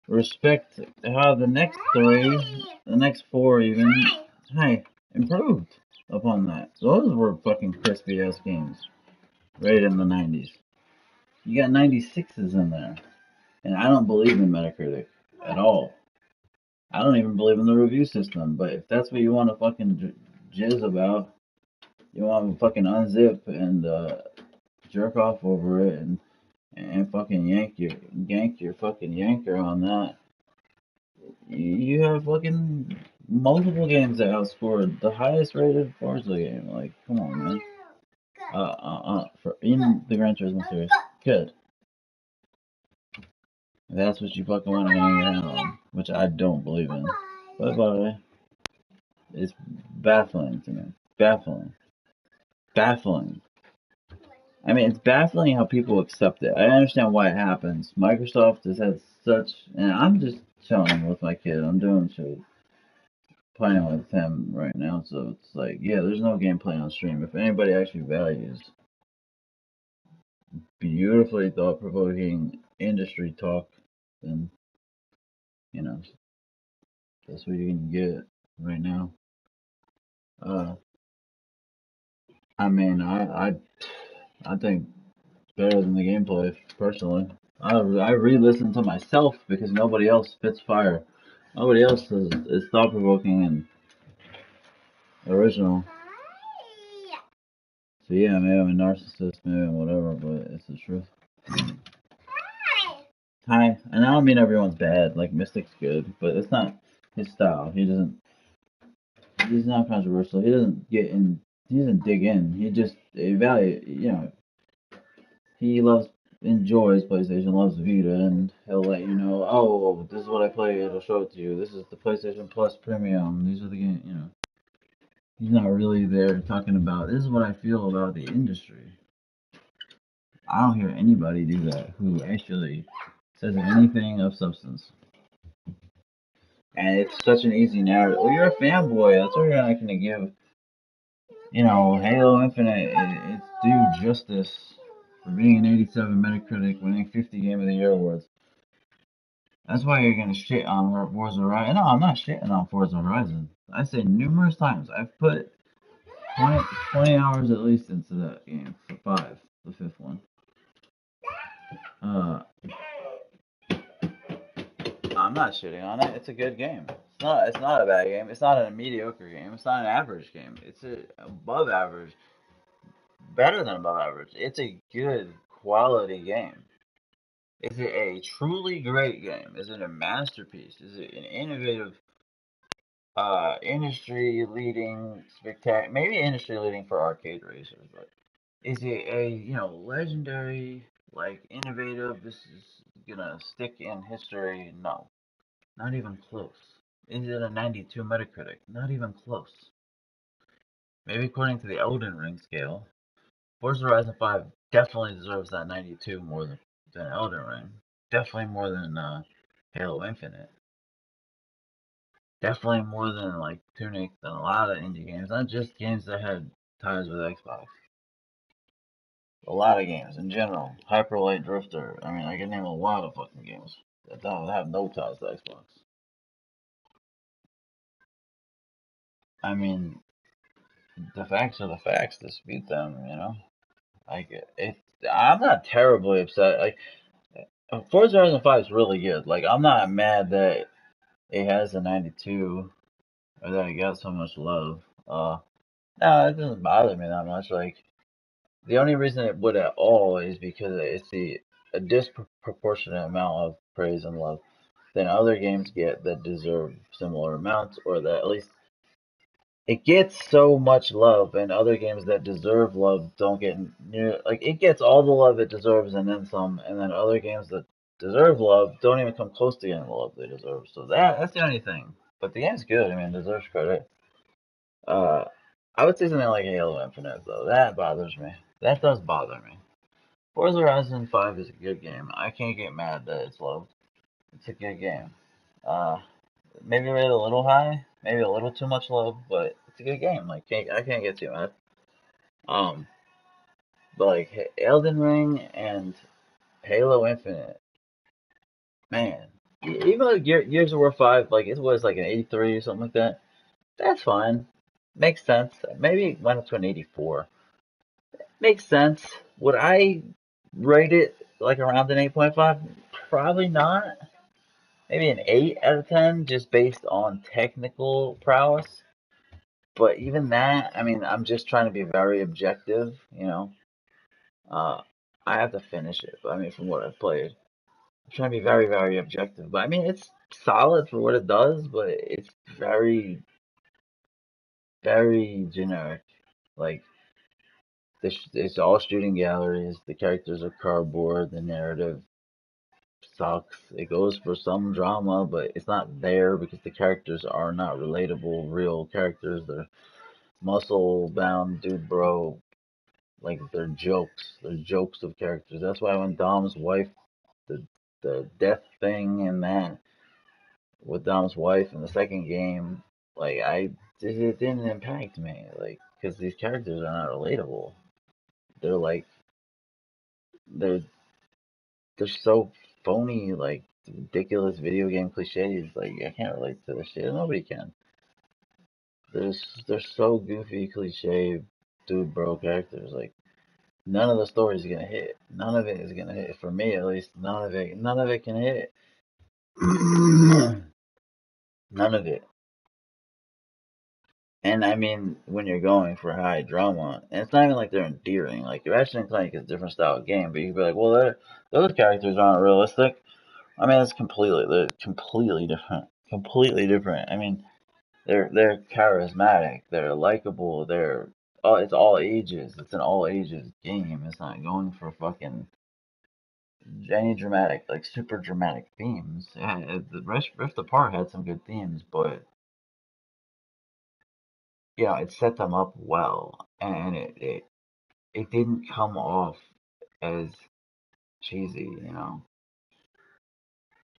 respect how the next three, the next four even, hey, improved upon that. Those were fucking crispy ass games, right in the 90s. You got 96s in there, and I don't believe in Metacritic at all. I don't even believe in the review system, but if that's what you want to fucking jizz about, you want to fucking unzip and jerk off over it and fucking yank your fucking yanker on that. You have fucking multiple games that outscored the highest rated Forza game. Like, come on, man. For in the Gran Turismo series, good. If that's what you fucking want to hang your hat on, which I don't believe in. Bye bye. It's baffling to me. Baffling. Baffling. I mean, it's baffling how people accept it. I understand why it happens. Microsoft has had such, and I'm just chilling with my kid. I'm doing shit, playing with him right now. So it's like, yeah, there's no gameplay on stream. If anybody actually values beautifully thought-provoking industry talk, then you know that's what you can get right now. Uh, I mean, I think it's better than the gameplay personally. I re-listen to myself because nobody else spits fire. Nobody else is thought-provoking and original. So yeah, maybe I'm a narcissist, maybe I'm whatever, but it's the truth. Hi, and I don't mean everyone's bad. Like Mystic's good, but it's not his style. He doesn't. He's not controversial. He doesn't get in. He doesn't dig in. He just evaluate. You know, he enjoys PlayStation, loves Vita, and he'll let you know. Oh, this is what I play. It'll show it to you. This is the PlayStation Plus Premium. These are the games. You know, he's not really there talking about. This is what I feel about the industry. I don't hear anybody do that who actually says anything of substance. And it's such an easy narrative. Well, you're a fanboy. That's why you're not going to give, Halo Infinite its due justice for being an 87 Metacritic, winning 50 Game of the Year awards. That's why you're going to shit on Forza Horizon. No, I'm not shitting on Forza Horizon. I say numerous times. I've put 20 hours at least into that game. For 5, the 5th one. Uh, I'm not shitting on it. It's a good game. It's not a bad game. It's not a mediocre game. It's not an average game. It's above average, better than above average. It's a good quality game. Is it a truly great game? Is it a masterpiece? Is it an innovative, industry leading spectacular? Maybe industry leading for arcade racers, but is it a legendary, like innovative? This is gonna stick in history? No. Not even close. Is it a 92 Metacritic? Not even close. Maybe according to the Elden Ring scale, Forza Horizon 5 definitely deserves that 92 more than Elden Ring. Definitely more than Halo Infinite. Definitely more than like Tunic than a lot of indie games. Not just games that had ties with Xbox. A lot of games in general. Hyper Light Drifter. I mean, I can name a lot of fucking games that don't have no ties to Xbox. I mean, the facts are the facts. Dispute them. Like I'm not terribly upset. Like Forza Horizon 5 is really good. Like I'm not mad that it has a 92 or that it got so much love. No, it doesn't bother me that much. Like the only reason it would at all is because it's a disproportionate amount of praise and love than other games get that deserve similar amounts, or that at least it gets so much love, and other games that deserve love don't get near. Like it gets all the love it deserves and then some, and then other games that deserve love don't even come close to getting the love they deserve. So that's the only thing. But the game's good. I mean, it deserves credit. Uh, I would say something like Halo Infinite though. That bothers me. That does bother me. Forza Horizon 5 is a good game. I can't get mad that it's loved. It's a good game. Uh, Maybe rated a little high, maybe a little too much love, but it's a good game. Like I can't get too mad. Um, but like Elden Ring and Halo Infinite, man, even though Gears of War 5, like it was like an 83 or something like that, that's fine. Makes sense. Maybe it went up to an 84. Makes sense. Would I rate it like around an 8.5? Probably not. Maybe an 8 out of 10, just based on technical prowess. But even that, I mean, I'm just trying to be very objective. Uh, I have to finish it. But I mean, from what I've played, I'm trying to be very, very objective. But I mean, it's solid for what it does, but it's very, very generic. Like, it's all shooting galleries. The characters are cardboard. The narrative sucks. It goes for some drama, but it's not there because the characters are not relatable, real characters. They're muscle bound dude bro. Like they're jokes. They're jokes of characters. That's why when Dom's wife, the the death thing and that with Dom's wife in the second game, like it didn't impact me. Like because these characters are not relatable. They're like they're they're so phony, like ridiculous video game cliches. Like I can't relate to this shit. Nobody can. They're so goofy, cliche, dude, bro characters. Like none of the stories are gonna hit. None of it is gonna hit for me, at least. None of it can hit. None of it. And I mean, when you're going for high drama, and it's not even like they're endearing. Like Ratchet and Clank is a different style of game, but you can be like, well, those characters aren't realistic. I mean, they're completely different. Completely different. I mean, they're charismatic. They're likable. It's all ages. It's an all ages game. It's not going for fucking any dramatic, like super dramatic themes. Yeah, the Rift Apart had some good themes, but it set them up well, and it didn't come off as cheesy.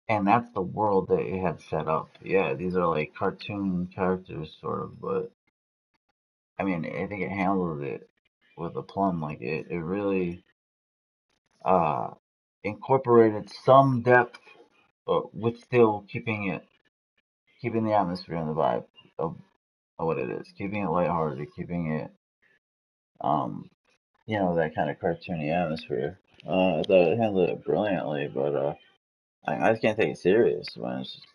And that's the world that it had set up. Yeah, these are like cartoon characters, sort of, but I mean, I think it handled it with aplomb. Like it really uh incorporated some depth, but with still keeping the atmosphere and the vibe of, what it is, keeping it lighthearted, keeping it um that kind of cartoony atmosphere. I thought it handled it brilliantly, but I just can't take it serious when it's just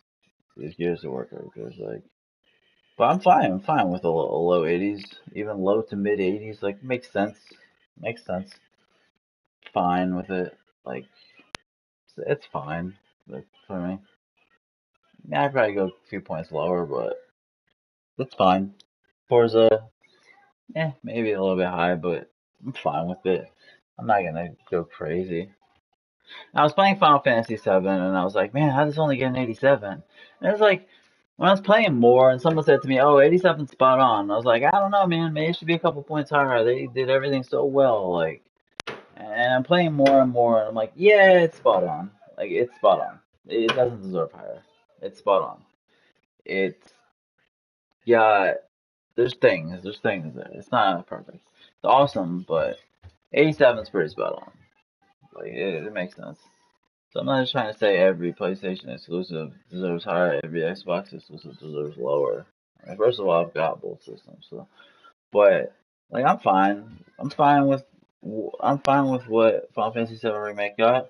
these Gears of War characters. Like, but I'm fine. I'm fine with a low 80s, even low to mid 80s. Like, makes sense. Makes sense. Fine with it. Like, it's fine. Like, for me. Yeah, I'd probably go a few points lower, but it's fine. Forza, maybe a little bit high, but I'm fine with it. I'm not gonna go crazy. I was playing Final Fantasy VII, and I was like, man, how does this only get an 87? And it was like, when I was playing more, and someone said to me, oh, 87's spot on. I was like, I don't know, man. Maybe it should be a couple points higher. They did everything so well, like, and I'm playing more and more, and I'm like, yeah, it's spot on. Like, it's spot on. It doesn't deserve higher. It's spot on. It's got, there's things there. It's not perfect. It's awesome, but 87's pretty spot on. Like, it makes sense. So I'm not just trying to say every PlayStation exclusive deserves higher, every Xbox exclusive deserves lower. I mean, first of all, I've got both systems, so. But like, I'm fine. I'm fine with what Final Fantasy VII Remake got.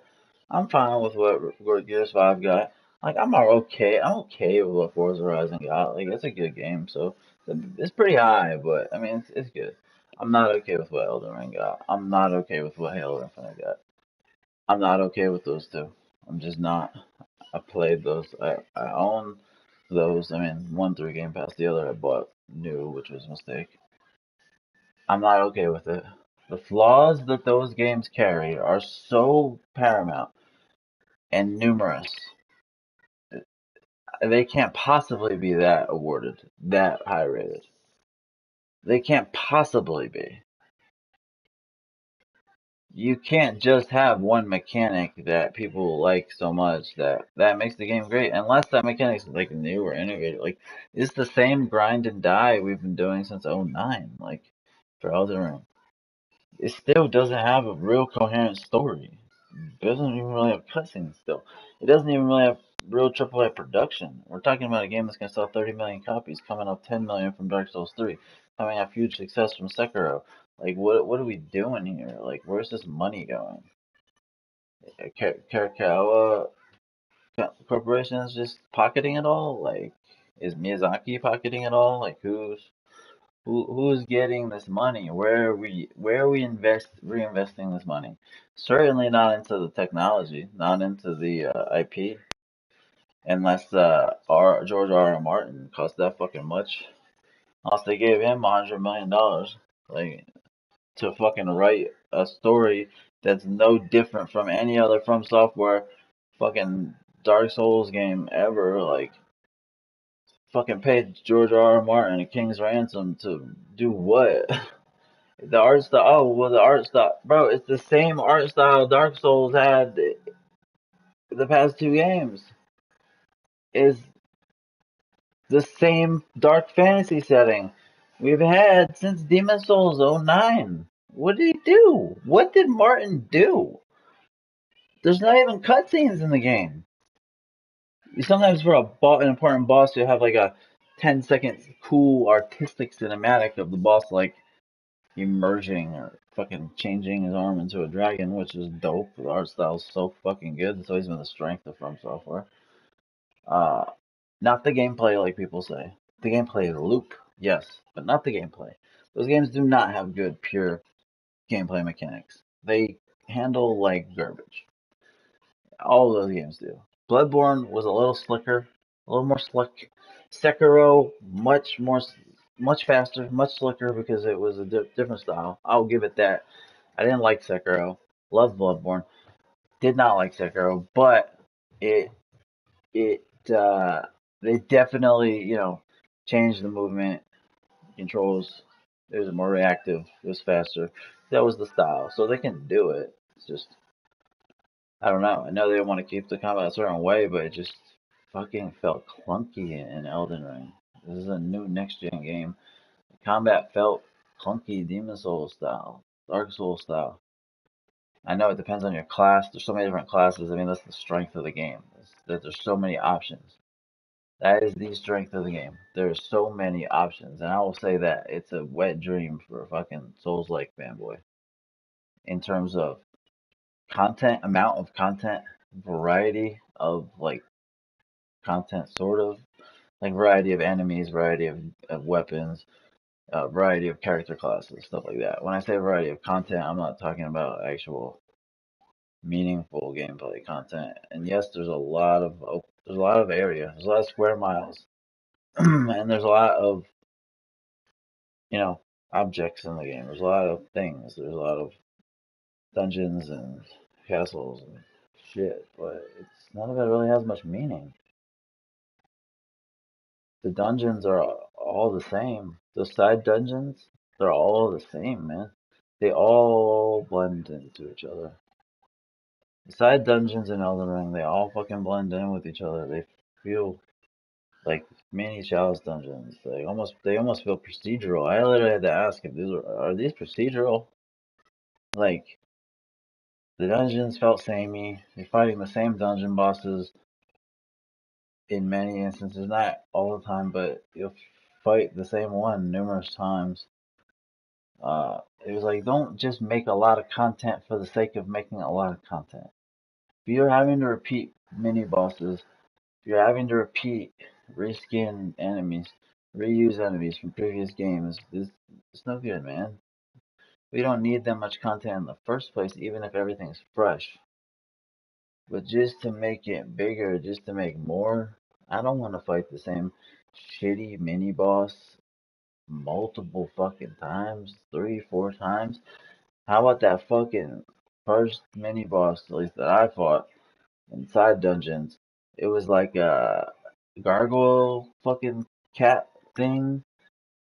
I'm fine with what Gears 5 got. Like, okay. I'm okay with what Forza Horizon got. Like, it's a good game, so it's pretty high. But I mean, it's good. I'm not okay with what Elden Ring got. I'm not okay with what Halo Infinite got. I'm not okay with those two. I'm just not. I played those. I own those. I mean, one through Game Pass, the other I bought new, which was a mistake. I'm not okay with it. The flaws that those games carry are so paramount and numerous. They can't possibly be that awarded, that high rated. They can't possibly be. You can't just have one mechanic that people like so much that makes the game great, unless that mechanic's like new or innovative. Like it's the same grind and die we've been doing since '09. Like for Elden Ring, it still doesn't have a real coherent story. It doesn't even really have cutscenes still. It doesn't even really have real AAA production. We're talking about a game that's gonna sell 30 million copies, coming off 10 million from Dark Souls 3, coming off huge success from Sekiro. Like what are we doing here? Like where's this money going? Karakawa Corporation is just pocketing it all? Like is Miyazaki pocketing it all? Like who's getting this money? Where are we reinvesting this money? Certainly not into the technology, not into the IP, unless George R. R. Martin cost that fucking much. Unless they gave him $100 million, like to fucking write a story that's no different from any other From Software fucking Dark Souls game ever. Like fucking paid George R. R. Martin a king's ransom to do what? The art style. Oh, well, the art style, bro. It's the same art style Dark Souls had the past two games. Is the same dark fantasy setting we've had since Demon Souls '09. What did he do? What did Martin do? There's not even cutscenes in the game. Sometimes for an important boss, you have like a 10-second cool artistic cinematic of the boss like emerging or fucking changing his arm into a dragon, which is dope. The art style's so fucking good. It's always been the strength of From Software. Uh, Not the gameplay like people say. The gameplay is a loop, yes, but not the gameplay. Those games do not have good, pure gameplay mechanics. They handle like garbage. All of those games do. Bloodborne was a little slicker, a little more slick. Sekiro, much faster, much slicker because it was a different style. I'll give it that. I didn't like Sekiro. Loved Bloodborne. Did not like Sekiro, but it it they definitely changed the movement controls. It was more reactive. It was faster. That was the style, so they can do it. It's just I don't know. I know they want to keep the combat a certain way, but it just fucking felt clunky in Elden Ring. This is a new next gen game. The combat felt clunky, Demon Souls style, Dark Souls style. I know it depends on your class. There's so many different classes. I mean, that's the strength of the game. That there's so many options. That is the strength of the game. There's so many options, and I will say that it's a wet dream for a fucking Souls-like fanboy in terms of content, amount of content, variety of like content, sort of like variety of enemies, variety of weapons, variety of character classes, stuff like that. When I say variety of content, I'm not talking about actual meaningful gameplay content. And yes, there's a lot of area, there's a lot of square miles, and there's a lot of you know objects in the game. There's a lot of things. There's a lot of dungeons and castles and shit, but it's none of it really has much meaning. The dungeons are all the same. The side dungeons, they're all the same, man. They all blend into each other. The side dungeons in Elden Ring, they all fucking blend in with each other. They feel like mini chalice dungeons. They almost feel procedural. I literally had to ask if are these procedural? Like the dungeons felt samey. You're fighting the same dungeon bosses in many instances, not all the time, but you'll fight the same one numerous times. It was like, don't just make a lot of content for the sake of making a lot of content. If you're having to repeat mini bosses, if you're having to repeat reskin enemies, reuse enemies from previous games, it's no good, man. We don't need that much content in the first place, even if everything's fresh. But just to make it bigger, just to make more, I don't want to fight the same shitty mini boss multiple fucking times, 3, 4 times. How about that fucking first mini boss, at least that I fought inside dungeons? It was like a gargoyle fucking cat thing.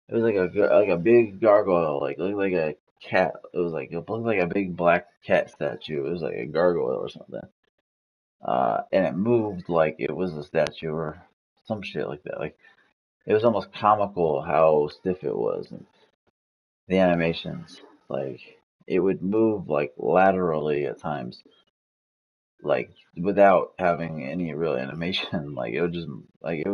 It was like a big gargoyle, like looked like a cat. It looked like a big black cat statue. It was like a gargoyle or something. And it moved like it was a statue or some shit like that. Like it was almost comical how stiff it was and the animations. Like it would move like laterally at times, like without having any real animation. Like it would just like it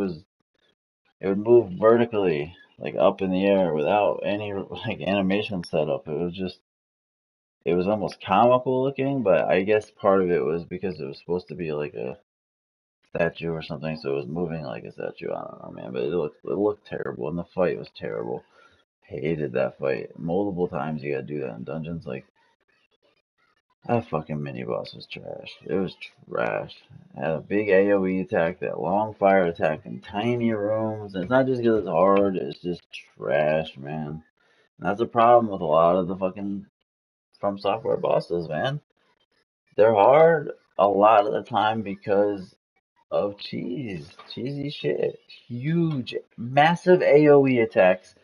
would move vertically, like up in the air without any like animation setup. It was almost comical looking, but I guess part of it was because it was supposed to be like a statue or something, so it was moving like a statue. I don't know, man, but it looked terrible, and the fight was terrible. Hated that fight. Multiple times you gotta do that in dungeons. Like that fucking mini boss was trash. It was trash. It had a big AoE attack, that long fire attack in tiny rooms. And it's not just because it's hard, it's just trash, man. And that's a problem with a lot of the fucking From Software bosses, man. They're hard a lot of the time because of cheesy shit. Huge, massive AoE attacks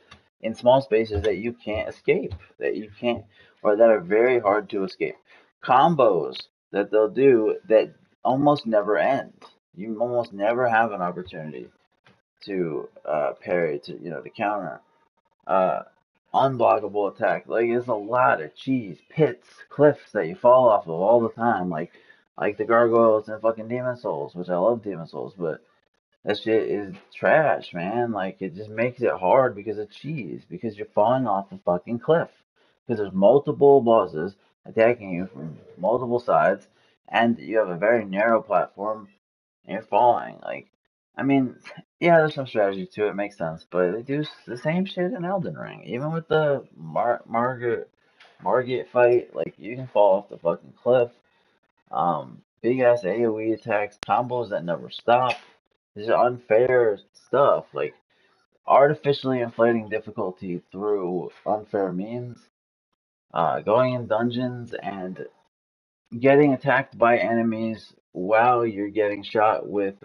in small spaces that you can't escape, that you can't, or that are very hard to escape. Combos that they'll do that almost never end. You almost never have an opportunity to parry, to counter. Uh, Unblockable attack. Like, it's a lot of cheese, pits, cliffs that you fall off of all the time. Like, Like the gargoyles in fucking Demon Souls, which I love Demon Souls, but that shit is trash, man. Like it just makes it hard because of cheese, because you're falling off a fucking cliff. Because there's multiple bosses attacking you from multiple sides, and you have a very narrow platform, and you're falling. Like, I mean, yeah, there's some strategy to it, makes sense, but they do the same shit in Elden Ring. Even with the Margit fight, like you can fall off the fucking cliff. Big ass AoE attacks, combos that never stop. This is unfair stuff, like artificially inflating difficulty through unfair means, going in dungeons and getting attacked by enemies while you're getting shot with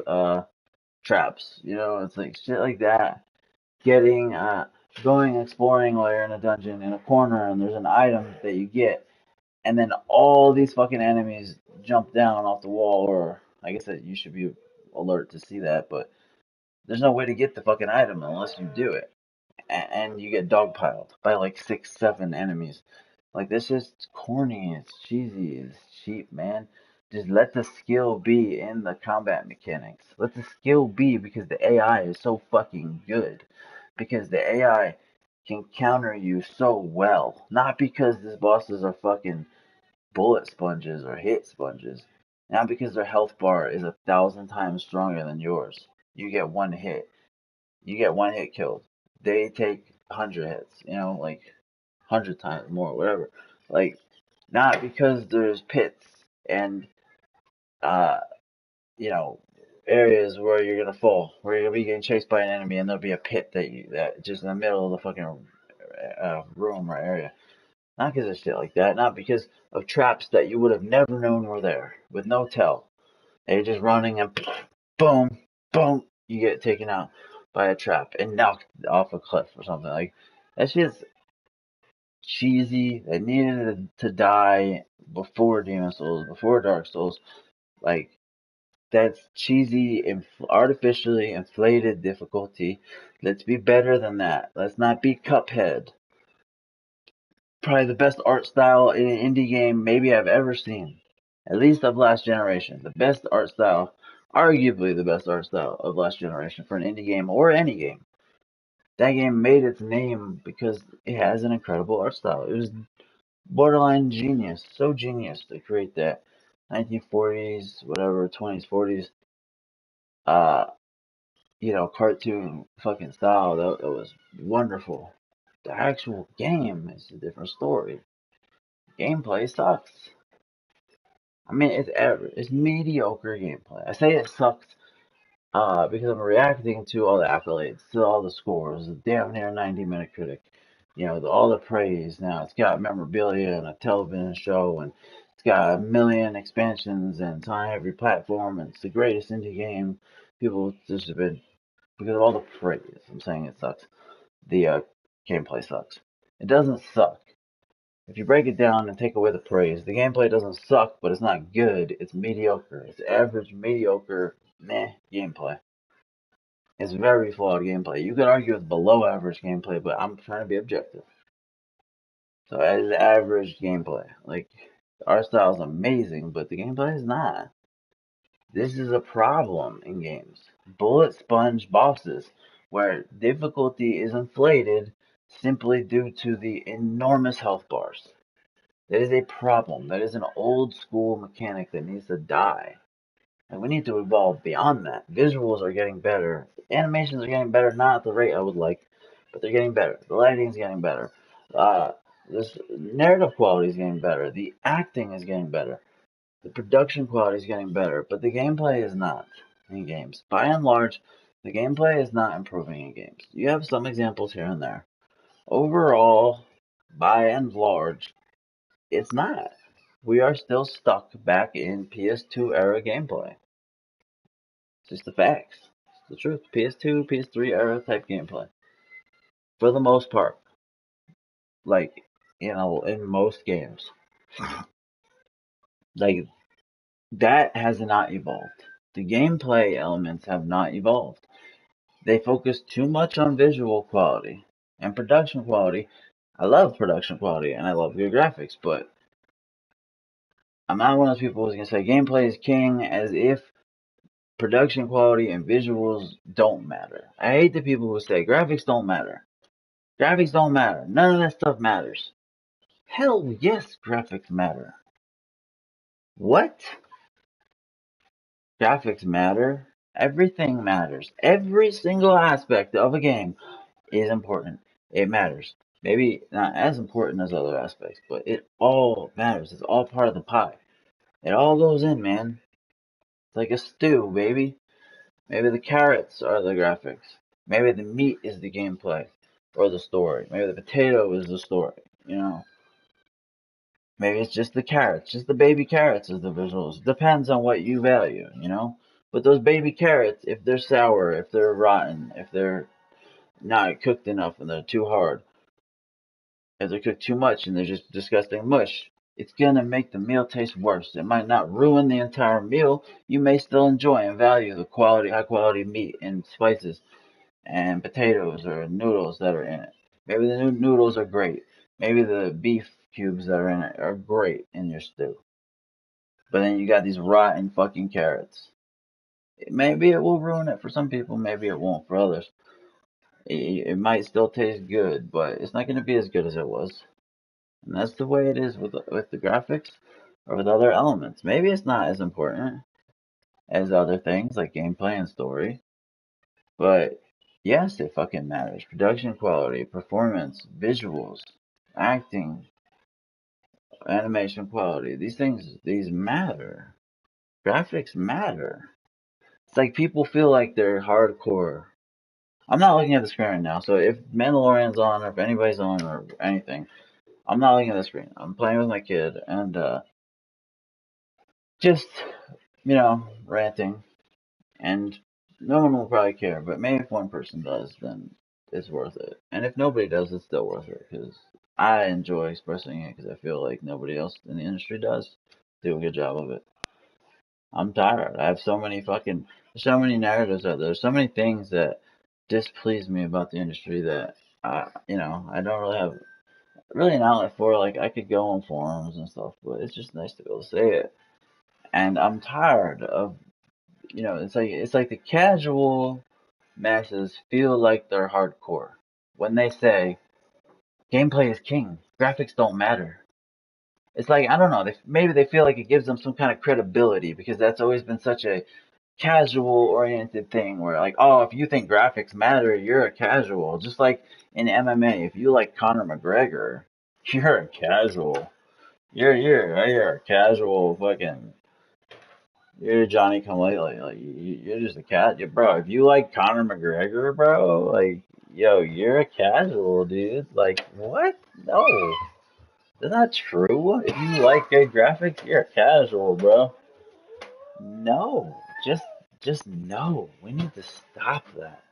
traps. You know, it's like shit like that. Getting going exploring while you're in a dungeon in a corner and there's an item that you get, and then all these fucking enemies jump down off the wall, or I guess that you should be alert to see that, but there's no way to get the fucking item unless you do it. And you get dogpiled by like 6, 7 enemies. Like this is corny, it's cheesy, it's cheap, man. Just let the skill be in the combat mechanics. Let the skill be because the AI is so fucking good. Because the AI can counter you so well. Not because these bosses are fucking bullet sponges or hit sponges. Not because their health bar is 1,000 times stronger than yours. You get one hit. You get one hit killed. They take 100 hits, you know, like 100 times more, whatever. Like, not because there's pits and, uh, you know, areas where you're gonna fall, where you're gonna be getting chased by an enemy, and there'll be a pit that just in the middle of the fucking room or area. Not because of shit like that. Not because of traps that you would have never known were there with no tell. And you're just running and boom, boom, you get taken out by a trap and knocked off a cliff or something. Like that shit's cheesy. They needed to die before Demon Souls, before Dark Souls. Like that's cheesy, artificially inflated difficulty. Let's be better than that. Let's not be Cuphead. Probably the best art style in an indie game maybe I've ever seen. At least of last generation. The best art style, arguably the best art style of last generation for an indie game or any game. That game made its name because it has an incredible art style. It was borderline genius, so genius to create that 1940s, whatever, 20s, 40s, uh, cartoon fucking style. That was wonderful. The actual game is a different story. Gameplay sucks. I mean, it's average. It's mediocre gameplay. I say it sucks because I'm reacting to all the accolades, to all the scores, the damn near 90 Metacritic. All the praise. Now it's got memorabilia and a television show, and it's got a million expansions, and it's on every platform, and it's the greatest indie game. People just have been, because of all the praise, I'm saying it sucks. The gameplay sucks. It doesn't suck. If you break it down and take away the praise, the gameplay doesn't suck, but it's not good. It's mediocre. It's average, mediocre, meh gameplay. It's very flawed gameplay. You could argue it's below average gameplay, but I'm trying to be objective. So it's average gameplay. Like, the art style is amazing, but the gameplay is not. This is a problem in games. Bullet sponge bosses, where difficulty is inflated simply due to the enormous health bars. That is a problem. That is an old school mechanic that needs to die. And we need to evolve beyond that. Visuals are getting better. Animations are getting better, not at the rate I would like, but they're getting better. The lighting is getting better. Uh, this narrative quality is getting better. The acting is getting better. The production quality is getting better, but the gameplay is not in games. By and large, the gameplay is not improving in games. You have some examples here and there. Overall, by and large, it's not. We are still stuck back in PS2 era gameplay. It's just the facts. It's the truth. PS2, PS3 era type gameplay. For the most part. Like, in most games. Like, that has not evolved. The gameplay elements have not evolved. They focus too much on visual quality and production quality. I love production quality and I love good graphics, but I'm not one of those people who's gonna say gameplay is king as if production quality and visuals don't matter. I hate the people who say graphics don't matter. Graphics don't matter. None of that stuff matters. Hell yes, graphics matter. What? Graphics matter. Everything matters. Every single aspect of a game is important. It matters. Maybe not as important as other aspects, but it all matters. It's all part of the pie. It all goes in, man. It's like a stew, baby. Maybe the carrots are the graphics. Maybe the meat is the gameplay or the story. Maybe the potato is the story. You know, maybe it's just the carrots, just the baby carrots is the visuals. Depends on what you value, you know. But those baby carrots, if they're sour, if they're rotten, if they're not cooked enough and they're too hard, if they're cooked too much and they're just disgusting mush, it's gonna make the meal taste worse. It might not ruin the entire meal. You may still enjoy and value the quality, high quality meat and spices and potatoes or noodles that are in it. Maybe the new noodles are great. Maybe the beef cubes that are in it are great in your stew. But then you got these rotten fucking carrots. Maybe it will ruin it for some people. Maybe it won't for others. It might still taste good, but it's not going to be as good as it was. And that's the way it is with the graphics or with other elements. Maybe it's not as important as other things like gameplay and story, but yes, it fucking matters. Production quality, performance, visuals, acting, animation quality. These matter. Graphics matter. It's like people feel like they're hardcore. I'm not looking at the screen right now, so if Mandalorian's on or if anybody's on or anything, I'm not looking at the screen. I'm playing with my kid and just, ranting. And no one will probably care, but maybe if one person does, then it's worth it. And if nobody does, it's still worth it because I enjoy expressing it because I feel like nobody else in the industry does do a good job of it. I'm tired. I have so many narratives out there, so many things that displease me about the industry that I don't really have really an outlet for. Like I could go on forums and stuff, but it's just nice to be able to say it. And I'm tired of it's like the casual masses feel like they're hardcore when they say gameplay is king, graphics don't matter. It's like I don't know. Maybe they feel like it gives them some kind of credibility because that's always been such a casual oriented thing where like, oh, if you think graphics matter, you're a casual. Just like in MMA, if you like Conor McGregor, you're a casual. You're a casual fucking. You're Johnny Come Lately. Like you're just a cat, bro. If you like Conor McGregor, bro, like yo, you're a casual, dude. Like what? No, that's not true. If you like good graphics, you're a casual, bro. No, just no. We need to stop that.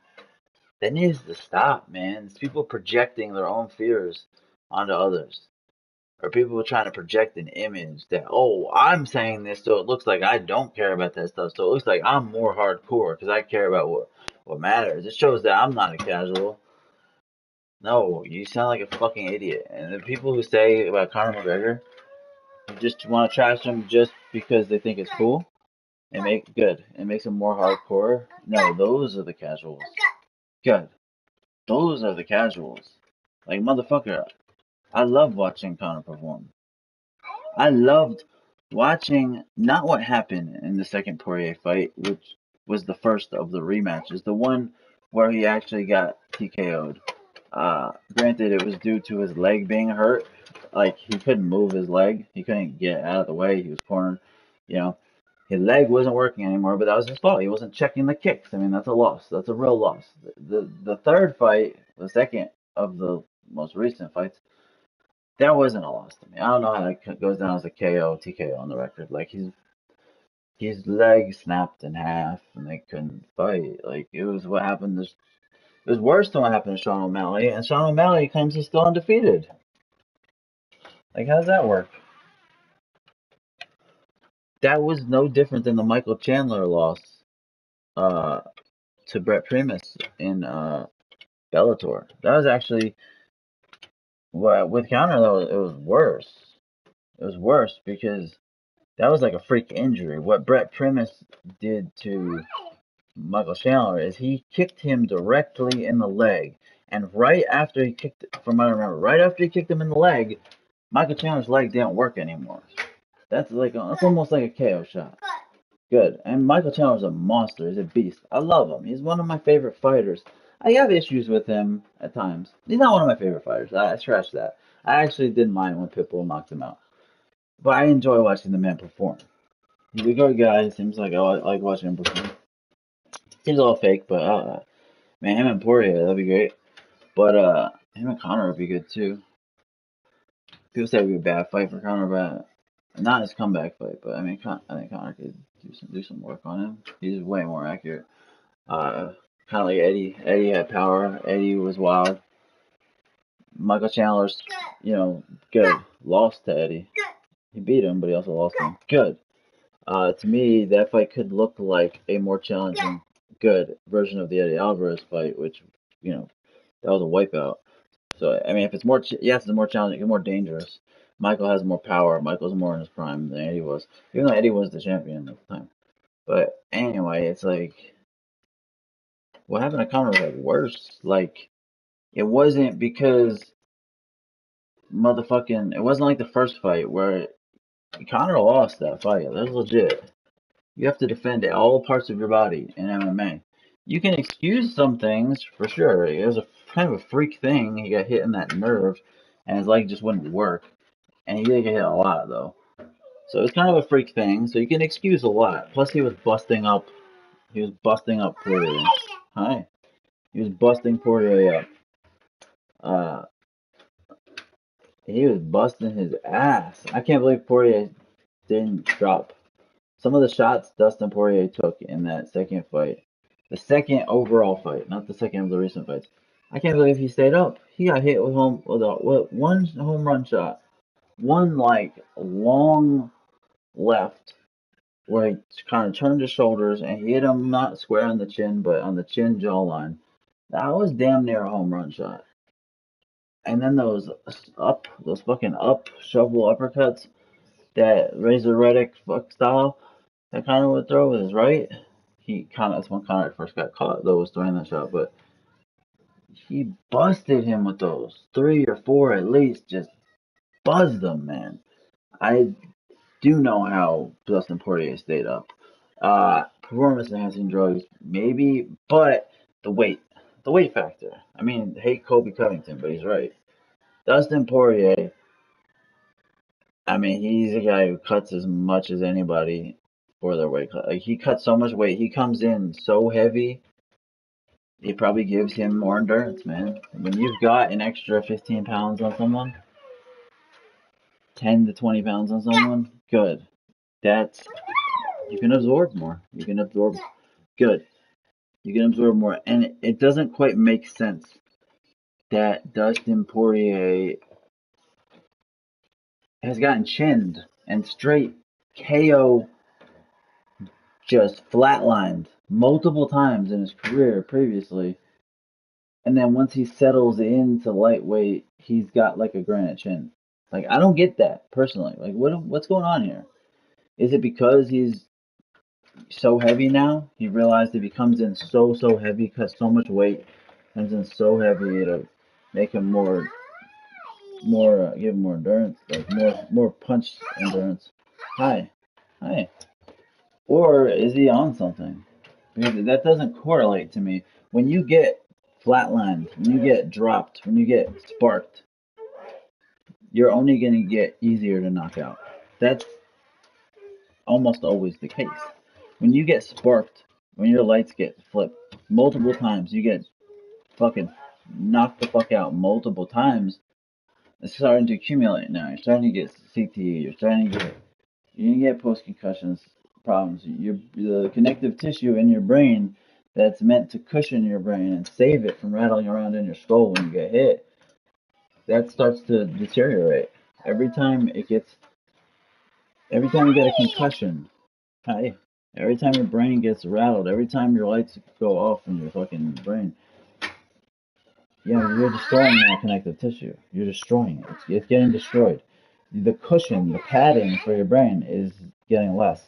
That needs to stop, man. It's people projecting their own fears onto others. Or people trying to project an image that, oh, I'm saying this so it looks like I don't care about that stuff. So it looks like I'm more hardcore because I care about what matters. It shows that I'm not a casual. No, you sound like a fucking idiot. And the people who say about Conor McGregor, you just want to trash him just because they think it's cool. It makes them more hardcore. No, those are the casuals. Good. Those are the casuals. Like motherfucker, I love watching Conor perform. I loved watching not what happened in the second Poirier fight, which was the first of the rematches, the one where he actually got TKO'd. Granted, it was due to his leg being hurt. Like he couldn't move his leg, he couldn't get out of the way. He was cornered. You know, his leg wasn't working anymore, but that was his fault. He wasn't checking the kicks. I mean, that's a loss. That's a real loss. The third fight, the second of the most recent fights, that wasn't a loss to me. I don't know how that goes down as a KO, TKO on the record. Like his leg snapped in half and they couldn't fight. Like it was what happened. It was worse than what happened to Sean O'Malley, and Sean O'Malley claims he's still undefeated. Like how does that work? That was no different than the Michael Chandler loss uh, to Brett Primus in Bellator. That was actually with counter though. It was worse. It was worse because That was like a freak injury. What Brett Primus did to Michael Chandler is he kicked him directly in the leg, and right after he kicked, from what I remember, right after he kicked him in the leg, Michael Chandler's leg didn't work anymore. That's almost like a KO shot. Good. And Michael Chandler's a monster. He's a beast. I love him. He's one of my favorite fighters. I have issues with him at times. He's not one of my favorite fighters. I scratch that. I actually didn't mind when Pitbull knocked him out. But I enjoy watching the man perform. He's a good guy. Seems like I like watching him perform. He's all fake, but man, him and Poirier, that'd be great. But him and Conor would be good too. People say it would be a bad fight for Conor, but not his comeback fight. But I mean, I think Conor could do some work on him. He's way more accurate. Kind of like Eddie. Eddie had power. Eddie was wild. Michael Chandler's, good. Lost to Eddie. He beat him, but he also lost him. Good. To me, that fight could look like a more challenging, good version of the Eddie Alvarez fight, which, that was a wipeout. So, I mean, if it's more, yes, it's more challenging, it's more dangerous. Michael has more power. Michael's more in his prime than Eddie was, even though Eddie was the champion at the time. But anyway, it's like, what happened to Conor was like worse. Like, it wasn't because it wasn't like the first fight where Conor lost that fight. That's legit. You have to defend all parts of your body in MMA. You can excuse some things for sure. It was a kind of a freak thing. He got hit in that nerve, and his leg just wouldn't work. And he did get hit a lot though. So it's kind of a freak thing. So you can excuse a lot. Plus, he was busting up. He was busting up Poirier. Hi. He was busting Poirier up. Uh, he was busting his ass. I can't believe Poirier didn't drop. Some of the shots Dustin Poirier took in that second fight, the second overall fight, not the second of the recent fights. I can't believe he stayed up. He got hit with one home run shot, one like long left where he kind of turned his shoulders and he hit him not square on the chin, but on the chin jawline. That was damn near a home run shot. And then those fucking up shovel uppercuts that Razor Reddick fuck style that Conor would throw with his right. That's when Conor first got caught though, was throwing that shot, but he busted him with those. 3 or 4 at least, just buzzed them, man. I do know how Dustin Poirier stayed up. Performance enhancing drugs, maybe, but the weight. The weight factor. I mean, hate Kobe Covington, but he's right. Dustin Poirier, I mean, he's a guy who cuts as much as anybody for their weight cut. Like, he cuts so much weight. He comes in so heavy. It probably gives him more endurance, man. When you've got an extra 15 pounds on someone, 10 to 20 pounds on someone, good. That's, you can absorb more. You can absorb, good. You can absorb more. And it doesn't quite make sense that Dustin Poirier has gotten chinned and straight KO just flatlined multiple times in his career previously. And then once he settles into lightweight, he's got like a granite chin. Like, I don't get that personally. Like, what's going on here? Is it because he's so heavy now? He realized if he comes in so heavy, cuts so much weight, comes in so heavy, it'll make him give him more endurance, like more punch endurance. Hi, hi. Or is he on something? Because that doesn't correlate to me. When you get flatlined, when you get dropped, when you get sparked, you're only going to get easier to knock out. That's almost always the case. When you get sparked, when your lights get flipped multiple times, you get fucking knocked the fuck out multiple times. It's starting to accumulate now. You're starting to get CTE. You're gonna get post concussions problems. The connective tissue in your brain that's meant to cushion your brain and save it from rattling around in your skull when you get hit, that starts to deteriorate. Every time you get a concussion, hi, every time your brain gets rattled, every time your lights go off in your fucking brain, yeah, you're destroying that connective tissue. You're destroying it. It's getting destroyed. the cushion, the padding for your brain is getting less.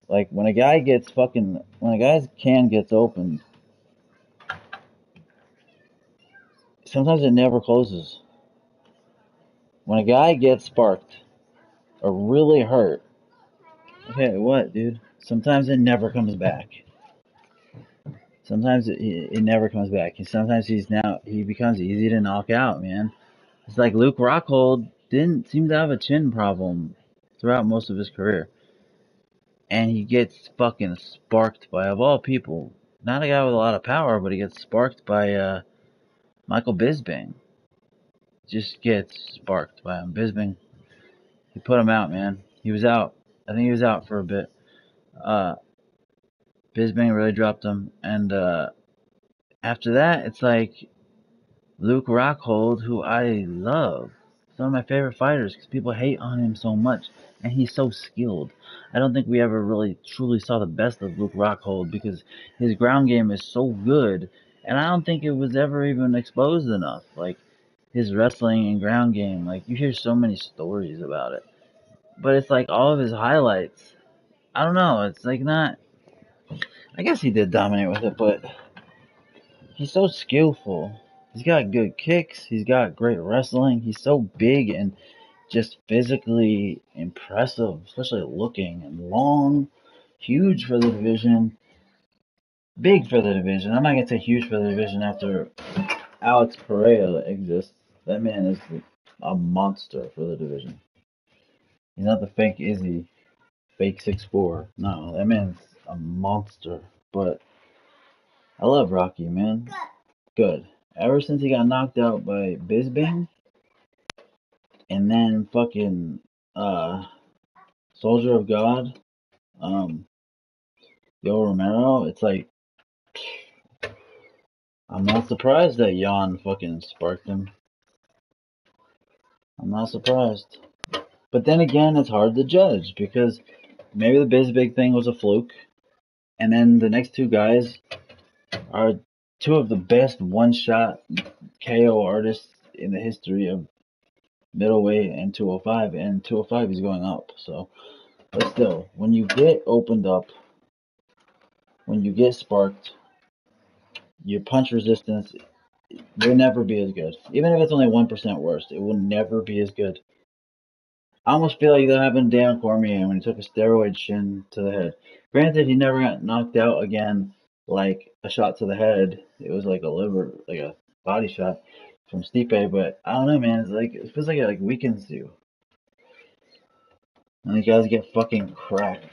Like when a guy's can gets opened, sometimes it never closes. When a guy gets sparked or really hurt, okay, what, dude? Sometimes it never comes back. Sometimes it never comes back. Sometimes he becomes easy to knock out, man. It's like Luke Rockhold didn't seem to have a chin problem throughout most of his career. And he gets fucking sparked by, of all people, not a guy with a lot of power, but he gets sparked by Michael Bisping. Just gets sparked by him. Bisping, he put him out, man. He was out. I think he was out for a bit. Uh, Bisping really dropped him. And after that, it's like Luke Rockhold, who I love. He's one of my favorite fighters because people hate on him so much. And he's so skilled. I don't think we ever really truly saw the best of Luke Rockhold because his ground game is so good. And I don't think it was ever even exposed enough. Like, his wrestling and ground game, like, you hear so many stories about it. But it's like all of his highlights. I don't know. It's like not. I guess he did dominate with it, but he's so skillful. He's got good kicks. He's got great wrestling. He's so big and just physically impressive, especially looking and long, huge for the division, big for the division. I'm not gonna say huge for the division after Alex Pereira exists. That man is a monster for the division. He's not the fake Izzy, fake 6'4". No, that man's a monster. But I love Rocky, man. Good. Ever since he got knocked out by Bisbing, and then fucking Soldier of God, um, Yo Romero, it's like I'm not surprised that Jan fucking sparked him. I'm not surprised. But then again, it's hard to judge because maybe the Bisbig thing was a fluke, and then the next two guys are two of the best one-shot KO artists in the history of middleweight and 205, and 205 is going up. So, but still, when you get opened up, when you get sparked, your punch resistance will never be as good. Even if it's only 1% worse, it will never be as good. I almost feel like that happened to Dan Cormier when he took a steroid shin to the head. Granted, he never got knocked out again like a shot to the head. It was like a body shot from Stipe, but I don't know, man. It's like it feels like it like weakens you, and these guys get fucking cracked.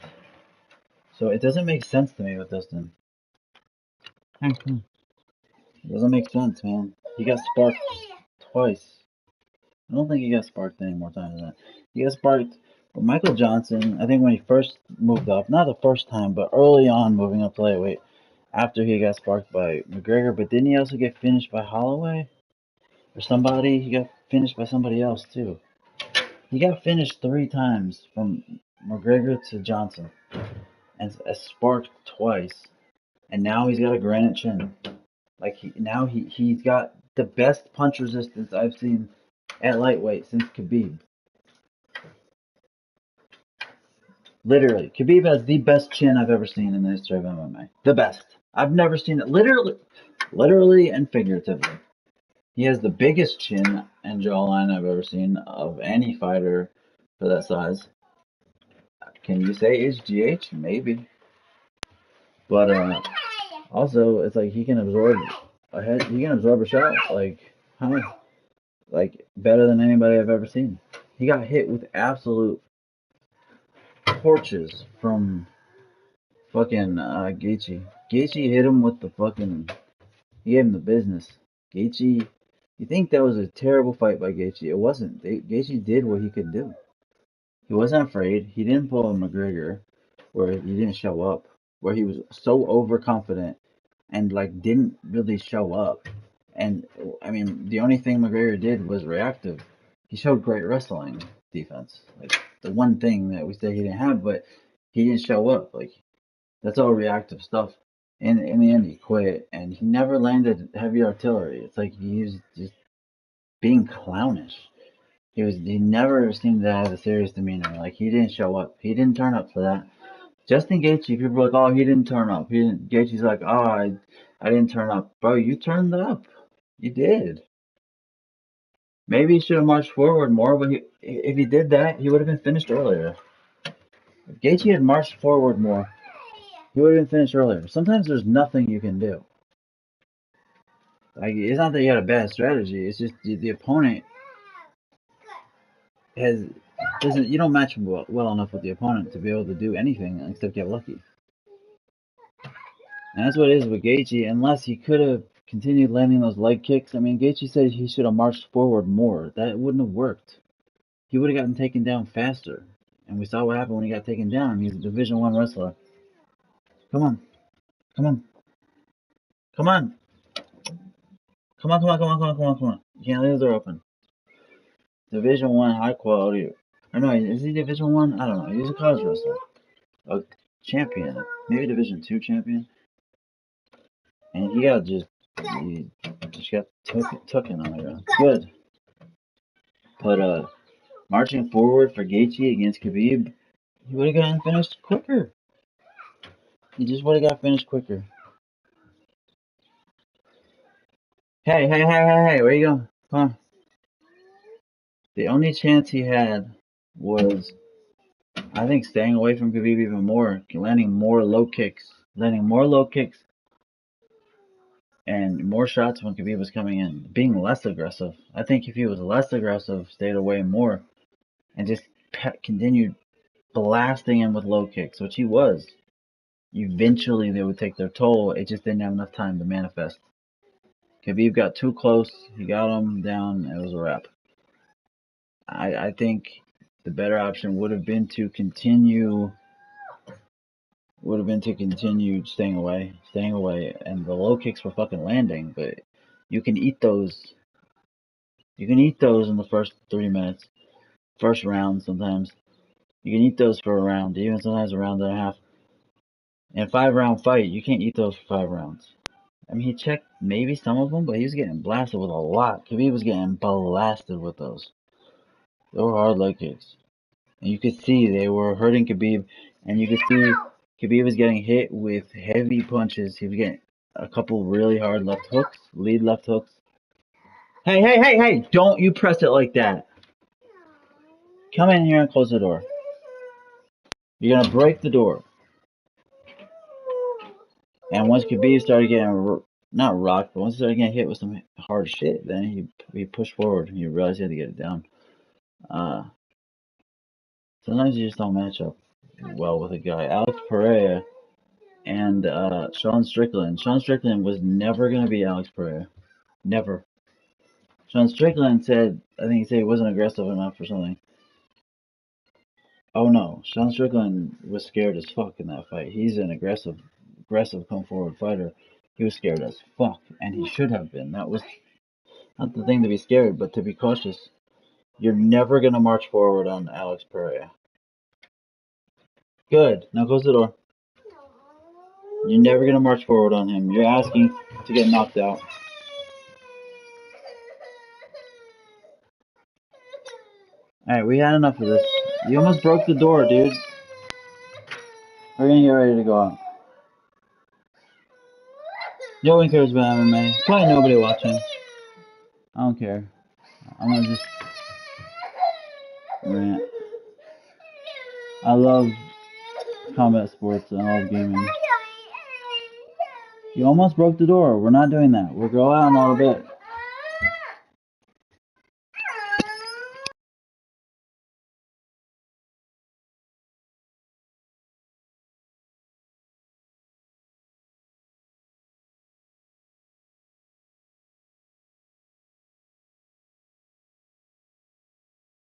So it doesn't make sense to me with Dustin. It doesn't make sense, man. He got sparked twice. I don't think he got sparked any more times than that. He got sparked. But Michael Johnson, I think when he first moved up, not the first time, but early on moving up to lightweight, after he got sparked by McGregor, but didn't he also get finished by Holloway? Or somebody? He got finished by somebody else, too. He got finished 3 times from McGregor to Johnson and sparked twice. And now he's got a granite chin. Like, he's got the best punch resistance I've seen at lightweight since Khabib. Literally, Khabib has the best chin I've ever seen in the history of MMA. The best. I've never seen it. Literally and figuratively. He has the biggest chin and jawline I've ever seen of any fighter for that size. Can you say HGH? Maybe. But also, it's like he can absorb a head. He can absorb a shot like better than anybody I've ever seen. He got hit with absolute torches from fucking Gaethje. Gaethje hit him with the fucking. He gave him the business. Gaethje. You think that was a terrible fight by Gaethje? It wasn't. Gaethje did what he could do. He wasn't afraid. He didn't pull a McGregor, where he didn't show up, where he was so overconfident and like didn't really show up. And I mean, the only thing McGregor did was reactive. He showed great wrestling defense, like the one thing that we say he didn't have, but he didn't show up. Like that's all reactive stuff. In the end, he quit, and he never landed heavy artillery. It's like he's just being clownish. He never seemed to have a serious demeanor. Like he didn't show up. He didn't turn up for that. Justin Gaethje, people were like, oh, he didn't turn up. Gaethje's like, oh, I didn't turn up. Bro, you turned up. You did. Maybe he should have marched forward more, but if he did that, he would have been finished earlier. If Gaethje had marched forward more, he would have been finished earlier. Sometimes there's nothing you can do. Like it's not that you had a bad strategy. It's just the opponent has doesn't. You don't match well enough with the opponent to be able to do anything except get lucky. And that's what it is with Gaethje. Unless he could have continued landing those leg kicks. I mean, Gaethje said he should have marched forward more. That wouldn't have worked. He would have gotten taken down faster. And we saw what happened when he got taken down. He's a Division I wrestler. Come on. Come on. Come on. Come on, come on, come on, come on, come on, come on. You can't leave the door open. Division I, high quality. I know, is he Division I? I don't know. He's a college wrestler. A champion. Maybe Division II champion. And he just got taken on the ground. Good. But, marching forward for Gaethje against Khabib, he would have gotten finished quicker. He just would have got finished quicker. Hey, hey, hey, hey, hey, where you going? Come on. The only chance he had was, I think, staying away from Khabib even more, landing more low kicks, and more shots when Khabib was coming in, being less aggressive. I think if he was less aggressive, stayed away more, and just continued blasting him with low kicks, which he was, eventually they would take their toll. It just didn't have enough time to manifest. Khabib got too close. He got him down. It was a wrap. I think the better option would have been to continue staying away, and the low kicks were fucking landing, but you can eat those. You can eat those in the first 3 minutes, first round sometimes. You can eat those for a round, even sometimes a round and a half. In a 5 round fight, you can't eat those for 5 rounds. I mean, he checked maybe some of them, but he was getting blasted with a lot. Khabib was getting blasted with those. They were hard leg kicks. And you could see they were hurting Khabib, and you could see Khabib was getting hit with heavy punches. He was getting a couple really hard left hooks, lead left hooks. Hey, hey, hey, hey! Don't you press it like that. Come in here and close the door. You're gonna break the door. And once Khabib started getting, not rocked, but once he started getting hit with some hard shit, then he pushed forward. He realized he had to get it down. Sometimes you just don't match up well with a guy. Alex Pereira and Sean Strickland. Sean Strickland was never going to be Alex Pereira. Never. Sean Strickland said, I think he said he wasn't aggressive enough or something. Oh no, Sean Strickland was scared as fuck in that fight. He's an aggressive come forward fighter. He was scared as fuck, and he should have been. That was not the thing to be scared, but to be cautious. You're never going to march forward on Alex Pereira. Good. Now close the door. You're never going to march forward on him. You're asking to get knocked out. Alright, we had enough of this. You almost broke the door, dude. We're gonna get ready to go out. No one cares about MMA. Probably nobody watching. I don't care. I'm gonna just rant. I love combat sports and I love gaming. You almost broke the door. We're not doing that. We'll go out in a little bit.